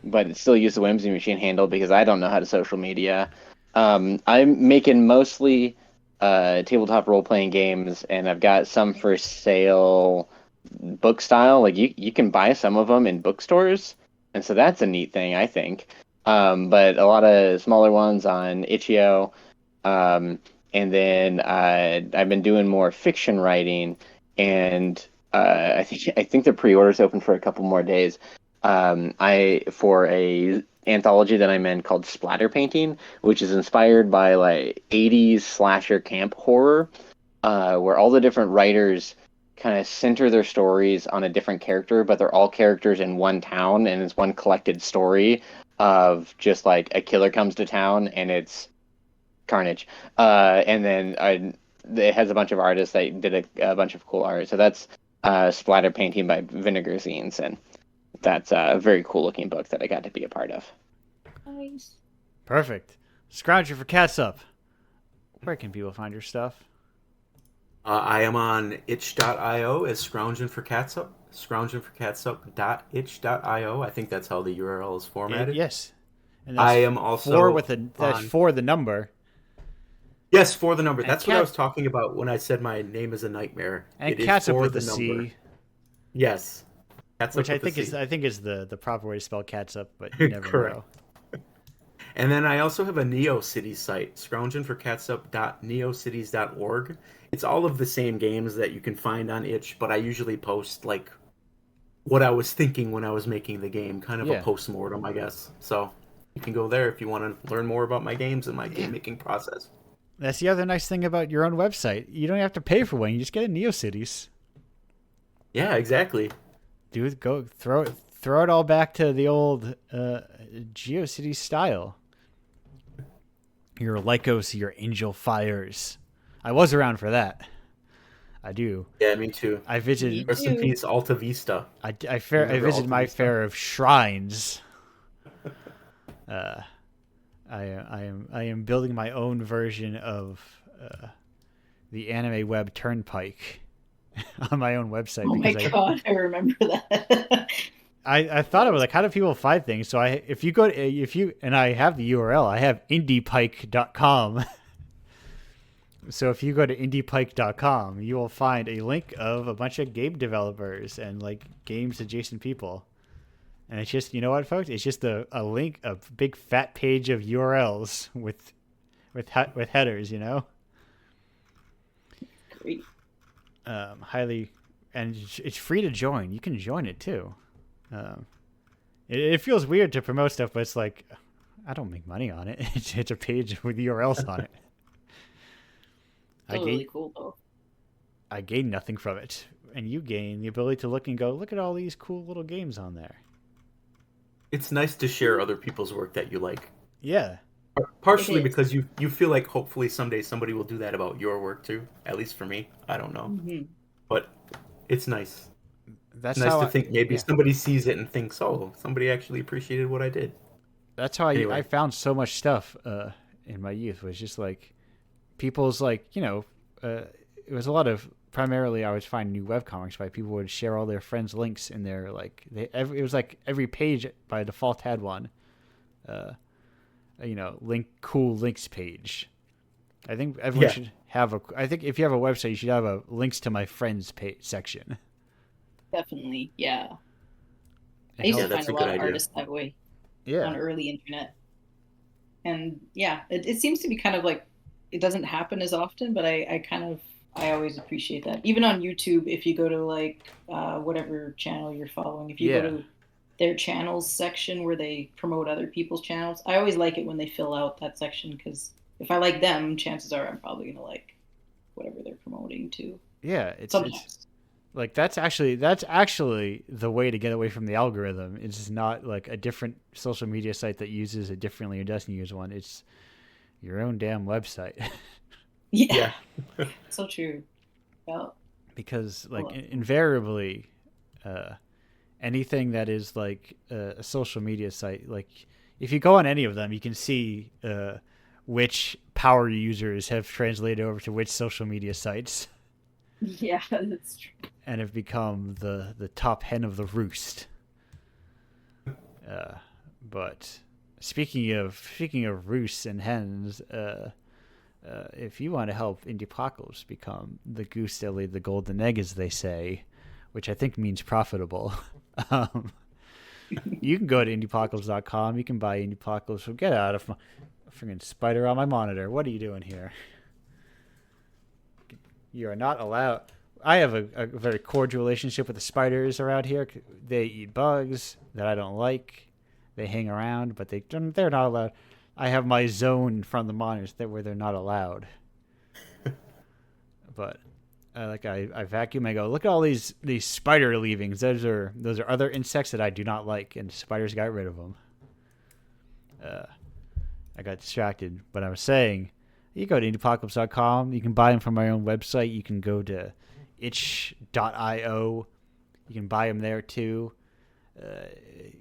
But it still use the Whimsy Machine handle because I don't know how to social media. I'm making mostly tabletop role-playing games, and I've got some for sale book style. Like you can buy some of them in bookstores, and so that's a neat thing, I think. But a lot of smaller ones on Itch.io. And then I've been doing more fiction writing, and I think the pre-order's open for a couple more days. For a anthology that I'm in called Splatter Painting, which is inspired by like 80s slasher camp horror, where all the different writers kind of center their stories on a different character, but they're all characters in one town, and it's one collected story of just like a killer comes to town and it's carnage. And then it has a bunch of artists that did a bunch of cool art. So that's Splatter Painting by Vinegar Zines, and that's a very cool looking book that I got to be a part of. Nice. Perfect. Scrounger for Catsup. Where can people find your stuff? I am on itch.io as Scrounging for Catsup. Scroungingforcatsup.itch.io. I think that's how the URL is formatted. Yes. And that's I am also that's for the number. Yes, for the number. And That's what I was talking about when I said my name is a nightmare. And it is Catsup for with the a number. C. Yes. Catsup Which I with a think is the proper way to spell Catsup, but you never Correct. know. And then I also have a NeoCities site, scroungingforcatsup.neocities.org. It's all of the same games that you can find on itch, but I usually post like what I was thinking when I was making the game, kind of a post-mortem, I guess. So you can go there if you want to learn more about my games and my game-making process. That's the other nice thing about your own website. You don't have to pay for one. You just get a NeoCities. Yeah, exactly. Dude, go throw it all back to the old GeoCities style. Your Lycos, your Angel Fires. I was around for that. I do. Yeah, me too. I visited. Rest in peace, Alta Vista. I visited my fair of shrines. I am building my own version of the anime web Turnpike on my own website. Oh my god, I remember that. I thought it was like, how do people find things? So I have the URL, I have indiepike.com. So if you go to indiepike.com, you will find a link of a bunch of game developers and like games adjacent people. And it's just, you know what, folks? It's just a link, a big fat page of URLs with headers, you know? Great. Highly, and it's free to join. You can join it too. It feels weird to promote stuff, but it's like, I don't make money on it. It's a page with URLs on it. Really cool though. I gain nothing from it. and you gain the ability to look and go, look at all these cool little games on there. It's nice to share other people's work that you like. Yeah. Partially It is. because you feel like hopefully someday somebody will do that about your work too. At least for me, I don't know, but it's nice. That's Nice how to think maybe yeah. somebody sees it and thinks, "Oh, somebody actually appreciated what I did." That's how Anyway. I found so much stuff in my youth, was just like people's like, it was a lot of, primarily I was finding new webcomics by people would share all their friends' links in their, like, it was like every page by default had one, cool links page. I think everyone should have I think if you have a website, you should have a links to my friends page section. Definitely, yeah. I It used to helps. find a lot of artists that way on Yeah. early internet. And yeah, it seems to be kind of like, it doesn't happen as often, but I always appreciate that. Even on YouTube, if you go to like whatever channel you're following, if you go Yeah. to their channels section where they promote other people's channels, I always like it when they fill out that section, because if I like them, chances are I'm probably gonna like whatever they're promoting too. Yeah, it's Sometimes. like that's actually the way to get away from the algorithm. It's not like a different social media site that uses it differently or doesn't use one. It's your own damn website. Yeah. So true. Well, Because like Well, invariably, anything that is like a social media site, like if you go on any of them, you can see which power users have translated over to which social media sites yeah, that's true. and have become the top hen of the roost. But speaking of roosts and hens, if you want to help Indiepocalypse become the goose that laid the golden egg, as they say, which I think means profitable, you can go to Indiepocalypse.com. You can buy Indiepocalypse. Well, get out of my freaking spider on my monitor. What are you doing here? You are not allowed. I have a very cordial relationship with the spiders around here. They eat bugs that I don't like. They hang around, but they're not allowed. I have my zone from the monitors where they're not allowed. But I vacuum. I go, look at all these spider leavings. Those are other insects that I do not like, and spiders got rid of them. I got distracted, but I was saying, you go to indiepocalypse.com. You can buy them from my own website. You can go to itch.io. You can buy them there too.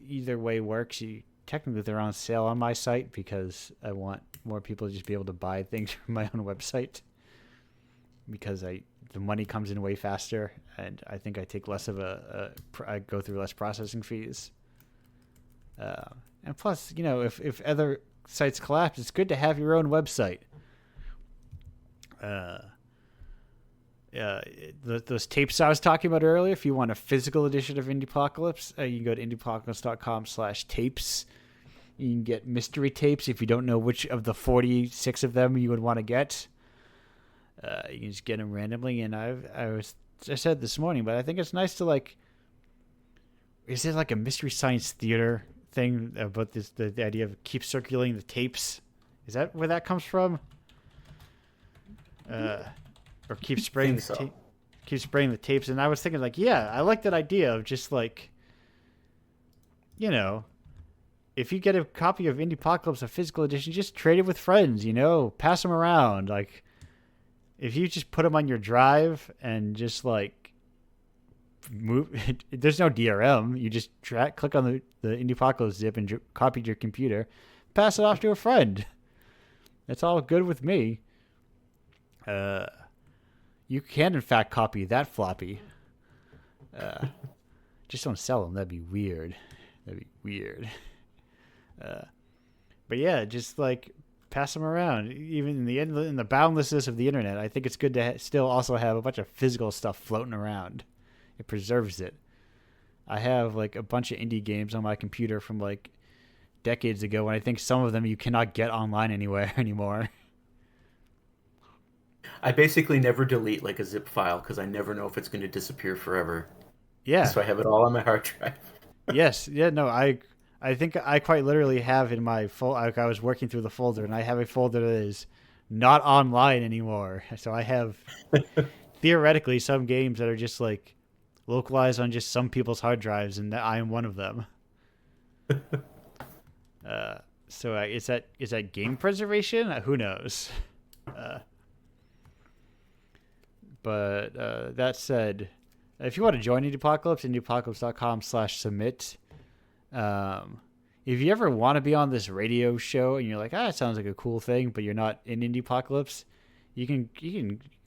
Either way works. Technically, they're on sale on my site because I want more people to just be able to buy things from my own website, because the money comes in way faster, and I think I take less of I go through less processing fees. And plus, if other sites collapse, it's good to have your own website. Those tapes I was talking about earlier, if you want a physical edition of Indiepocalypse, you can go to indiepocalypse.com/tapes. You can get mystery tapes if you don't know which of the 46 of them you would want to get. You can just get them randomly, and I said this morning, but I think it's nice to like. Is it like a Mystery Science Theater thing about this? The idea of keep circulating the tapes. Is that where that comes from? Or keep spraying keep spraying the tapes. And I was thinking, like, yeah, I like that idea of just like, if you get a copy of Indiepocalypse, a physical edition, just trade it with friends. Pass them around. Like, if you just put them on your drive and just like move, there's no DRM. You just click on the Indiepocalypse zip and copy to your computer, pass it off to a friend. That's all good with me. You can in fact copy that floppy. Just don't sell them. That'd be weird. But yeah, just like pass them around. Even in the boundlessness of the internet, I think it's good to still also have a bunch of physical stuff floating around. It preserves it. I have like a bunch of indie games on my computer from like decades ago, and I think some of them you cannot get online anywhere anymore. I basically never delete like a zip file because I never know if it's going to disappear forever. Yeah. So I have it all on my hard drive. Yes. Yeah. No. I think I quite literally have in my like I was working through the folder, and I have a folder that is not online anymore. So I have theoretically some games that are just like localized on just some people's hard drives, and I am one of them. So is that game preservation? Who knows? But that said, if you want to join Indiepocalypse, indiepocalypse.com/submit. If you ever want to be on this radio show and you're like, it sounds like a cool thing, but you're not in Indiepocalypse, you can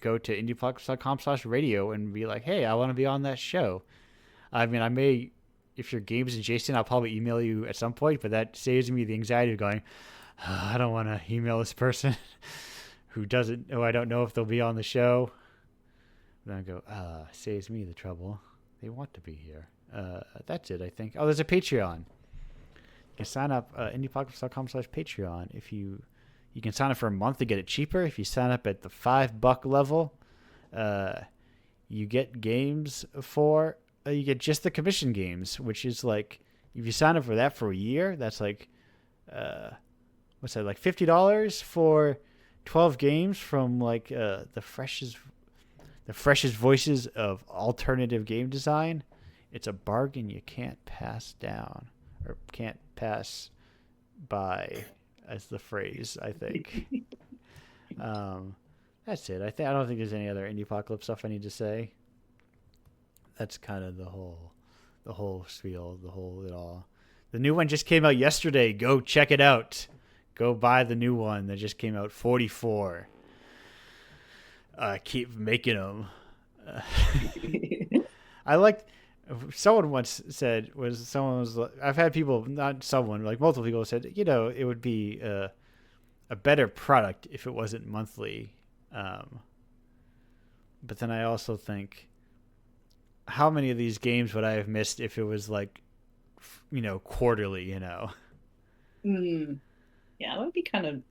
go to indiepocalypse.com/radio and be like, hey, I want to be on that show. I mean, I may, if you're games adjacent, I'll probably email you at some point, but that saves me the anxiety of going, I don't want to email this person who I don't know if they'll be on the show. Then I go, saves me the trouble. They want to be here. That's it, I think. Oh, there's a Patreon. You can sign up indiepocalypse.com/Patreon. If you can sign up for a month to get it cheaper. If you sign up at the $5 level, you get games for you get just the commission games, which is like, if you sign up for that for a year, that's like what's that, like $50 for 12 games from like the freshest voices of alternative game design. It's a bargain you can't pass down, or can't pass by, as the phrase, I think. That's it. I don't think there's any other Indiepocalypse stuff I need to say. That's kind of the whole spiel, it all. The new one just came out yesterday. Go check it out. Go buy the new one that just came out. 44. Keep making them. I liked. Someone once said I've had people, not someone, like multiple people said, it would be a better product if it wasn't monthly. But then I also think, how many of these games would I have missed if it was like, quarterly, Yeah, that would be kind of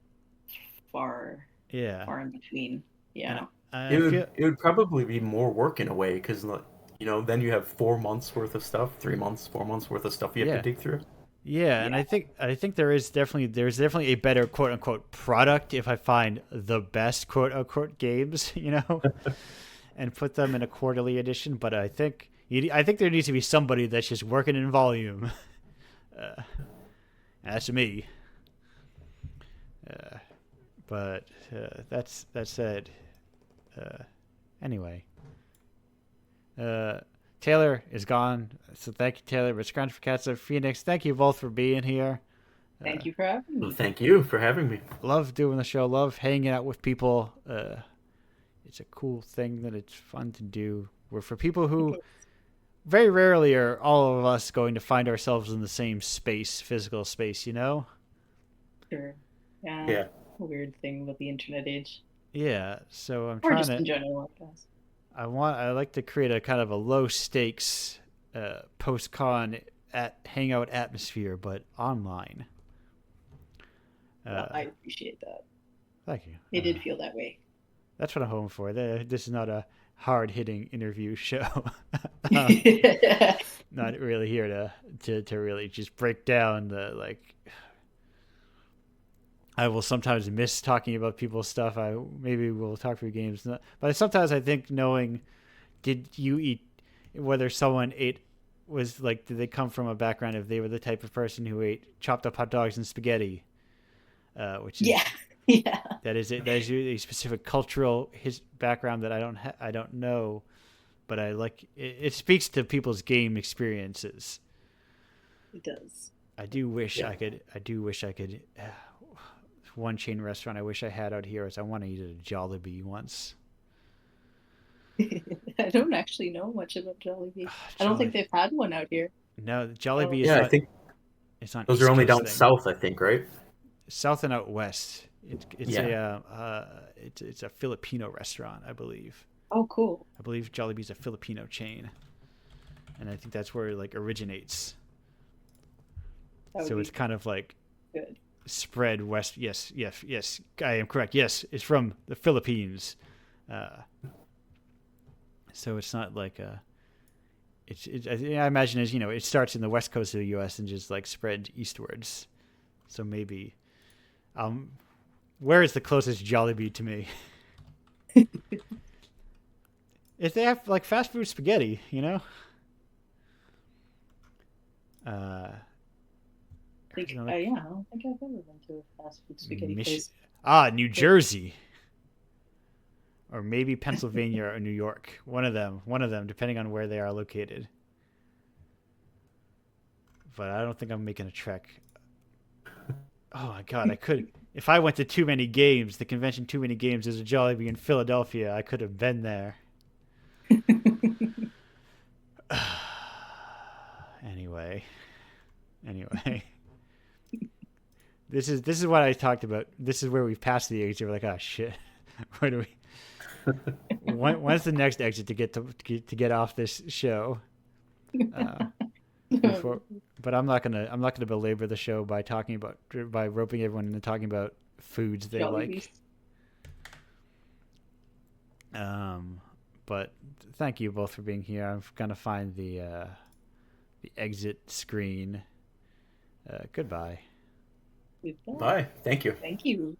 far in between. Yeah. It would probably be more work in a way, because then you have 4 months worth of stuff, 3 months, 4 months worth of stuff you have to dig through. Yeah, and I think there's definitely a better quote unquote product if I find the best quote unquote games, and put them in a quarterly edition. But I think there needs to be somebody that's just working in volume. That's me. But that said. Anyway, Taylor is gone, so thank you, Taylor. Rich Scrunch for Cats of Phoenix. Thank you both for being here. Thank you for having me. Well, thank you for having me. Love doing the show. Love hanging out with people. It's a cool thing that it's fun to do. We're for people who very rarely are all of us going to find ourselves in the same space, physical space. Sure. Yeah. A weird thing about the internet age. Yeah, so I'm or trying just to. In general, I guess. I like to create a kind of a low stakes post-con hangout atmosphere, but online. I appreciate that. Thank you. It did feel that way. That's what I'm hoping for. This is not a hard-hitting interview show. Not really here to really just break down the like. I will sometimes miss talking about people's stuff. Maybe we'll talk through games, but sometimes I think knowing, did you eat? Whether someone ate was like, did they come from a background if they were the type of person who ate chopped up hot dogs and spaghetti, which is that is a specific cultural background that I don't know, but I like it speaks to people's game experiences. It does. I do wish I could. One chain restaurant I wish I had out here is I want to eat at a Jollibee once. I don't actually know much about Jollibee. I don't think they've had one out here. No, Jollibee is not. I think it's not. Those are only down south, I think, right? South and out west. It's a Filipino restaurant, I believe. Oh, cool. I believe Jollibee's a Filipino chain, and I think that's where it like originates. So it's kind of like good. Spread west. Yes, I am correct. Yes, it's from the Philippines. So it's not like I imagine as it starts in the west coast of the U.S. and just like spread eastwards. So maybe, where is the closest Jollibee to me? If they have like fast food spaghetti, you know. Yeah, I don't think I've ever been to a fast food spaghetti place. New Jersey, or maybe Pennsylvania or New York. One of them, depending on where they are located. But I don't think I'm making a trek. Oh my god, I could. If I went to Too Many Games, the convention Too Many Games, there's a Jollibee in Philadelphia. I could have been there. Anyway. This is what I talked about. This is where we've passed the exit. We're like, oh shit, where do we? When's the next exit to get off this show? But I'm not gonna belabor the show by roping everyone into talking about foods they like. But thank you both for being here. I'm gonna find the exit screen. Goodbye. Goodbye. Bye. Thank you. Thank you.